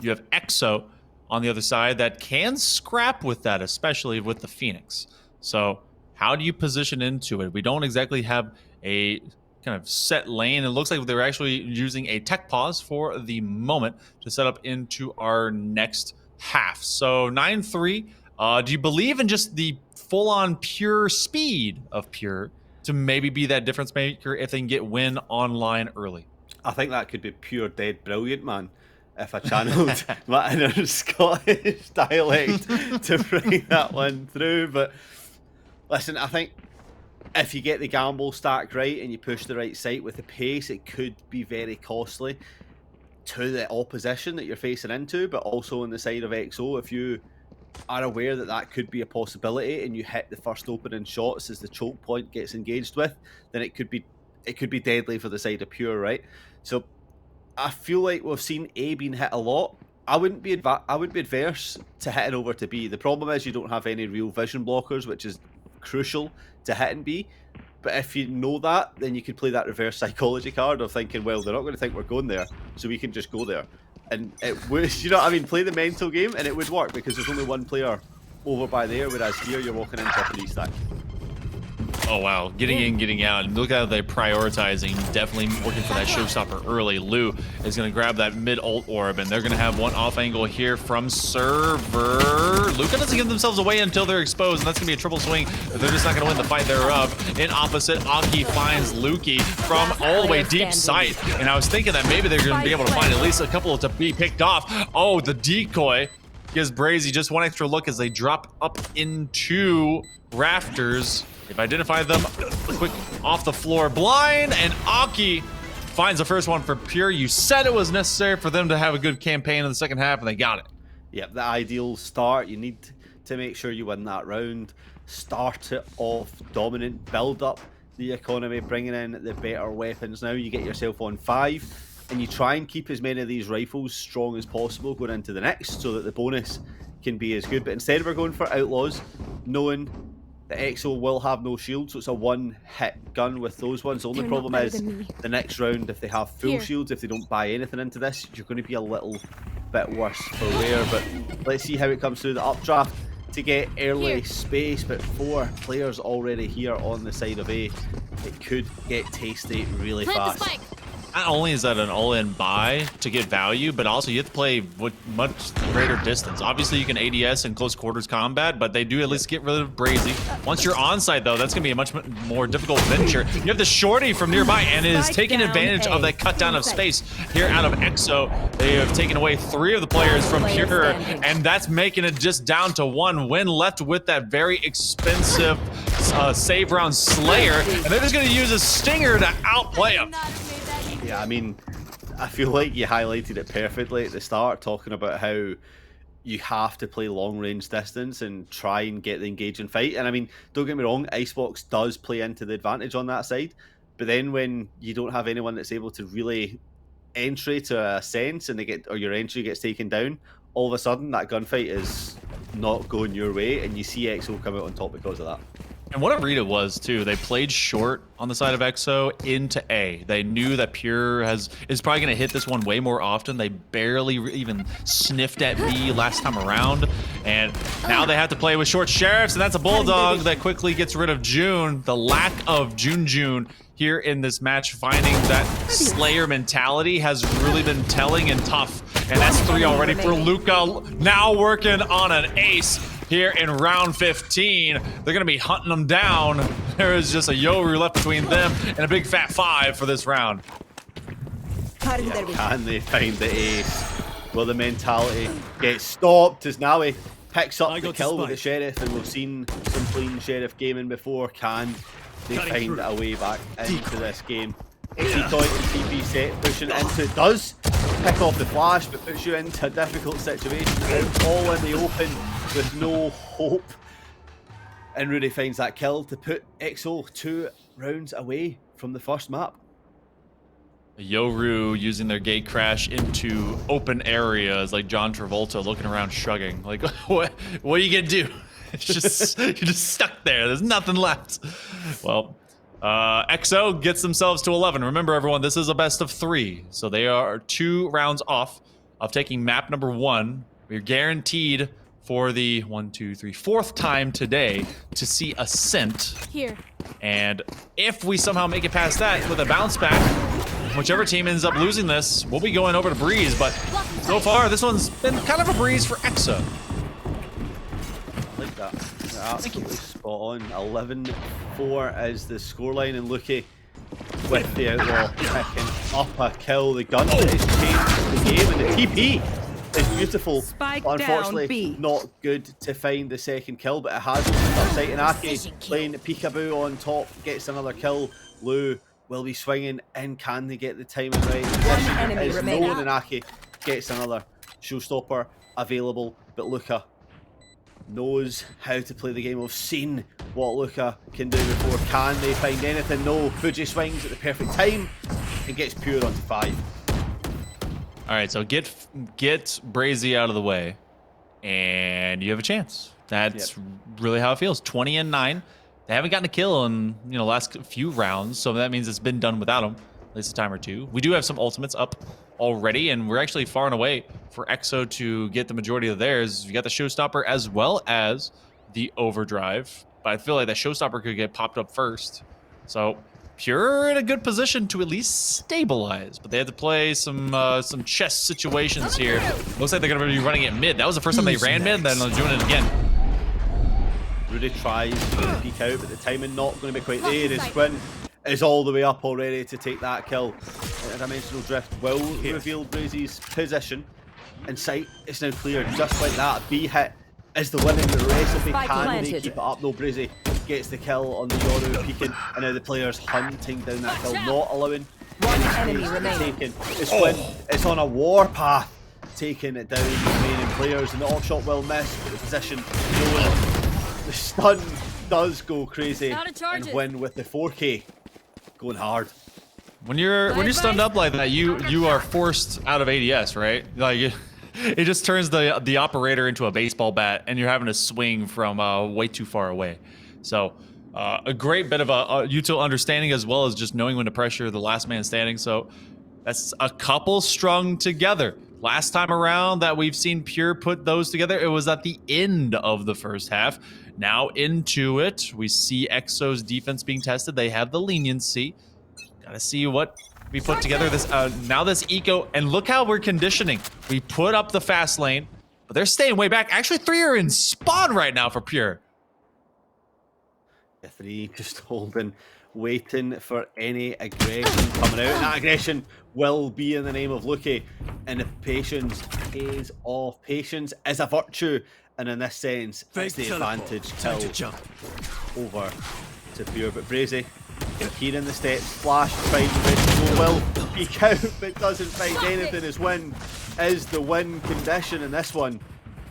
You have EXO on the other side that can scrap with that, especially with the Phoenix. So how do you position into it? We don't exactly have a kind of set lane. It looks like they're actually using a tech pause for the moment to set up into our next half. So 9-3. Do you believe in just the full-on pure speed of Pure to maybe be that difference maker if they can get win online early? I think that could be pure dead brilliant, man. If I channeled my inner Scottish dialect to bring that one through. But listen, I think if you get the gamble stack right and you push the right site with the pace, it could be very costly to the opposition that you're facing into, but also on the side of XO, if you are aware that that could be a possibility and you hit the first opening shots as the choke point gets engaged with, then it could be deadly for the side of Pure, right? So I feel like we've seen A being hit a lot. I wouldn't be adverse to hitting over to B. The problem is you don't have any real vision blockers, which is crucial to hitting B. But if you know that, then you could play that reverse psychology card of thinking, well, they're not going to think we're going there, so we can just go there. And it would, you know what I mean, play the mental game and it would work because there's only one player over by there, whereas here you're walking into a 3-stack. Oh wow, getting in, getting out. And look how they're prioritizing, definitely working for that showstopper early. Lou is going to grab that mid-ult orb, and they're going to have one off angle here from Server. Luca doesn't give themselves away until they're exposed, and that's going to be a triple swing. They're just not going to win the fight thereof. In opposite, Aki finds Luki from all the way deep sight. And I was thinking that maybe they're going to be able to find at least a couple to be picked off. Oh, the decoy gives Brazy just one extra look as they drop up into rafters. They've identified them quick off the floor blind, and Aki finds the first one for Pure. You said it was necessary for them to have a good campaign in the second half, and they got it. Yep, the ideal start. You need to make sure you win that round. Start it off dominant, build up the economy, bringing in the better weapons. Now you get yourself on 5, and you try and keep as many of these rifles strong as possible going into the next so that the bonus can be as good. But instead we're going for Outlaws, knowing the EXO will have no shield, so it's a one-hit gun with those ones. The only problem is the next round, if they have full shields, if they don't buy anything into this, you're going to be a little bit worse for wear. But let's see how it comes through the updraft to get early space. But 4 players already here on the side of A. It could get tasty really fast. Not only is that an all-in buy to get value, but also you have to play with much greater distance. Obviously, you can ADS in close quarters combat, but they do at least get rid of Brazy. Once you're on site, though, that's going to be a much more difficult venture. You have the shorty from nearby, and it is taking advantage of that cut down of space here out of EXO. They have taken away 3 of the players from Pure, and that's making it just down to 1 win left with that very expensive save round Slayer, and they're just going to use a Stinger to outplay him. Yeah, I mean, I feel like you highlighted it perfectly at the start, talking about how you have to play long range distance and try and get the engaging fight. And I mean, don't get me wrong, Icebox does play into the advantage on that side, but then when you don't have anyone that's able to really entry to a sense and your entry gets taken down, all of a sudden that gunfight is not going your way, and you see EXO come out on top because of that. And what a read it was too. They played short on the side of EXO into A. They knew that Pure is probably going to hit this one way more often. They barely even sniffed at B last time around, and now they have to play with short sheriffs, and that's a Bulldog that quickly gets rid of June. The lack of June here in this match, finding that Slayer mentality has really been telling and tough. And that's 3 already for Luca, now working on an ace here in round 15. They're going to be hunting them down. There is just a Yoru left between them and a big fat 5 for this round. Yeah, can they find the ace? Will the mentality get stopped as Nawi picks up the kill with the Sheriff, and we've seen some clean Sheriff gaming before. Can they find a way back into this game? Decoy and TP set pushing into it, does pick off the flash, but puts you into a difficult situation. It's all in the open with no hope, and Rudy finds that kill to put EXO 2 rounds away from the first map. Yoru using their gate crash into open areas, like John Travolta looking around shrugging. Like, what are you gonna do? It's just you're just stuck there. There's nothing left. Well, EXO gets themselves to 11. Remember, everyone, this is a best of 3, so they are 2 rounds off of taking map number 1. We're guaranteed for the 4th time today to see Ascent. Here. And if we somehow make it past that with a bounce back, whichever team ends up losing this, we'll be going over to Breeze. But so far, this one's been kind of a breeze for EXO. I like that. They're absolutely spot on. 11-4 is the scoreline, and Luki with the Outlaw picking up a kill. The gun that has changed the game, and the TP is beautiful. Spike but unfortunately, down B. not good to find the second kill, but it has opened up sight. And Aki playing peekaboo on top, gets another kill. Lou will be swinging in. Can they get the timing right? One enemy Is remaining. known, and Aki gets another showstopper available, but Luca knows how to play the game. We've seen what Luca can do before. Can they find anything? No. Fuji swings at the perfect time and gets Pure onto 5. All right, so get Brazy out of the way, and you have a chance. That's really how it feels. 20-9. They haven't gotten a kill in last few rounds, so that means it's been done without them at least a time or two. We do have some ultimates up already, and we're actually far and away for EXO to get the majority of theirs. You got the Showstopper as well as the Overdrive, but I feel like that Showstopper could get popped up first. So Pure in a good position to at least stabilize, but they have to play some chess situations here. Looks like they're going to be running it mid. That was the first time they ran mid, then they're doing it again. Rudy tries to peek out, but the timing not going to be quite there. His sprint is all the way up already to take that kill. Dimensional Drift will reveal Brazy's position, and sight is now clear just like that. B hit is the winning recipe. Can they keep it up? No, Brazy gets the kill on the Yoru peeking, and now the players hunting down that kill, not allowing One enemy remaining. taken. It's when it's on a warpath, taking it down the remaining players, and the off shot will miss, but the position knowing the stun does go crazy, and win with the 4K going hard. When you're stunned up like that, you are forced out of ADS, right? Like it just turns the operator into a baseball bat, and you're having to swing from way too far away. So a great bit of a util understanding, as well as just knowing when to pressure the last man standing. So that's a couple strung together. Last time around that we've seen Pure put those together, it was at the end of the first half. Now into it, we see EXO's defense being tested. They have the leniency. Gotta see what we put together. This now this eco, and look how we're conditioning. We put up the fast lane, but they're staying way back. Actually, 3 are in spawn right now for Pure. The 3 just holding, waiting for any aggression coming out. And that aggression will be in the name of Luki. And if patience pays off, patience is a virtue And in this sense, Fake it's the teleport. advantage Time to kill jump. over to Pure. But Brazy, here in the steps, flash, finds the vegetable, will peek out, but doesn't find anything. His win is the win condition in this one.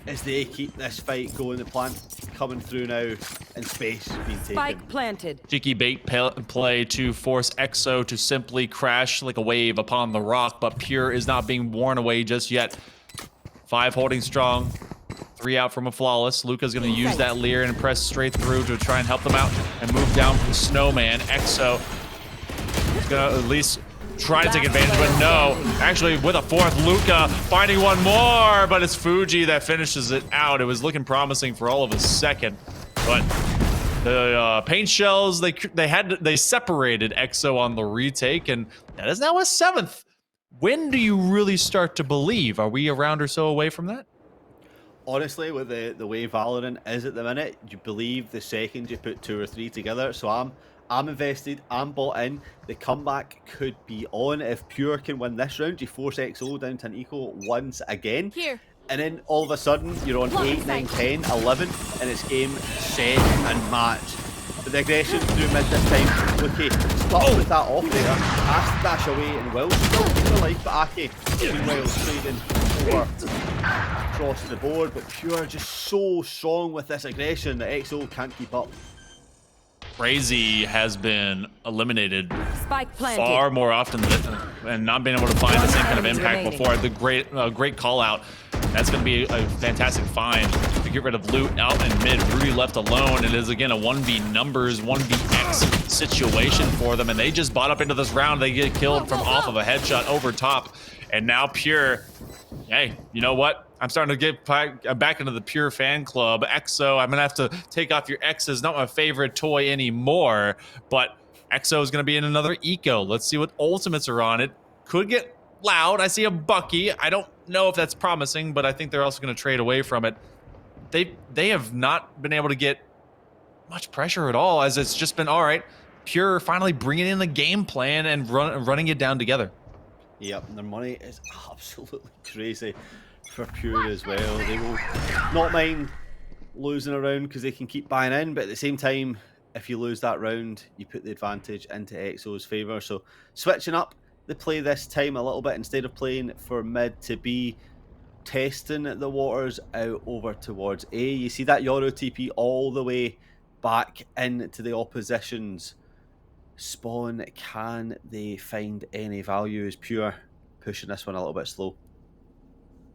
As they keep this fight going, the plant coming through now, and space being taken. Spike planted. Cheeky bait play to force EXO to simply crash like a wave upon the rock, but Pure is not being worn away just yet. 5 holding strong, 3 out from a flawless. Luca's gonna use that leer and press straight through to try and help them out and move down from Snowman. EXO is gonna at least try to take advantage, but no. Actually, with a 4th, Luca finding one more, but it's Fuji that finishes it out. It was looking promising for all of a second, but the paint shells, they separated EXO on the retake, and that is now a 7th. When do you really start to believe? Are we a round or so away from that? Honestly, with the way Valorant is at the minute, you believe the second you put 2 or 3 together. So I'm invested, I'm bought in. The comeback could be on. If Pure can win this round, you force XO down to an equal once again. Here. And then all of a sudden, you're on 8, 9, 10, 11, and it's game, set, and match. But the aggression through mid this time, Lucky stuck with that off there, has to dash away and will still keep her life, but Aki, meanwhile, trading over across the board, but Pure just so strong with this aggression that XO can't keep up. Crazy has been eliminated Spike planted. far more often and not being able to find the same kind of Enemy impact remaining. before. The great call out. That's going to be a fantastic find to get rid of loot out in mid. Rudy left alone. It is again a 1v numbers, 1vx situation for them, and they just bought up into this round. They get killed from off of a headshot over top, and now Pure. Hey, you know what? I'm starting to get back into the Pure fan club. EXO, I'm gonna have to take off your X's. Not my favorite toy anymore, but EXO is gonna be in another eco. Let's see what ultimates are on it. Could get loud. I see a Bucky. I don't know if that's promising, but I think they're also gonna trade away from it. They have not been able to get much pressure at all, as it's just been all right. Pure finally bringing in the game plan and running it down together. Yep, and their money is absolutely crazy for Pure as well. They will not mind losing a round because they can keep buying in, but at the same time, if you lose that round, you put the advantage into EXO's favour. So switching up the play this time a little bit, instead of playing for mid to B, testing the waters out over towards A. You see that Yoru TP all the way back into the opposition's spawn. Can they find any value? Is Pure pushing this one a little bit slow?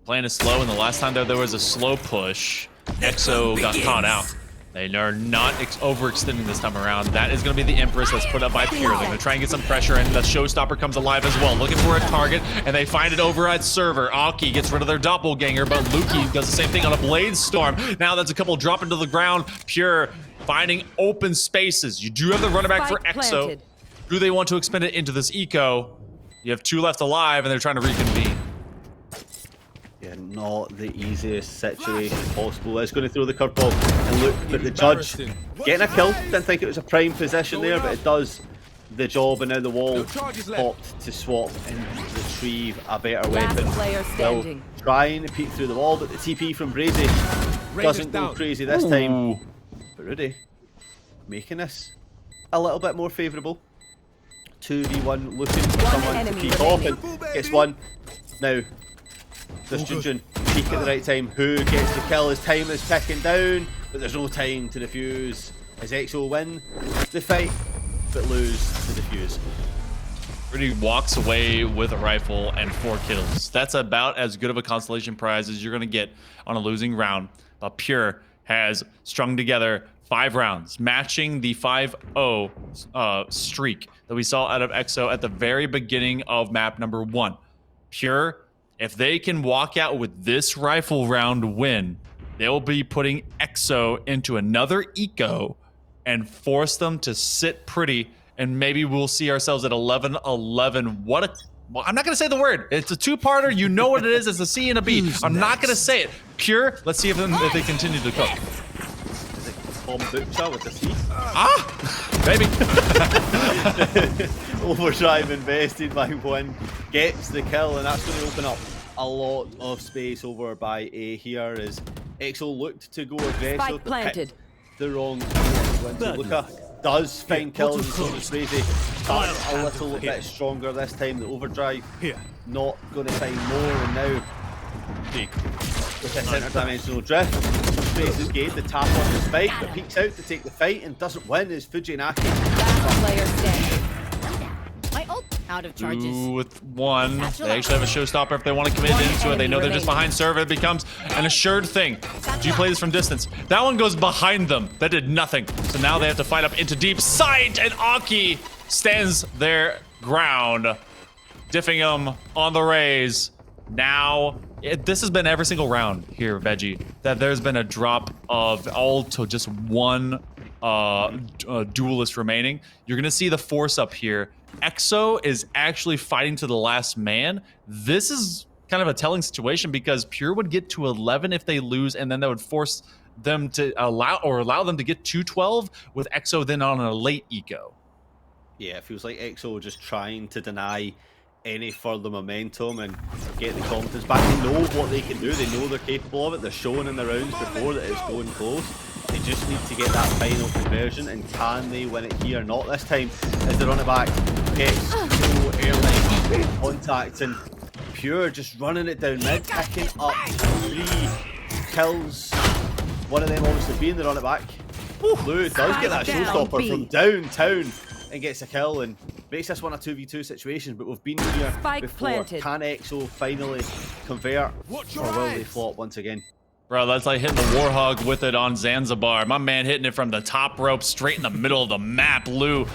Playing it slow, and the last time there was a slow push, EXO got caught out. They are not overextending this time around. That is going to be the Empress that's put up by Pure. They're going to try and get some pressure, and the Showstopper comes alive as well, looking for a target, and they find it over at Server. Aki gets rid of their doppelganger, but Luki does the same thing on a Blade Storm. Now that's a couple dropping to the ground. Pure finding open spaces. You do have the runner back for Spike EXO. planted. Do they want to expend it into this eco? You have 2 left alive, and they're trying to reconvene. Yeah, not the easiest situation possible. It's going to throw the curveball and look, but the judge getting a kill. Didn't think it was a prime position there, but it does the job, and now the wall popped to swap and retrieve a better Last weapon. player Well, standing. trying to peek through the wall, but the TP from Brazy doesn't go crazy this time. Ooh. But Rudy making this a little bit more favourable. 2v1, looking for someone to enemy peek off, remaining. and gets one. Now, does Junjun peek at the right time? Who gets the kill? His time is ticking down, but there's no time to defuse. As EXO win the fight, but lose the defuse. Rudy walks away with a rifle and 4 kills. That's about as good of a consolation prize as you're going to get on a losing round. But Pure has strung together 5 rounds, matching the 5-0 streak that we saw out of EXO at the very beginning of map number 1. Pure, if they can walk out with this rifle round win, they'll be putting EXO into another eco and force them to sit pretty, and maybe we'll see ourselves at 11-11. What a... Well, I'm not going to say the word. It's a 2-parter. You know what it is. It's a C and a B. I'm not going to say it. Pure, let's see if they continue to cook. Is it kombucha with the C? Ah! Maybe. Overdrive invested by 1, gets the kill, and that's going to open up a lot of space over by A here as EXO looked to go aggressive, Spike but planted. picked the wrong one. So Luca does find kills, and so does Crazy. Starting a little bit stronger this time. The overdrive not going to find more, and now with this interdimensional drift, Crazy's gained the tap on the spike, but peeks out to take the fight and doesn't win as Fujinaki. Last player standing. My ult out of charges. 2 with 1. They actually have a showstopper if they want to commit into it. They know they're just behind server. It becomes an assured thing. Do you play this from distance? That one goes behind them. That did nothing. So now they have to fight up into deep sight, and Aki stands their ground, diffing them on the raise. Now, this has been every single round here, Veggie, that there's been a drop of all to just one duelist remaining. You're gonna see the force up here. EXO is actually fighting to the last man. This is kind of a telling situation because Pure would get to 11 if they lose, and then that would force them to allow them to get to 12 with EXO then on a late eco. Yeah, it feels like EXO just trying to deny any further momentum and get the confidence back. They know what they can do. They know they're capable of it. They're showing in the rounds before that it's going close. They just need to get that final conversion, and can they win it here? Not this time, as they run it back. Gets so early contact, and Pure just running it down mid, picking up 3 kills. One of them obviously being the run it back. Blue does get that showstopper from downtown and gets a kill and makes this one a 2v2 situation, but we've been here before. Planted. Can EXO finally convert, or will they flop once again? Bro, that's like hitting the Warhog with it on Zanzibar. My man hitting it from the top rope straight in the middle of the map. Lou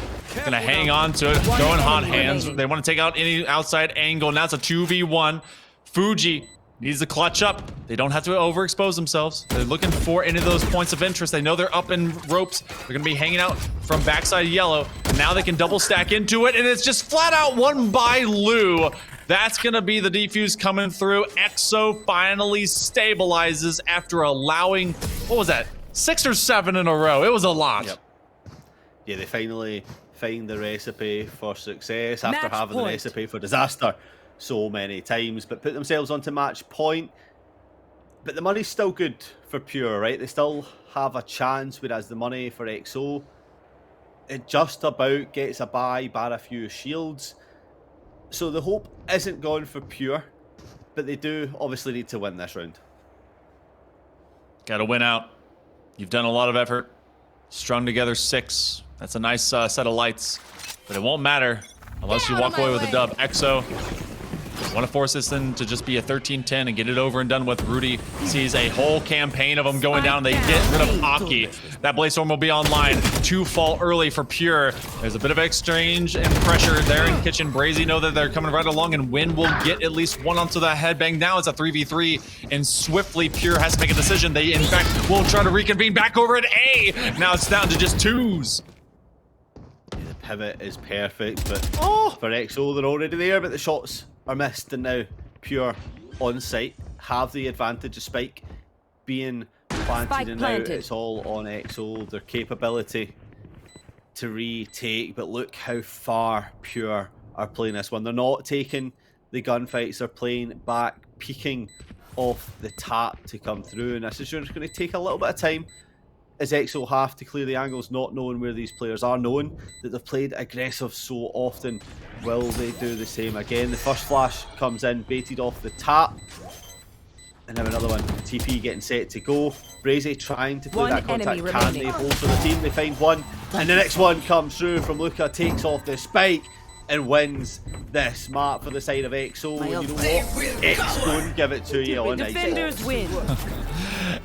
gonna hang on to it, going hot hands. They want to take out any outside angle. Now it's a 2v1. Fuji needs to clutch up. They don't have to overexpose themselves. They're looking for any of those points of interest. They know they're up in ropes. They're gonna be hanging out from backside yellow. And now they can double stack into it, and it's just flat out won by Lou. That's gonna be the defuse coming through. EXO finally stabilizes after allowing, what was that, 6 or 7 in a row? It was a lot. Yep. Yeah, they finally find the recipe for success after having the recipe for disaster so many times, but put themselves onto match point. But the money's still good for Pure, right? They still have a chance, whereas the money for EXO, it just about gets a buy, bar a few shields. So the hope isn't gone for Pure, but they do obviously need to win this round. Gotta win out. You've done a lot of effort. Strung together 6. That's a nice set of lights, but it won't matter unless you walk away with a dub. EXO want to force this in to just be a 13-10 and get it over and done with. Rudy sees a whole campaign of them going down. They get rid of Aki. That Blaze Storm will be online. 2 fall early for Pure. There's a bit of exchange and pressure there in kitchen. Brazy know that they're coming right along, and Win will get at least one onto that headbang. Now it's a 3v3, and swiftly Pure has to make a decision. They, in fact, will try to reconvene back over at A. Now it's down to just 2s. Yeah, the pivot is perfect, but for EXO, they're already there, but the shots are missed, and now Pure on site have the advantage of Spike being planted, and now it's all on EXO, their capability to retake. But look how far Pure are playing this one. They're not taking the gunfights, they're playing back, peeking off the tap to come through, and this is just going to take a little bit of time as EXO have to clear the angles, not knowing where these players are, knowing that they've played aggressive so often. Will they do the same again? The first flash comes in, baited off the tap. And now another one. TP getting set to go. Brazy trying to play that contact. Can they hold for the team? They find one. And the next one comes through from Luca, takes off the spike and wins this map for the side of EXO. And you know what? X don't give it to you on Defenders win.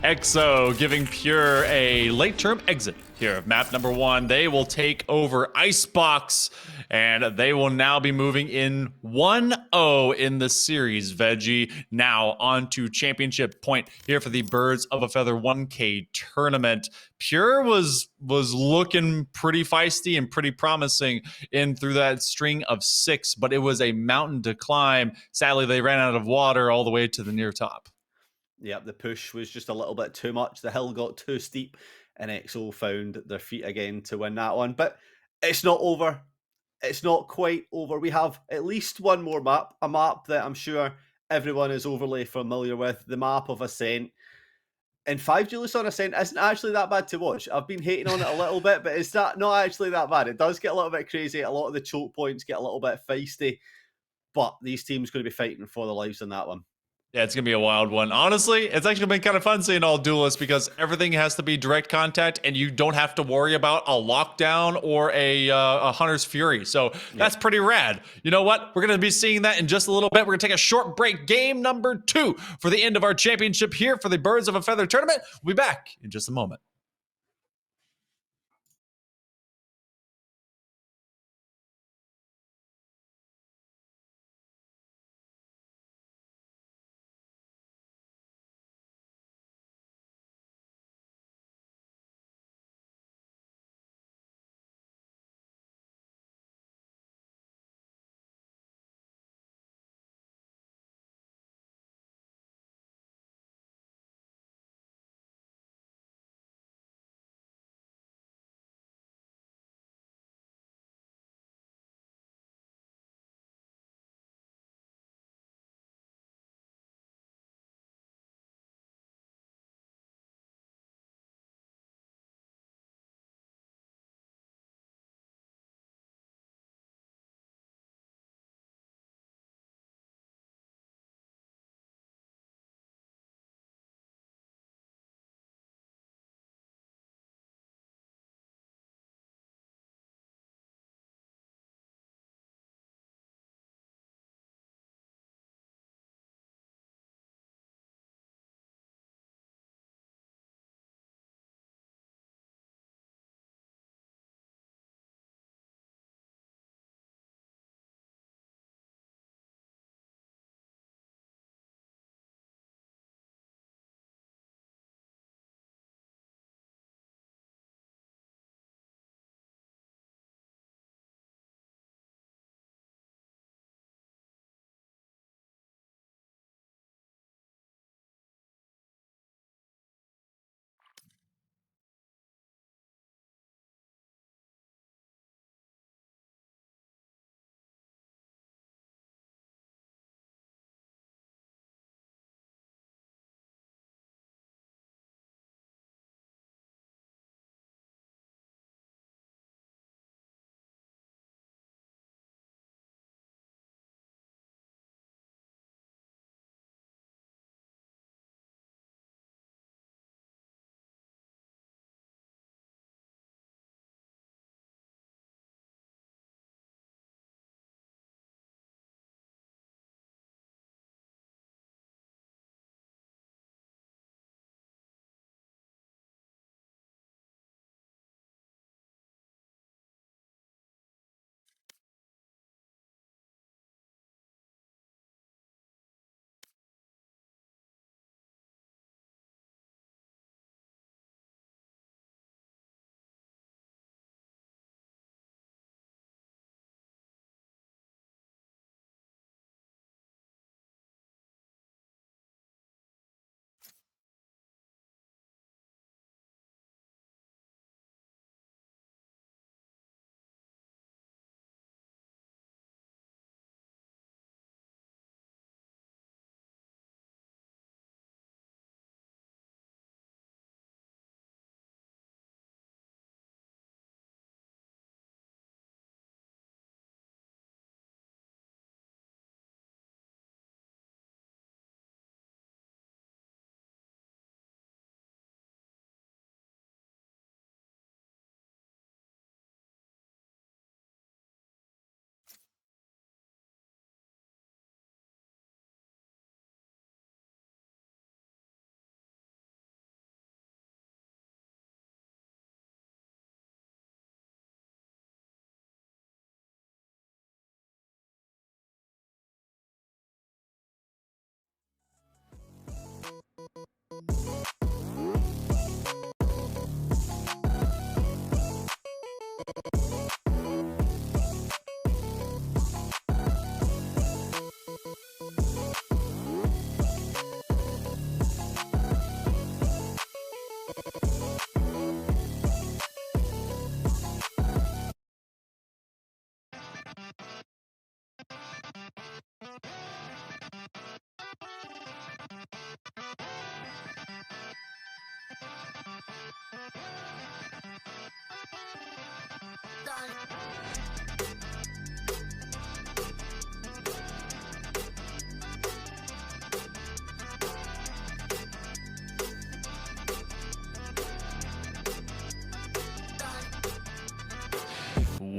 EXO giving Pure a late-term exit here of map number 1. They will take over Icebox, and they will now be moving in 1-0 in the series. Veggie now on to championship point here for the Birds of a Feather 1K tournament. Pure was looking pretty feisty and pretty promising in through that string of 6, but it was a mountain to climb. Sadly, they ran out of water all the way to the near top. Yep, the push was just a little bit too much. The hill got too steep, and EXO found their feet again to win that one. But it's not over. It's not quite over. We have at least one more map, a map that I'm sure everyone is overly familiar with, the map of Ascent. And 5 Duelist on Ascent isn't actually that bad to watch. I've been hating on it a little bit, but it's not actually that bad. It does get a little bit crazy. A lot of the choke points get a little bit feisty, but these teams going to be fighting for their lives in that one. Yeah, it's going to be a wild one. Honestly, it's actually been kind of fun seeing all duelists because everything has to be direct contact and you don't have to worry about a lockdown or a Hunter's Fury. So that's pretty rad. You know what? We're going to be seeing that in just a little bit. We're going to take a short break. Game number 2 for the end of our championship here for the Birds of a Feather tournament. We'll be back in just a moment.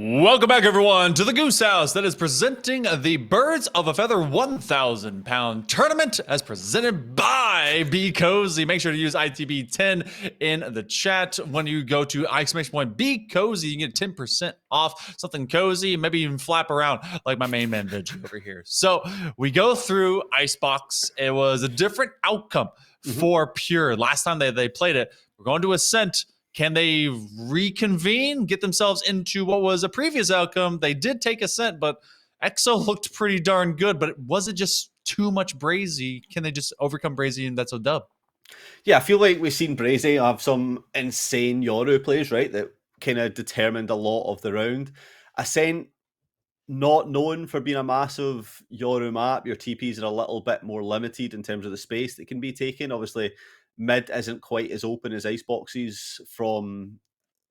Welcome back, everyone, to the Goose House that is presenting the Birds of a Feather 1,000-pound tournament as presented by Be Cozy. Make sure to use ITB10 in the chat. When you go to !Be Cozy, you can get 10% off something cozy, maybe even flap around like my main man Veggie over here. So we go through Icebox. It was a different outcome for Pure. Last time they played it, we're going to Ascent. Can they reconvene, get themselves into what was a previous outcome? They did take Ascent, but EXO looked pretty darn good, but was it just too much Brazy? Can they just overcome Brazy and that's a dub? Yeah, I feel like we've seen Brazy have some insane Yoru plays, right, that kind of determined a lot of the round. Ascent, not known for being a massive Yoru map. Your TPs are a little bit more limited in terms of the space that can be taken. Obviously, mid isn't quite as open as Iceboxes from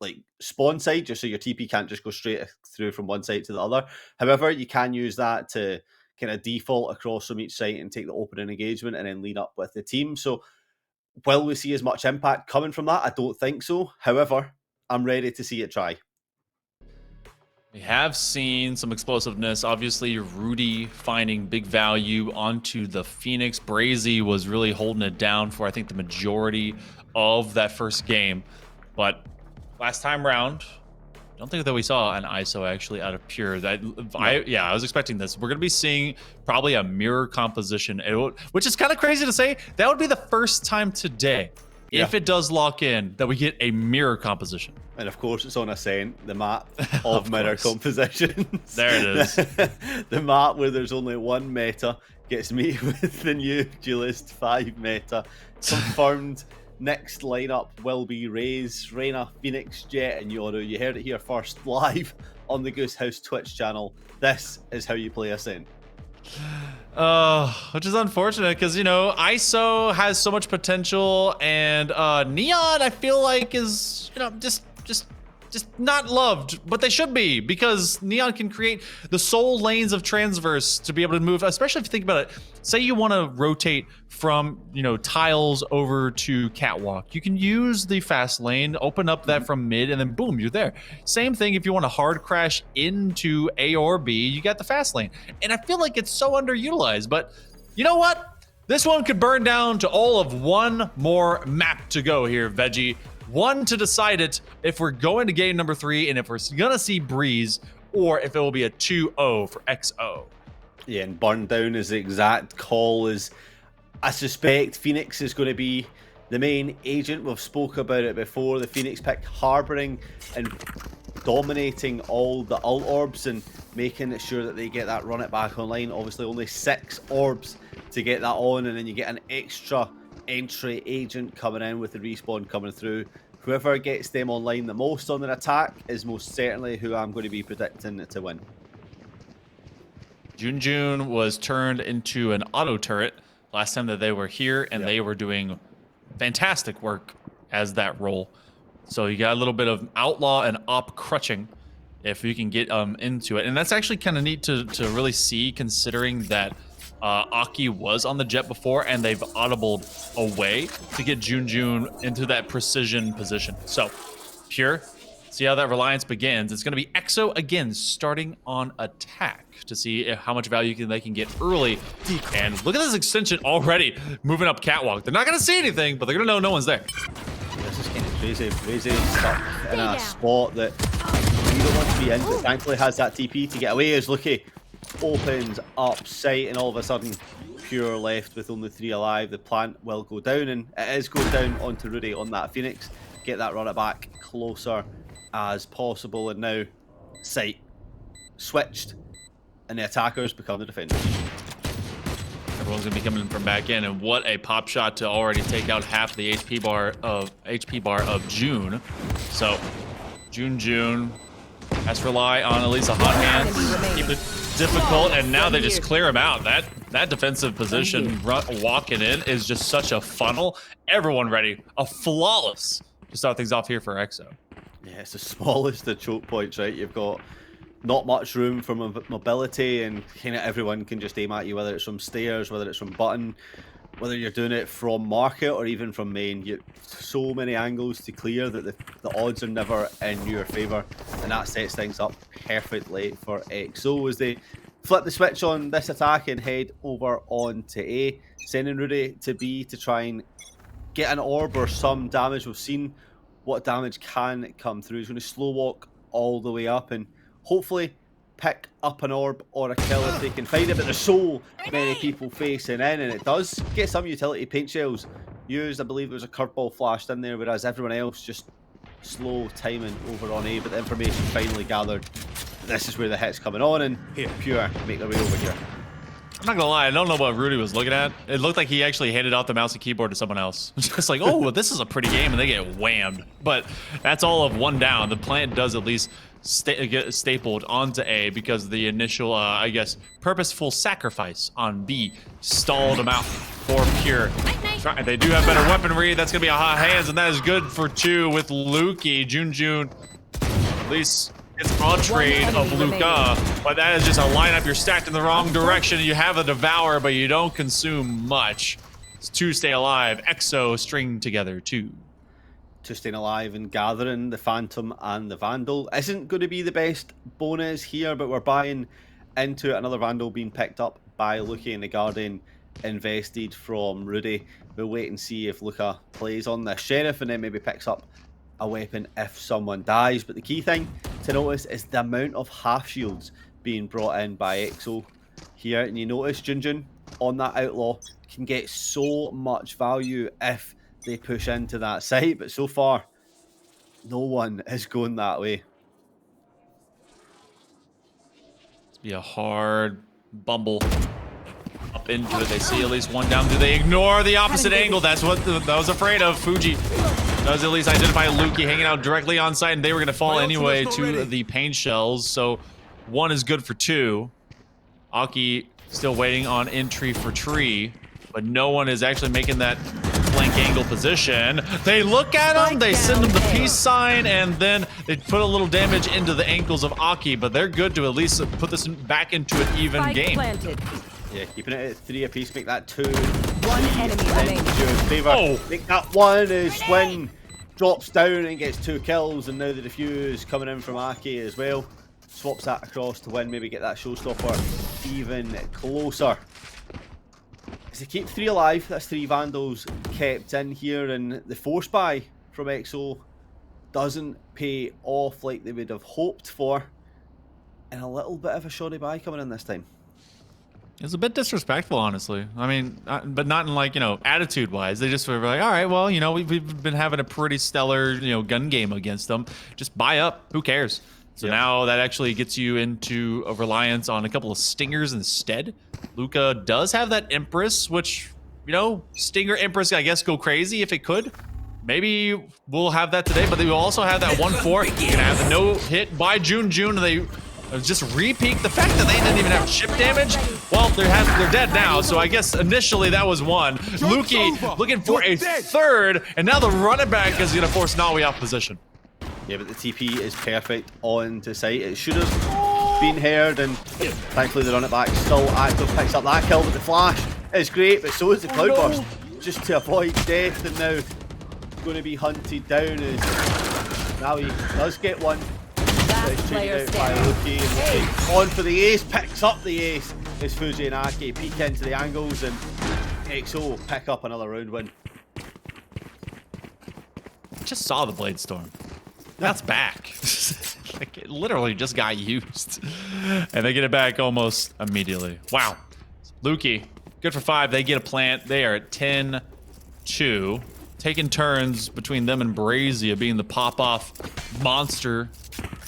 like spawn side, just so your TP can't just go straight through from one side to the other. However, you can use that to kind of default across from each site and take the opening engagement and then lead up with the team. So will we see as much impact coming from that? I don't think so. However, I'm ready to see it try. We have seen some explosiveness. Obviously, Rudy finding big value onto the Phoenix. Brazy was really holding it down for, I think, the majority of that first game. But last time round, I don't think that we saw an ISO actually out of Pure. I was expecting this. We're going to be seeing probably a mirror composition, which is kind of crazy to say. That would be the first time today, if it does lock in, that we get a mirror composition. And of course, it's on Ascent, the map of mirror compositions. There it is. The map where there's only one meta gets me with the new Duelist 5 meta. Confirmed next lineup will be Raze, Reyna, Phoenix, Jet, and Yoru. You heard it here first, live on the Goose House Twitch channel. This is how you play Ascent. Which is unfortunate because, you know, ISO has so much potential, and Neon, I feel like, is, you know, just not loved, but they should be, because Neon can create the sole lanes of transverse to be able to move, especially if you think about it. Say you want to rotate from, you know, tiles over to catwalk. You can use the fast lane, open up that from mid, and then boom, you're there. Same thing if you want to hard crash into A or B, you got the fast lane. And I feel like it's so underutilized, but you know what? This one could burn down to all of one more map to go here, Veggie. One to decide it if we're going to game number 3 and if we're gonna see Breeze, or if it will be a 2-0 for XO. Yeah, and burn down is the exact call. As I suspect Phoenix is going to be the main agent. We've spoke about it before. The Phoenix pick harboring and dominating all the ult orbs and making sure that they get that run it back online. Obviously only 6 orbs to get that on, and then you get an extra entry agent coming in with the respawn coming through. Whoever gets them online the most on their attack is most certainly who I'm going to be predicting to win. Jun was turned into an auto turret last time that they were here, and they were doing fantastic work as that role. So you got a little bit of outlaw and op crutching if you can get into it. And that's actually kind of neat to really see, considering that Aki was on the Jet before, and they've audibled away to get Jun into that precision position. So, Pure, see how that reliance begins. It's going to be EXO again, starting on attack to see how much value they can get early. And look at this extension already moving up catwalk. They're not going to see anything, but they're going to know no one's there. This is kind of crazy. Crazy stuck in a spot that you don't want to be in, but thankfully has that TP to get away. As Lucky opens up sight, and all of a sudden Pure left with only 3 alive. The plant will go down, and it is going down onto Rudy on that Phoenix. Get that run it back closer as possible, and now sight switched and the attackers become the defenders. Everyone's gonna be coming from back in, and what a pop shot to already take out half the HP bar of June. So June has to rely on at least a hot hand, keep it difficult, and now they just clear him out. That defensive position walking in is just such a funnel. Everyone ready, a flawless to start things off here for EXO. Yeah, it's the smallest of choke points, right? You've got not much room for mobility, and kind of everyone can just aim at you, whether it's from stairs, whether it's from button, whether you're doing it from market or even from main. You so many angles to clear that the odds are never in your favor. And that sets things up perfectly for XO as they flip the switch on this attack and head over on to A, sending Rudy to B to try and get an orb or some damage. We've seen what damage can come through. He's going to slow walk all the way up and hopefully pick up an orb or a kill if they can find it. But there's so many people facing in, and it does get some utility paint shells used. I believe there was a curveball flashed in there, whereas everyone else just slow timing over on A. But the information finally gathered. This is where the hit's coming on, and Pure make their way over here. I'm not gonna lie, I don't know what Rudy was looking at. It looked like he actually handed off the mouse and keyboard to someone else. Just like, oh, well, this is a pretty game, and they get whammed. But that's all of one down. The plant does at least get stapled onto A because the initial, I guess, purposeful sacrifice on B stalled him out for Pure. They do have better weaponry. That's gonna be a hot hands, and that is good for 2 with Lukey. Jun at least it's on trade of Luca, but that is just a lineup. You're stacked in the wrong direction. You have a Devour, but you don't consume much. It's 2 stay alive. EXO string together 2. 2 staying alive and gathering the Phantom and the Vandal. Isn't going to be the best bonus here, but we're buying into it. Another Vandal being picked up by Luca and the Guardian invested from Rudy. We'll wait and see if Luca plays on the Sheriff and then maybe picks up a weapon if someone dies. But the key thing to notice is the amount of half shields being brought in by EXO here. And you notice Jun on that Outlaw can get so much value if they push into that site, but so far no one is going that way. It's be a hard bumble up into it. They see at least one down. Do they ignore the opposite angle? That's what I was afraid of. Fuji does at least identify Lukey hanging out directly on site, and they were going to fall anyway to the paint shells. So 1 is good for 2. Aki still waiting on entry for Tree, but no one is actually making that flank angle position. They look at him, they send him the peace sign, and then they put a little damage into the ankles of Aki, but they're good to at least put this back into an even game. Planted. Yeah, keeping it at 3 apiece, make that 2. 1 enemy remaining. Your favor. Oh. Make that 1 as Swing drops down and gets 2 kills, and now the defuse coming in from Aki as well. Swaps that across to win, maybe get that showstopper even closer. As they keep 3 alive, that's 3 Vandals kept in here, and the force buy from EXO doesn't pay off like they would have hoped for, and a little bit of a shoddy buy coming in this time. It's a bit disrespectful, honestly. I mean, but not in like, you know, attitude-wise. They just were like, all right, well, you know, we've been having a pretty stellar, you know, gun game against them. Just buy up. Who cares? So now that actually gets you into a reliance on a couple of Stingers instead. Luca does have that Empress, which, you know, Stinger, Empress, I guess, go crazy if it could. Maybe we'll have that today, but they will also have that 1-4. You're gonna have the no hit by Jun, and they just re-peak. The fact that they didn't even have chip damage, well, they're dead now, so I guess initially that was 1. Lukey looking for a 3rd, and now the running back is gonna force Nawi off position. Yeah, but the TP is perfect on to site. It should have been heard, and thankfully the run it back still active, picks up that kill, but the flash is great, but so is the Cloudburst, just to avoid death, and now going to be hunted down as now he does get 1. It's traded out by Loki, and Loki on for the ace, picks up the ace as Fuji and Aki peek into the angles, and EXO pick up another round win. Just saw the Blade Storm. That's back. Like, it literally just got used. And they get it back almost immediately. Wow. Lukey, good for 5. They get a plant. They are at 10-2. Taking turns between them and Brazia being the pop-off monster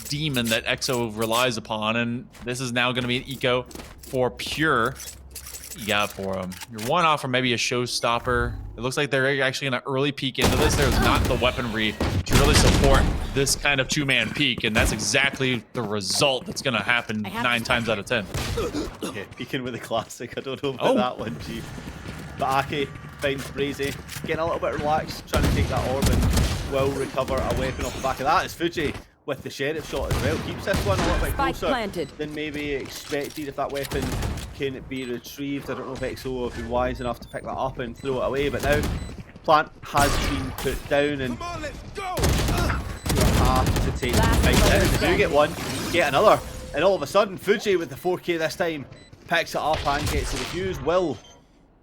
demon that EXO relies upon. And this is now going to be an eco for Pure. What you got for them? You're 1 off from maybe a showstopper. It looks like they're actually going to early peek into this. There's not the weaponry to really support this kind of 2-man peek, and that's exactly the result that's going to happen 9 times out of 10. Yeah, peeking with the classic. I don't know about that one, Chief. But Aki finds Brazy, getting a little bit relaxed, trying to take that orb, and will recover a weapon off the back of that. It's Fuji with the Sheriff shot as well. Keeps this one a little bit closer than maybe expected. If that weapon can be retrieved, I don't know if EXO have been wise enough to pick that up and throw it away, but now plant has been put down, and you have to rotate Last right player in. They do standing. get one, get another, and all of a sudden, Fuji with the 4K this time picks it up and gets the defuse. Will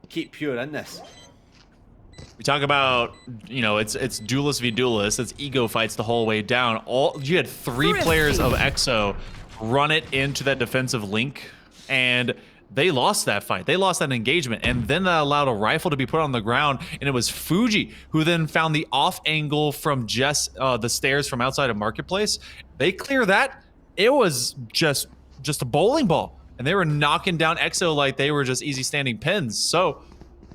keep Pure in this. We talk about, you know, it's duelist v duelist. It's ego fights the whole way down. You had three players of EXO run it into that defensive link, and they lost that fight. They lost that engagement, and then that allowed a rifle to be put on the ground, and it was Fuji who then found the off angle from just the stairs from outside of Marketplace. They clear that. It was just a bowling ball, and they were knocking down EXO like they were just easy standing pins. So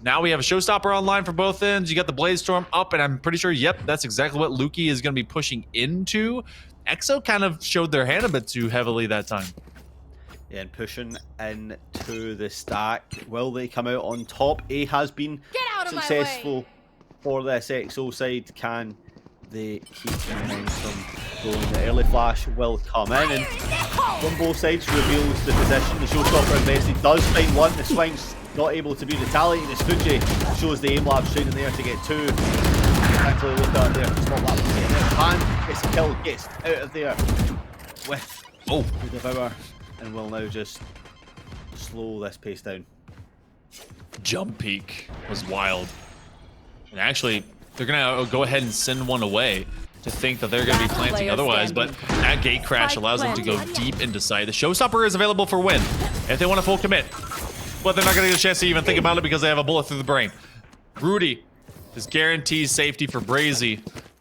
now we have a showstopper online for both ends. You got the Blaze Storm up, and I'm pretty sure, yep, that's exactly what Luki is going to be pushing into. EXO kind of showed their hand a bit too heavily that time. Yeah, and pushing into the stack. Will they come out on top? A has been Get out of my successful for this EXO side. Can they keep the momentum going? The early flash will come in, and from both sides reveals the position. The showstopper invested does find one. The swing's not able to be retaliated as Fuji shows the aim lab straight in there to get two. Thankfully, look out there to stop that from getting out. Pan gets the kill, gets out of there with the Devour, and will now just slow this pace down. Jump peak was wild. And actually, they're going to go ahead and send one away to think that they're going to be planting player otherwise, but that gate crash allows them to go deep into sight. The showstopper is available for win if they want a full commit, but they're not going to get a chance to even think about it because they have a bullet through the brain. Rudy just guarantees safety for Brazy.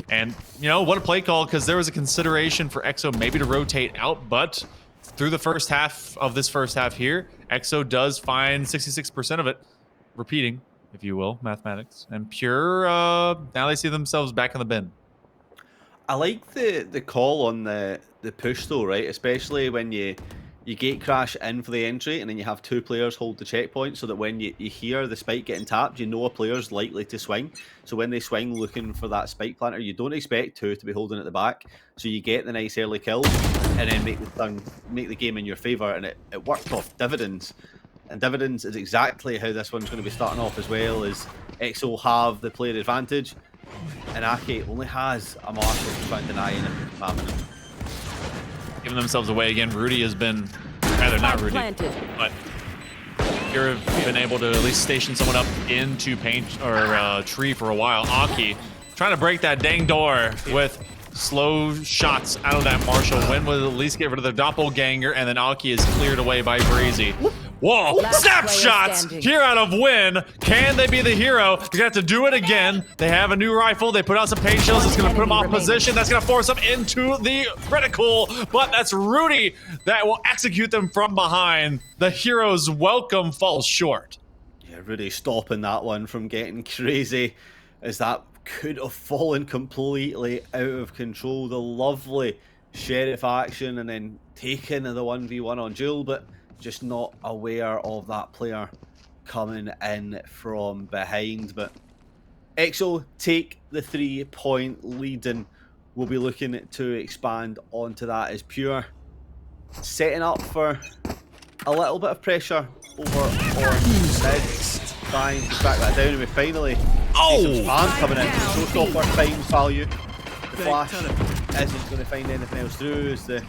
And, you know, what a play call, because there was a consideration for EXO maybe to rotate out, but through the first half of this first half here, EXO does find 66% of it. Repeating, if you will, mathematics. And Pure, now they see themselves back in the bin. I like the call on the push though, right? Especially when you gate crash in for the entry and then you have two players hold the checkpoint, so that when you hear the spike getting tapped, you know a player's likely to swing. So when they swing looking for that spike planter, you don't expect two to be holding at the back. So you get the nice early kill and then make the game in your favor, and it worked off dividends. And dividends is exactly how this one's going to be starting off as well, as EXO have the player advantage, and Ake only has a Marshall to try and deny him. Giving themselves away again. Rudy has been, rather not Rudy, but Pure have been able to at least station someone up into paint or tree for a while. Aki trying to break that dang door with slow shots out of that Marshall. Win will at least get rid of the doppelganger, and then Aki is cleared away by Brazy. Whoa, Last snapshots player standing. here out of Win. Can they be the hero? They're gonna have to do it again. They have a new rifle. They put out some paint shells. It's gonna put them off position. That's gonna force them into the critical, but that's Rudy that will execute them from behind. The hero's welcome falls short. Yeah, Rudy stopping that one from getting crazy, as that could have fallen completely out of control. The lovely Sheriff action and then taking the 1v1 on Jewel, but just not aware of that player coming in from behind. But EXO take the 3-point lead, and we'll be looking to expand onto that as Pure setting up for a little bit of pressure over on mid, trying to track that down, and we finally see some spam coming in. Showstopper finds value. The flash isn't going to find anything else through, as the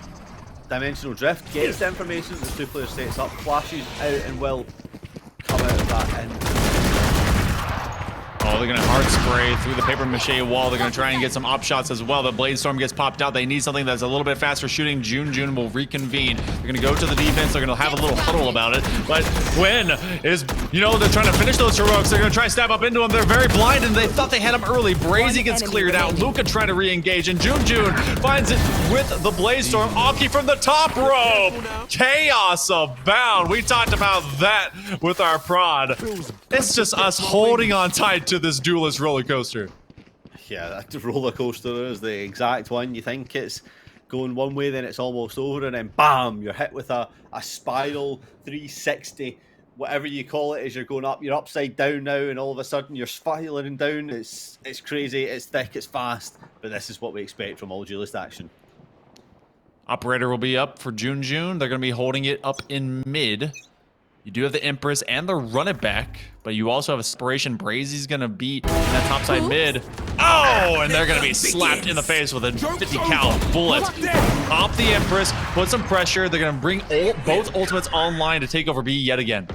dimensional drift gets the information that the two players sets up, flashes out, and will come out of that in. Oh, they're going to hard spray through the paper mache wall. They're going to try and get some op shots as well. The Blade Storm gets popped out. They need something that's a little bit faster shooting. Jun will reconvene. They're going to go to the defense. They're going to have a little huddle about it. But Win is, you know, they're trying to finish those heroics. They're going to try and stab up into him. They're very blind, and they thought they had him early. Brazy gets cleared out. Luca trying to re-engage, and Jun finds it with the Blaze Storm. Aki from the top rope. Chaos abound. We talked about that with our prod. It's just us holding on tight to this duelist roller coaster. Yeah, that roller coaster is the exact one. You think it's going one way, then it's almost over, and then bam, you're hit with a spiral 360, whatever you call it, as you're going up. You're upside down now, and all of a sudden you're spiraling down. It's crazy, it's thick, it's fast, but this is what we expect from all duelist action. Operator will be up for Jun. They're going to be holding it up in mid. You do have the Empress and the run it back, but you also have a separation. Brazy's gonna be in that topside mid. Oh, and they're gonna be slapped in the face with a 50 cal bullet. Off the Empress, put some pressure. They're gonna bring both ultimates online to take over B yet again.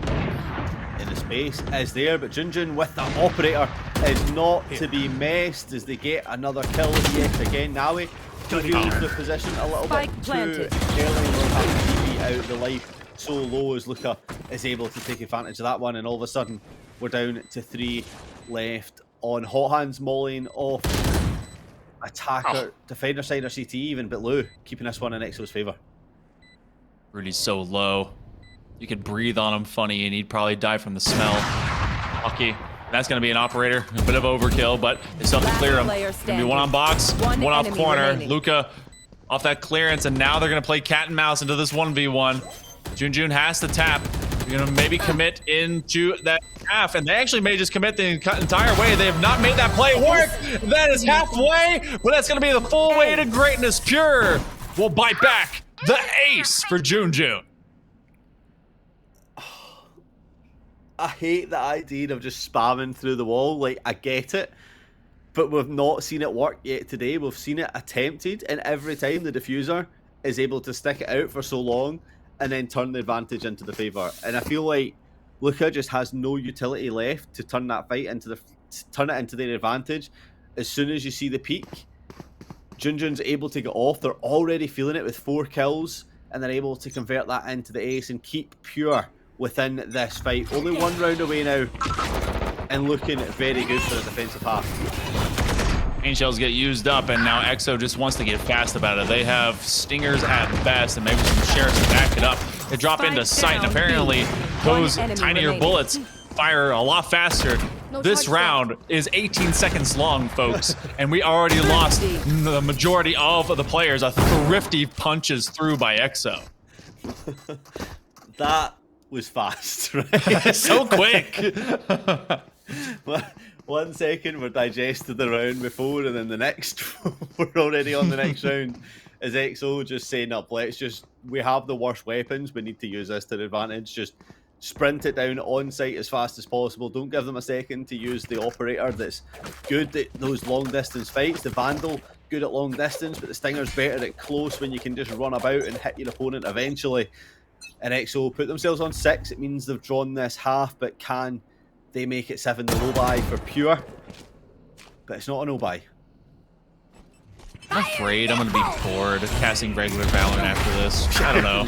In the space is there, but Junjun with the operator is not to be messed as they get another kill yet again. Nawi reveals the position a little bit too early. They'll have to be out of the life so low as Luca is able to take advantage of that one, and all of a sudden we're down to 3 left on Hot Hands mollying off attacker, defender side or CT even, but Lou keeping this one in Exo's favour. Rudy's so low. You could breathe on him funny and he'd probably die from the smell. Lucky. That's going to be an operator. A bit of overkill, but they still have to clear him. Gonna be one on box, one off corner. Luca off that clearance, and now they're going to play cat and mouse into this 1v1. Junjun has to tap. You're going to maybe commit into that half, and they actually may just commit the entire way. They have not made that play work. That is halfway, but that's going to be the full way to greatness. Pure will bite back the ace for Junjun. I hate the idea of just spamming through the wall. Like, I get it, but we've not seen it work yet today. We've seen it attempted, and every time the diffuser is able to stick it out for so long and then turn the advantage into the favour. And I feel like Luca just has no utility left to turn that fight into their advantage. As soon as you see the peak, Junjun's able to get off. They're already feeling it with 4 kills, and they're able to convert that into the ace and keep Pure within this fight. Only 1 round away now, and looking very good for the defensive half. Pain shells get used up, and now Exo just wants to get fast about it. They have stingers at best, and maybe some sheriffs to back it up. They drop into sight, and apparently those tinier bullets fire a lot faster. This round is 18 seconds long, folks, and we already lost the majority of the players. A thrifty punches through by Exo. That was fast, right? So quick. 1 second we're digested the round before, and then the next we're already on the next round. Is Exo just saying up, we have the worst weapons, we need to use this to the advantage. Just sprint it down on site as fast as possible. Don't give them a second to use the operator that's good at those long distance fights. The Vandal, good at long distance, but the Stinger's better at close when you can just run about and hit your opponent eventually. And Exo put themselves on 6. It means they've drawn this half, but can they make it 7? The low buy for Pure, but it's not a no buy. I'm afraid I'm going to be bored casting regular Valorant after this. I don't know.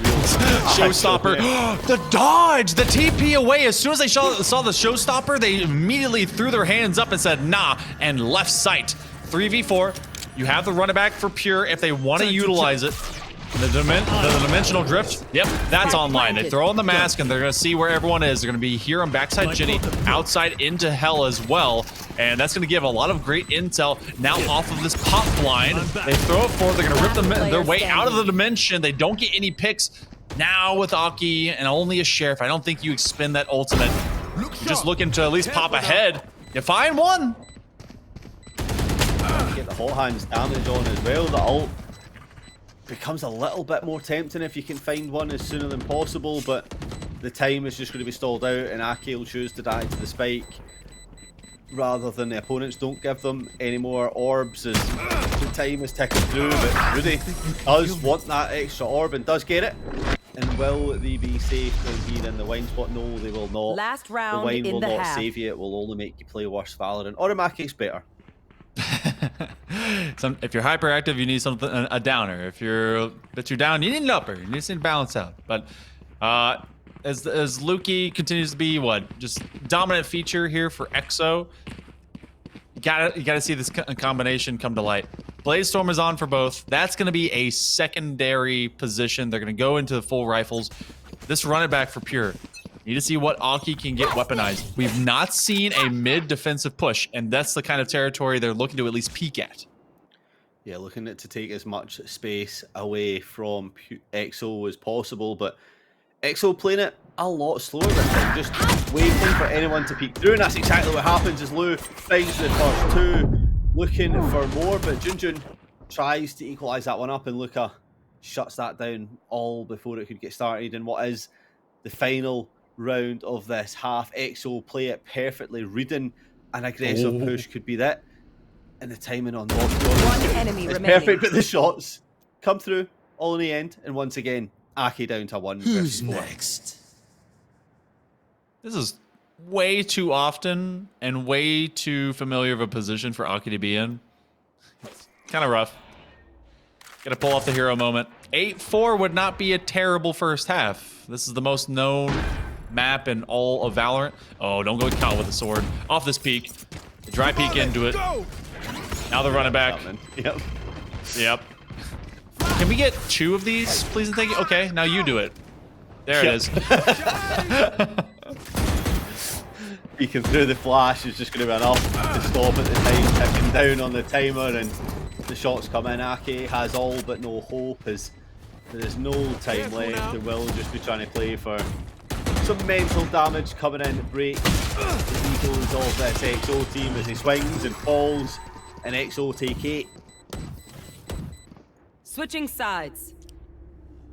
Showstopper. The dodge! The TP away. As soon as they saw the showstopper, they immediately threw their hands up and said, nah, and left sight. 3v4. You have the run it back for Pure if they want to utilize it. The dimensional drift, yep, that's online. They throw on the mask and they're going to see where everyone is. They're going to be here on backside Ginny, outside into Hell as well. And that's going to give a lot of great intel. Now off of this pop blind, they throw it forward. They're going to rip their way out of the dimension. They don't get any picks. Now with Aki and only a Sheriff, I don't think you expend that ultimate. You're just looking to at least pop ahead. You find one. Get the Hot Hands damage on as well. The ult becomes a little bit more tempting if you can find one as sooner than possible, but the time is just going to be stalled out, and Aki will choose to die to the spike rather than the opponents don't give them any more orbs as the time is ticking through. But Rudy does want that extra orb and does get it. And will they be safe down here in the wine spot? No, they will not. Last round the wine in will the not half. save you. It will only make you play worse Valorant. Or in my case, better. If you're hyperactive, you need something a downer. If you're down, you need an upper. You just need to balance out. But as Lukey continues to be just dominant feature here for Exo, you gotta see this combination come to light. Blazestorm is on for both. That's gonna be a secondary position. They're gonna go into the full rifles. This run it back for Pure. Need to see what Aki can get weaponized. We've not seen a mid defensive push, and that's the kind of territory they're looking to at least peek at. Yeah, looking to take as much space away from Exo as possible, but Exo playing it a lot slower this time, just waiting for anyone to peek through, and that's exactly what happens as Lou finds the first 2, looking for more, but Junjun tries to equalise that one up, and Luca shuts that down all before it could get started, and what is the final round of this half. EXO play it perfectly, reading an aggressive push could be that. And the timing on One enemy it's remaining. perfect, but the shots come through all in the end. And once again, Aki down to 1 versus 4. Next. This is way too often and way too familiar of a position for Aki to be in. It's kind of rough. Gotta pull off the hero moment. 8-4 would not be a terrible first half. This is the most known map in all of Valorant. Oh, don't go caught with a sword. Off this peak. Dry peek into it. Now they're running back. Yep. Yep. Can we get 2 of these, please and thank you? Okay, now you do it. There it is. Peeking through the flash is just going to be enough to stop at the time, ticking down on the timer, and the shots come in. Aki has all but no hope as there is no time left, and will just be trying to play for some mental damage coming in to break the egos of this EXO team as he swings and falls, and EXO take 8. Switching sides.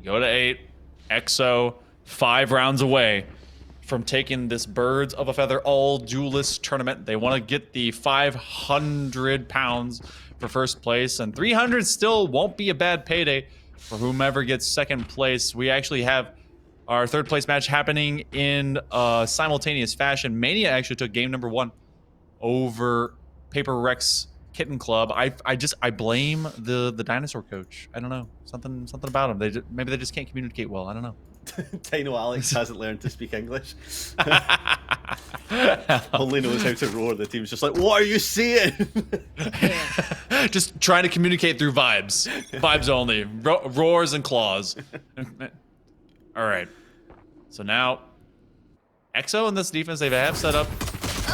Go to 8. EXO 5 rounds away from taking this Birds of a Feather all duelist tournament. They want to get the 500 pounds for first place, and 300 still won't be a bad payday for whomever gets second place. We actually have our third place match happening in simultaneous fashion. Mania actually took game number 1 over Paper Rex Kitten Club. I blame the dinosaur coach. I don't know, something about him. Maybe they just can't communicate well. I don't know. Dino Alex hasn't learned to speak English. Only knows how to roar. The team's just like, what are you saying? Just trying to communicate through vibes. Vibes only. Roars and claws. All right. So now, EXO in this defense they have set up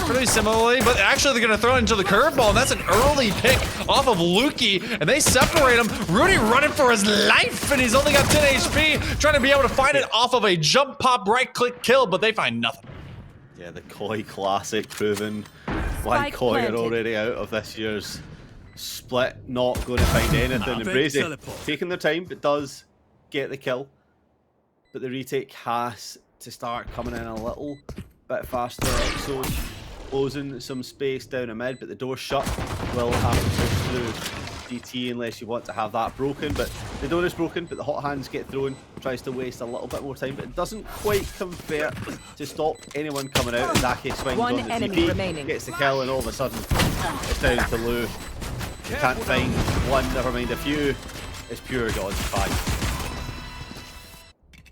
pretty similarly, but actually they're going to throw it into the curveball, and that's an early pick off of Lukey, and they separate him. Rudy running for his life, and he's only got 10 HP, trying to be able to find it off of a jump pop right-click kill, but they find nothing. Yeah, the Koi Classic proven why Spike Koi are planted. already out of this year's split, not going to find anything. And Brazy teleport. taking their time, but does get the kill. But the retake has to start coming in a little bit faster. So closing some space down a mid, but the door's shut. Will have to push through DT unless you want to have that broken. But the door is broken, but the hot hands get thrown. Tries to waste a little bit more time, but it doesn't quite convert to stop anyone coming out. And Zaki swings One on the enemy TP, remaining. gets the kill, and all of a sudden it's down to Lou. You can't find one, never mind a few. It's pure dodge. 5.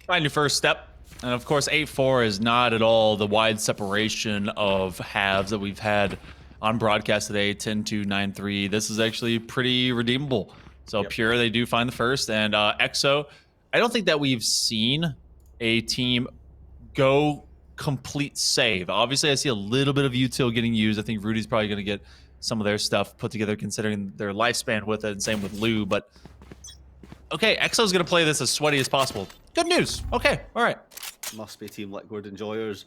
Find your first step. And of course, 8-4 is not at all the wide separation of halves that we've had on broadcast today, 10-2, 9-3. This is actually pretty redeemable. So Yep. Pure, they do find the first. And EXO, I don't think that we've seen a team go complete save. Obviously, I see a little bit of util getting used. I think Rudy's probably going to get some of their stuff put together considering their lifespan with it, and same with Lou. But okay, EXO's going to play this as sweaty as possible. Good news. Okay, all right. Must be Team Liquid enjoyers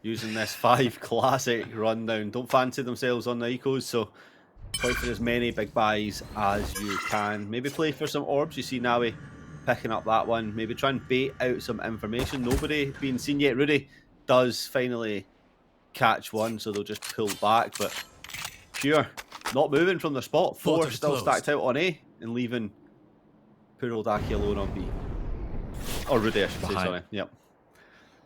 using this 5 classic rundown. Don't fancy themselves on the ecos, so play for as many big buys as you can. Maybe play for some orbs. You see Nawi picking up that one. Maybe try and bait out some information. Nobody being seen yet. Rudy does finally catch one, so they'll just pull back. But Pure not moving from the spot. 4 Portal still closed. stacked out on A and leaving poor old Aki alone on B. Or Rudy, I should say, Behind. sorry. Yep.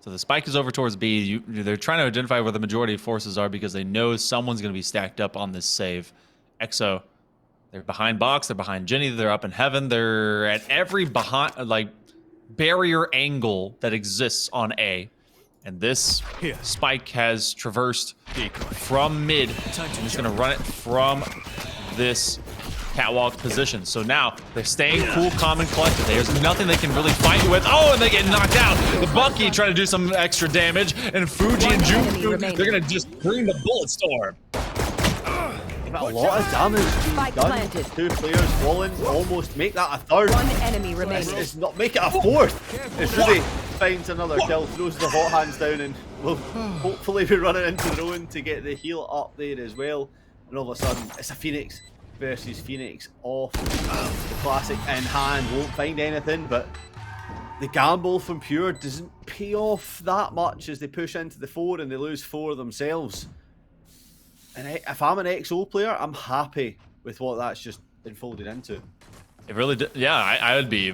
So the spike is over towards B. They're trying to identify where the majority of forces are because they know someone's going to be stacked up on this save. EXO, they're behind box. They're behind Jenny. They're up in heaven. They're at every barrier angle that exists on A. And this Here. spike has traversed from mid. And it's going to run it from this catwalk position. So now they're staying cool, calm, and collected. There's nothing they can really fight with. Oh, and they get knocked out. The Bucky trying to do some extra damage, and Fuji and One enemy Juju, remaining. they're gonna just bring the bullet storm. But a lot of damage being Spike done. planted. 2 players falling, almost make that a third. One enemy remaining. It's not make it a 4th. It's Rudy finds another kill, throws the hot hands down, and will hopefully be running into their own to get the heal up there as well. And all of a sudden, it's a Phoenix versus Phoenix off. The classic in hand, won't find anything, but the gamble from Pure doesn't pay off that much as they push into the 4 and they lose 4 themselves. And if I'm an XO player, I'm happy with what that's just unfolded into. It really did. Yeah, I'd be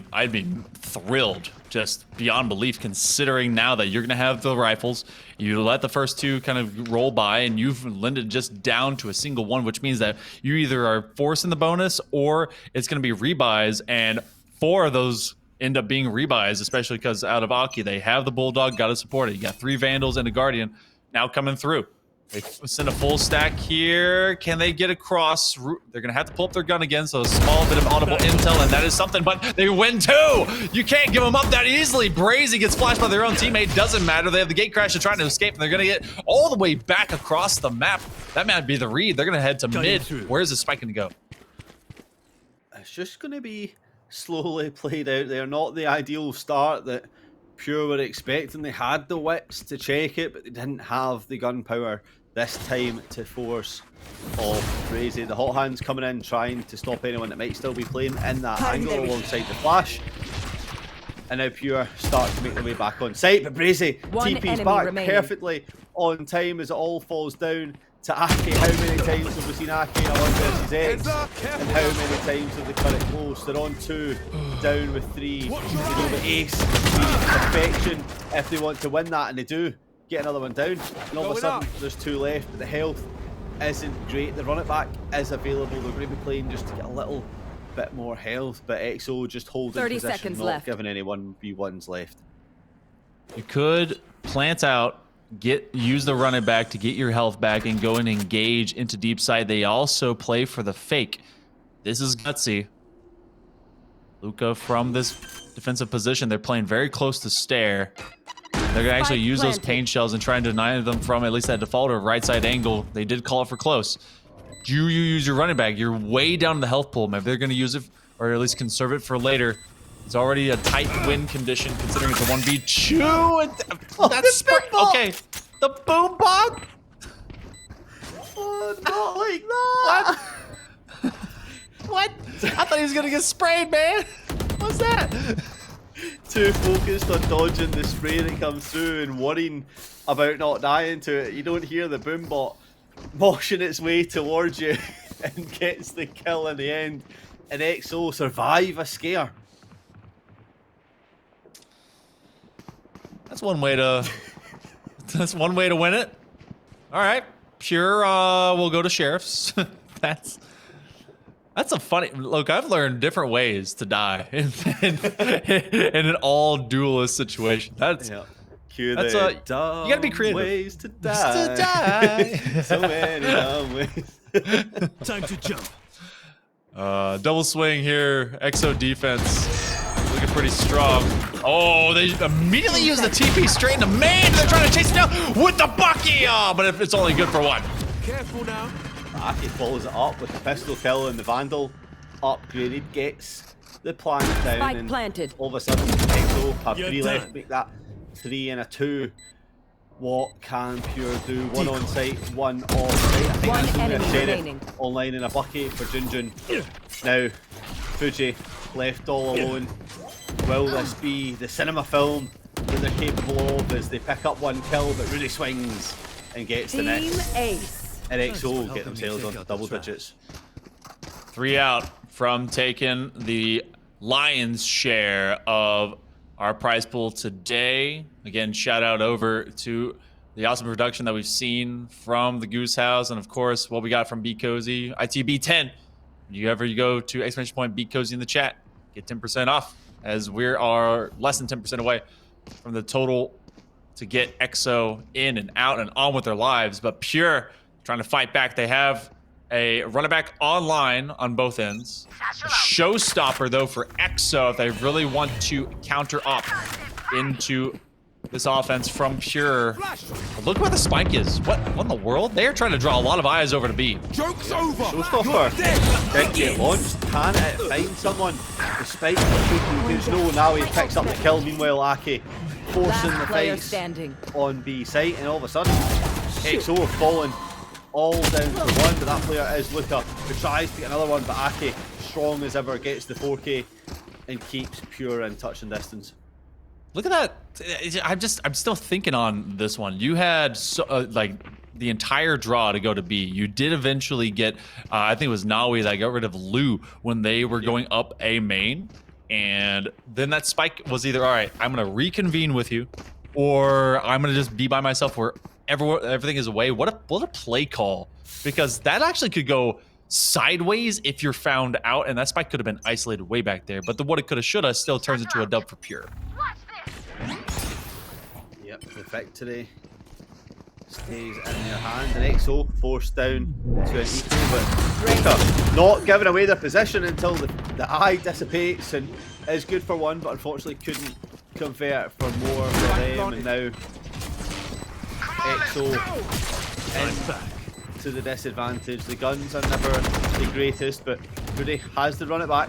thrilled, just beyond belief, considering now that you're gonna have the rifles. You let the first 2 kind of roll by, and you've lended just down to a single one, which means that you either are forcing the bonus or it's gonna be rebuys, and 4 of those end up being rebuys, especially because out of Aki they have the Bulldog, gotta support it. You got 3 Vandals and a Guardian now coming through. They send a full stack here. Can they get across? They're going to have to pull up their gun again, so a small bit of audible intel, and that is something, but they win 2! You can't give them up that easily. Brazy gets flashed by their own teammate. Doesn't matter. They have the gate crash to try to escape, and they're going to get all the way back across the map. That might be the read. They're going to head to mid. Where's the spike going to go? It's just going to be slowly played out there. Not the ideal start that Pure were expecting. They had the wits to check it, but they didn't have the gunpowder this time to force off Brazy. The hot hands coming in, trying to stop anyone that might still be playing in that angle alongside the flash. And now Pure start to make their way back on site, but Brazy TP's back perfectly on time as it all falls down to Aki. How many times have we seen Aki in a 1 versus X? And how many times have they cut it close? They're on 2, down with 3. They know the ace needs perfection if they want to win that, and they do get another one down. And all of a sudden, there's 2 left, but the health isn't great. The run it back is available. They're going to be playing just to get a little bit more health, but XO just holding 30 position, seconds not left. giving any 1v1s left. You could plant out, use the run it back to get your health back and go and engage into deep side. They also play for the fake. This is gutsy. Luca from this defensive position, they're playing very close to stair. They're gonna actually use those pain shells and try and deny them from at least that default or right side angle. They did call it for close. Do you use your running back? You're way down in the health pool. Maybe they're gonna use it or at least conserve it for later. It's already a tight win condition considering it's a 1v2. That's okay. The boom bog. Oh, not like that. What? I thought he was gonna get sprayed, man. What's that? Too focused on dodging the spray that comes through and worrying about not dying to it. You don't hear the boom bot moshing its way towards you and gets the kill in the end. And XO survive a scare. That's one way to. That's one way to win it. All right, Pure. We'll go to sheriffs. That's a funny look. I've learned different ways to die in an all duelist situation. That's Cue that's the you gotta be creative. ways to die. So many dumb ways. Time to jump. Double swing here. XO defense looking pretty strong. Oh, they immediately use the TP straight into main. They're trying to chase it down with the Bucky. Oh, but if it's only good for 1. Careful now. Aki follows it up with the pistol kill and the Vandal upgraded, gets the plant down, Spike and planted. all of a sudden XO have You're 3 left, done. make that 3 and a 2. What can Pure do? 1 on site, 1 off site. I think One that's only a enemy sheriff remaining. online in a bucket for Junjun. Now, Fuji left all alone. Will this be the cinema film that they're capable of as they pick up 1 kill but really swings and gets the Team next? Ace. And Thanks for XO helping get me themselves take on out the double trap. digits. 3 out from taking the lion's share of our prize pool today. Again, shout out over to the awesome production that we've seen from the Goose House, and of course, what we got from Be Cozy, ITB10. You go to exclamation point Be Cozy in the chat, get 10% off, as we are less than 10% away from the total to get XO in and out and on with their lives. But Pure trying to fight back. They have a running back online on both ends. A showstopper, though, for XO if they really want to counter up into this offense from Pure. But look where the spike is. What in the world? They're trying to draw a lot of eyes over to B. Joke's over. Showstopper did get launched. Can it find someone? Despite taking good snow, now he picks up the kill. Meanwhile, Aki forcing the Last player fight standing. on B site, and all of a sudden, XO have fallen all down to 1, but that player is Luca, who tries to get another one, but Aki, strong as ever, gets the 4K and keeps Pure in touch and distance. Look at that. I'm still thinking on this one. You had like the entire draw to go to B. You did eventually get, I think it was Nawi that got rid of Lu when they were going up A main. And then that spike was either, all right, I'm going to reconvene with you, or I'm going to just be by myself where everything is away. What a play call. Because that actually could go sideways if you're found out, and that spike could have been isolated way back there. But the what it coulda shoulda still turns into a dub for Pure. Yep, the victory stays in their hand, and XO forced down to an equal, but Breaker not giving away their position until the eye dissipates, and is good for one, but unfortunately couldn't convert for more for them, and now XO to the disadvantage. The guns are never the greatest, but Rudy has to run it back,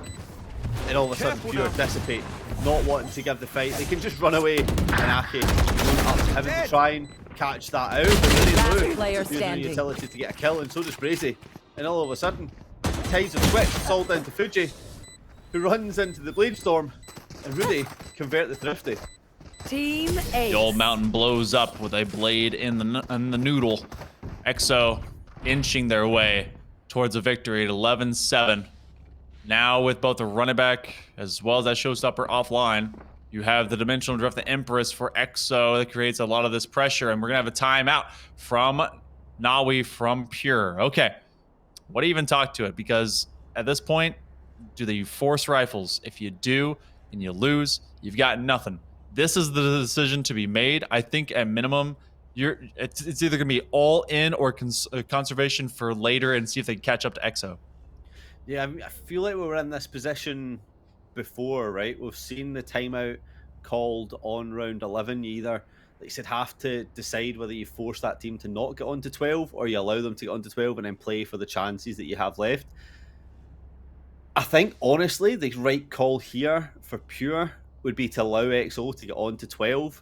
and all of a sudden Pure dissipate, not wanting to give the fight. They can just run away, and Aki up having to try and catch that out, but really Lou using the utility to get a kill, and so does Brazy. And all of a sudden, tides have switched. It's all down to Fuji, who runs into the Blade Storm, and Rudy convert the Thrifty. Team A. The old mountain blows up with a blade in the noodle. EXO inching their way towards a victory at 11-7. Now with both the running back as well as that showstopper offline, you have the Dimensional Drift, the Empress for EXO that creates a lot of this pressure, and we're gonna have a timeout from Nawi from Pure. Okay, what do you even talk to it? Because at this point, do they force rifles? If you do and you lose, you've got nothing. This is the decision to be made. I think at minimum, it's either gonna be all in or conservation for later and see if they can catch up to EXO. Yeah, I feel like we were in this position before, right? We've seen the timeout called on round 11. You either, like you said, have to decide whether you force that team to not get onto 12 or you allow them to get onto 12 and then play for the chances that you have left. I think, honestly, the right call here for Pure would be to allow XO to get onto 12.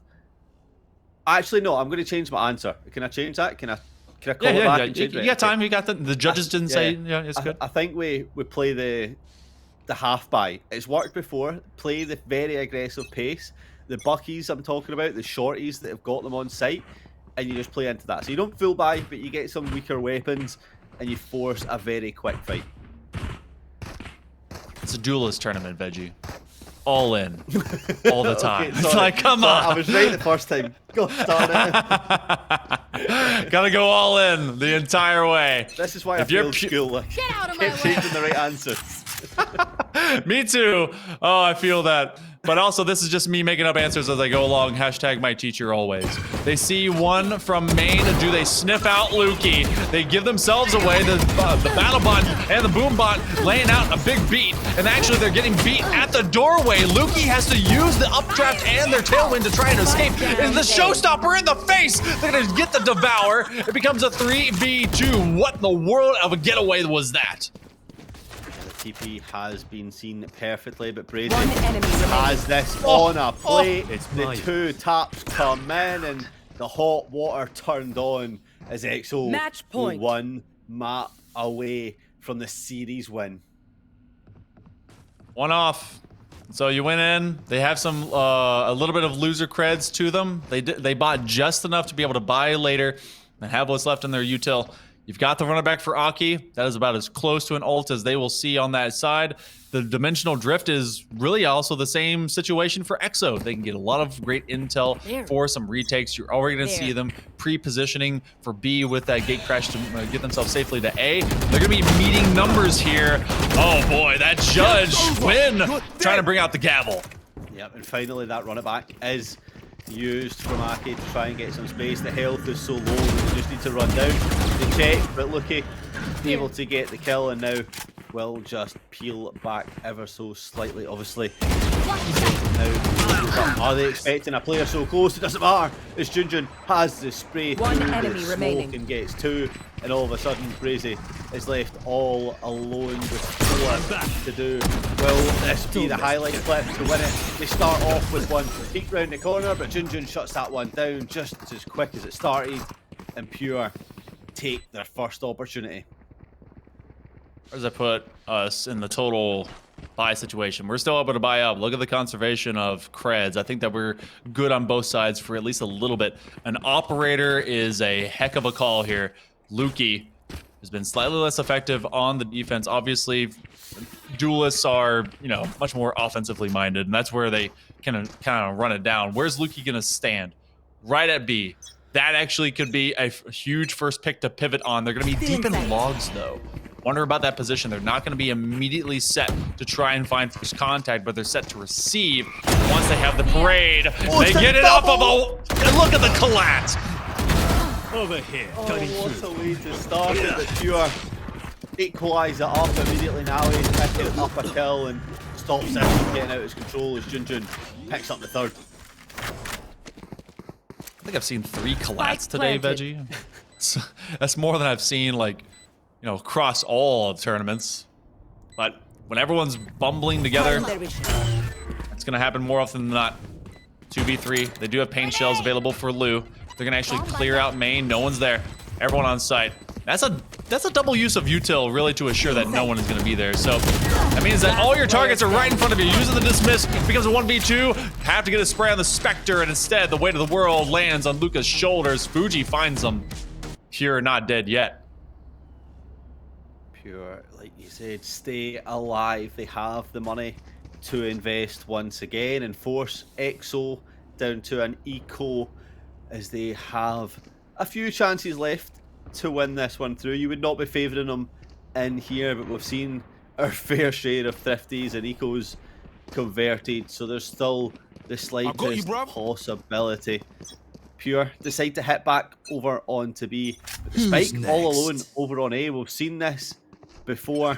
Actually, no, I'm going to change my answer. Can I change that? Can I call it back and change it? You got time. You got the judges didn't say it's good. I think we play the half buy. It's worked before. Play the very aggressive pace. The buckies I'm talking about, the shorties that have got them on site, and you just play into that. So you don't full buy, but you get some weaker weapons, and you force a very quick fight. It's a duelist tournament, Veggie. All in, all the time. Okay, it's like, come on. I was right the first time. Go start it. Gotta go all in the entire way. This is why I failed school. Like, Get out of my kept way. changing the right answers. Me too. Oh, I feel that. But also, this is just me making up answers as I go along. Hashtag my teacher always. They see one from main. Do they sniff out Lukey? They give themselves away. The battle bot and the boom bot laying out a big beat. And actually, they're getting beat at the doorway. Lukey has to use the updraft and their tailwind to try and escape. And the showstopper in the face. They're going to get the devour. It becomes a 3v2. What in the world of a getaway was that? TP has been seen perfectly, but Brazy One enemy has this on a plate. It's the mine. two taps come in, and the hot water turned on as XO Match point. one map away from the series win. One off. So you went in. They have some a little bit of loser creds to them. They bought just enough to be able to buy later and have what's left in their util. You've got the runner back for Aki. That is about as close to an ult as they will see on that side. The Dimensional Drift is really also the same situation for EXO. They can get a lot of great intel for some retakes. You're already going to see them pre-positioning for B with that gate crash to get themselves safely to A. They're going to be meeting numbers here. Oh boy, that Judge win trying to bring out the gavel. Yep, and finally that run it back is used from Aki to try and get some space. The health is so low that they just need to run down. They check, but Lucky able to get the kill, and now will just peel back ever so slightly, obviously. Now, are they expecting a player so close? It doesn't matter. As Junjun has the spray One through enemy the remaining. smoke and gets two, and all of a sudden Brazy is left all alone with four to do. Will this be the highlight clip to win it? They start off with one peek round the corner, but Junjun shuts that one down just as quick as it started, and Pure take their first opportunity. Where does that put us in the total buy situation. We're still able to buy up. Look at the conservation of creds. I think that we're good on both sides for at least a little bit. An operator is a heck of a call here. Lukey has been slightly less effective on the defense. Obviously, duelists are, you know, much more offensively minded, and that's where they kind of run it down. Where's Lukey gonna stand? Right at B. That actually could be a huge first pick to pivot on. They're gonna be deep in logs though. Wonder about that position. They're not going to be immediately set to try and find first contact, but they're set to receive once they have the parade. They get it off of a... And look at the collapse. Over here. Oh, Cutting what through. a way to start it, but Pure equalise it up immediately now. He's picking up a kill and stops it from getting out of his control as Junjun picks up the third. I think I've seen 3 collapse today, planted. Veggie. That's more than I've seen, like, you know, across all of tournaments. But when everyone's bumbling together, it's going to happen more often than not. 2v3. They do have paint shells available for Lou. They're going to actually clear out main. No one's there. Everyone on site. That's a double use of util, really, to assure that no one is going to be there. So that means that all your targets are right in front of you. Using the dismiss becomes a 1v2. Have to get a spray on the Spectre, and instead the weight of the world lands on Luca's shoulders. Fuji finds them. Pure not dead yet. Pure, like you said, stay alive. They have the money to invest once again and force EXO down to an eco as they have a few chances left to win this one through. You would not be favouring them in here, but we've seen our fair share of thrifties and ecos converted, so there's still the slightest possibility. Pure decide to hit back over onto B, but the spike all alone over on A. We've seen this before.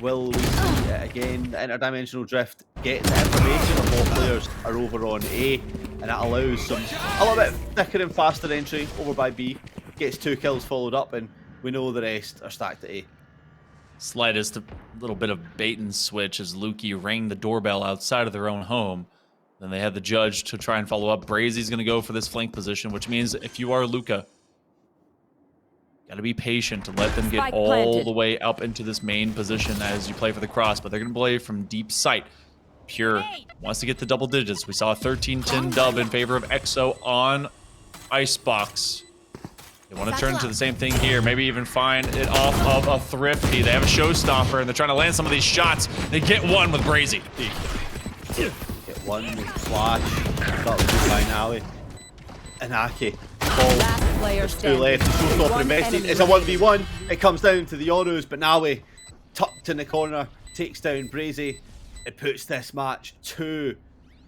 Will we see it again? The interdimensional drift gets the information of all players are over on A, and it allows some a little bit thicker and faster entry over by B. Gets 2 kills followed up, and we know the rest are stacked at A. Slightest little bit of bait and switch as Lukey rang the doorbell outside of their own home. Then they had the judge to try and follow up. Brazy's going to go for this flank position, which means if you are Luca, got to be patient to let them get Spike all planted. the way up into this main position as you play for the cross. But they're going to play from deep sight. Pure wants to get to double digits. We saw a 13-10 dub in favor of EXO on Icebox. They want to turn to the same thing here. Maybe even find it off of a Thrifty. They have a showstopper, and they're trying to land some of these shots. They get one with Brazy. Get one with Flash. That was by Nawi. And Aki. Last player 2 standing. left. The showstopper One invested. enemy It's a 1v1. It comes down to the Auros, but Nawi tucked in the corner takes down Brazy. It puts this match 2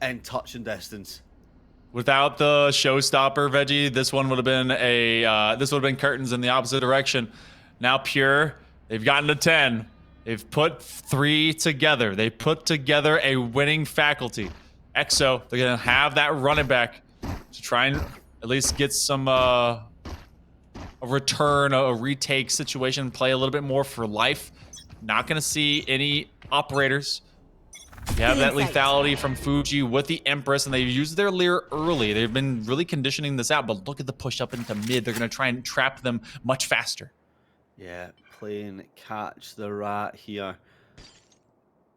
in touching distance. Without the showstopper, Veggie, this one would have been curtains in the opposite direction. Now Pure, they've gotten to 10. They've put 3 together. They put together a winning faculty. EXO, they're gonna have that running back to try and at least get some a return, a retake situation, play a little bit more for life. Not gonna see any operators. You have that lethality from Fuji with the Empress, and they've used their Leer early. They've been really conditioning this out, but look at the push up into mid. They're going to try and trap them much faster. Yeah, playing catch the rat here.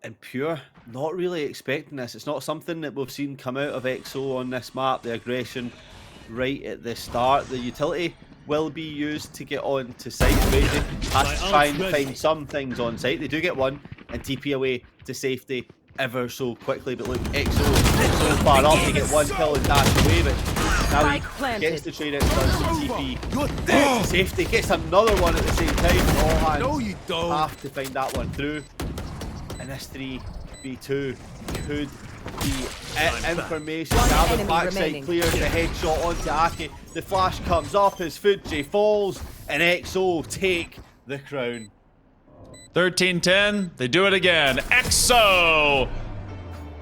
And Pure, not really expecting this. It's not something that we've seen come out of EXO on this map. The aggression right at the start. The utility will be used to get on to site. Brazy has to try and find some things on site. They do get one and TP away to safety ever so quickly, but look, EXO so far up to get 1 kill and dash away, but now he gets to trade it, does some TP. Safety gets another one at the same time. All hands No, you don't. have to find that one through. And this 3v2 could be it. Information. Now the enemy backside remaining. clears the headshot onto Aki. The flash comes up as Fuji falls, and EXO take the crown. 13-10, they do it again. EXO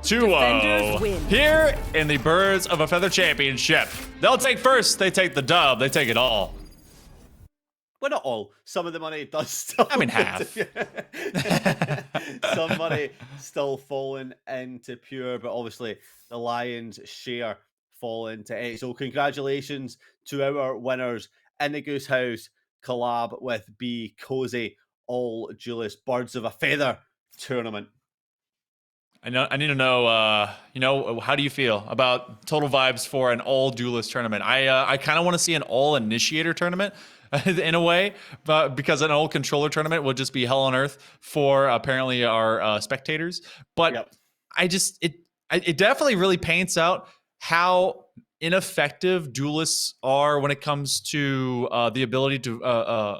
2-0 Defenders win. here in the Birds of a Feather Championship. They'll take first. They take the dub. They take it all. Well, not all. Some of the money does still. I mean, half. Some money still falling into Pure, but obviously the Lions' share fall into EXO. Congratulations to our winners in the Goose House collab with B Cozy All Duelist Birds of a Feather tournament. I need to know, how do you feel about total vibes for an all duelist tournament? I kind of want to see an all initiator tournament in a way, but because an all controller tournament would just be hell on earth for apparently our spectators. But Yep. it definitely really paints out how ineffective duelists are when it comes to the ability to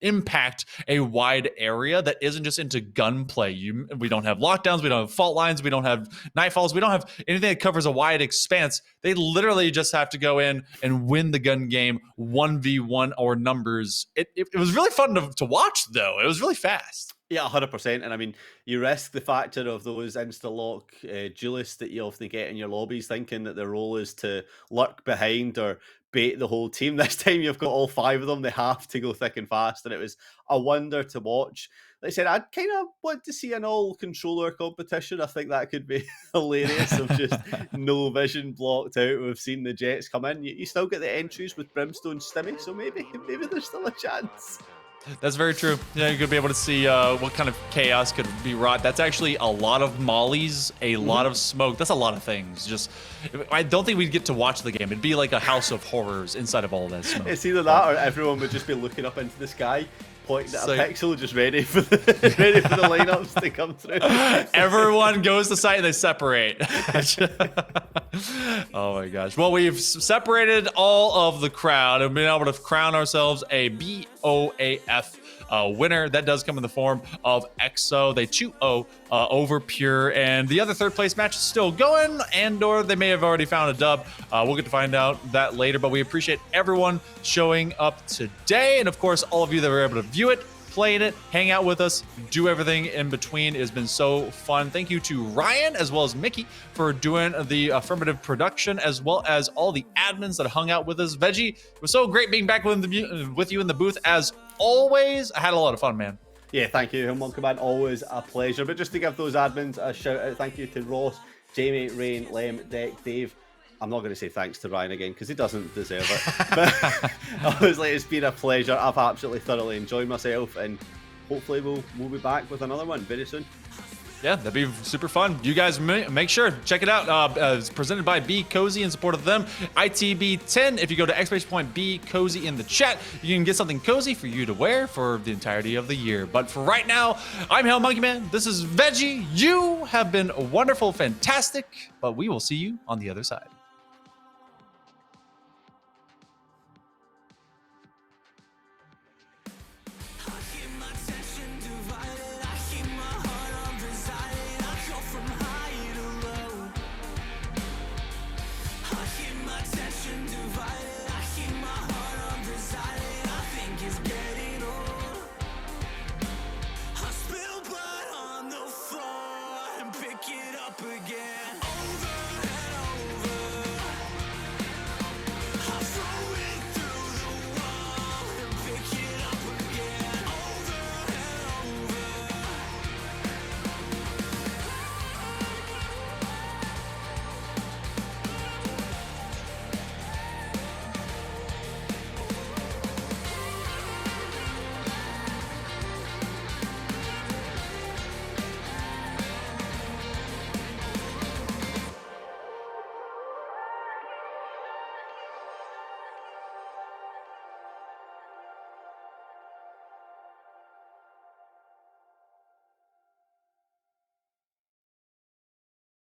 impact a wide area that isn't just into gunplay. We don't have lockdowns, we don't have fault lines, we don't have nightfalls, we don't have anything that covers a wide expanse. They literally just have to go in and win the gun game 1v1 or numbers. It was really fun to watch, though. It was really fast. Yeah, 100%. And I mean, you risk the factor of those insta-lock duelists that you often get in your lobbies, thinking that their role is to lurk behind or bait the whole team. This time you've got all 5 of them. They have to go thick and fast. And it was a wonder to watch. Like I said, I'd kind of want to see an all-controller competition. I think that could be hilarious of just no vision blocked out. We've seen the Jets come in. You still get the entries with Brimstone Stimmy, so maybe there's still a chance. That's very true. Yeah, you could be able to see what kind of chaos could be wrought. That's actually a lot of mollies, a lot of smoke. That's a lot of things. Just, I don't think we'd get to watch the game. It'd be like a house of horrors inside of all that smoke. It's either that or everyone would just be looking up into the sky, pointing at a pixel, just ready for the lineups to come through. Everyone goes to site and they separate. Oh my gosh. Well, we've separated all of the crowd and been able to crown ourselves a BOAF winner. That does come in the form of EXO. They 2-0 over Pure, and the other third place match is still going, or they may have already found a dub. We'll get to find out that later, but we appreciate everyone showing up today, and of course all of you that were able to view it, playing it, hang out with us, do everything in between. It has been so fun. Thank you to Ryan as well as Mickey for doing the affirmative production, as well as all the admins that hung out with us. Veggie, it was so great being back with you in the booth as always. I had a lot of fun, man. Yeah, thank you, Hillmonk Command. Always a pleasure. But just to give those admins a shout out, thank you to Ross, Jamie, Rain, Lem, Deck, Dave. I'm not going to say thanks to Ryan again because he doesn't deserve it. But honestly, it's been a pleasure. I've absolutely thoroughly enjoyed myself, and hopefully we'll be back with another one very soon. Yeah, that'd be super fun. You guys make sure, check it out. It's presented by Be Cozy in support of them. ITB10, if you go to exclamation point Be Cozy in the chat, you can get something cozy for you to wear for the entirety of the year. But for right now, I'm Hell Monkey Man. This is Veggie. You have been wonderful, fantastic, but we will see you on the other side.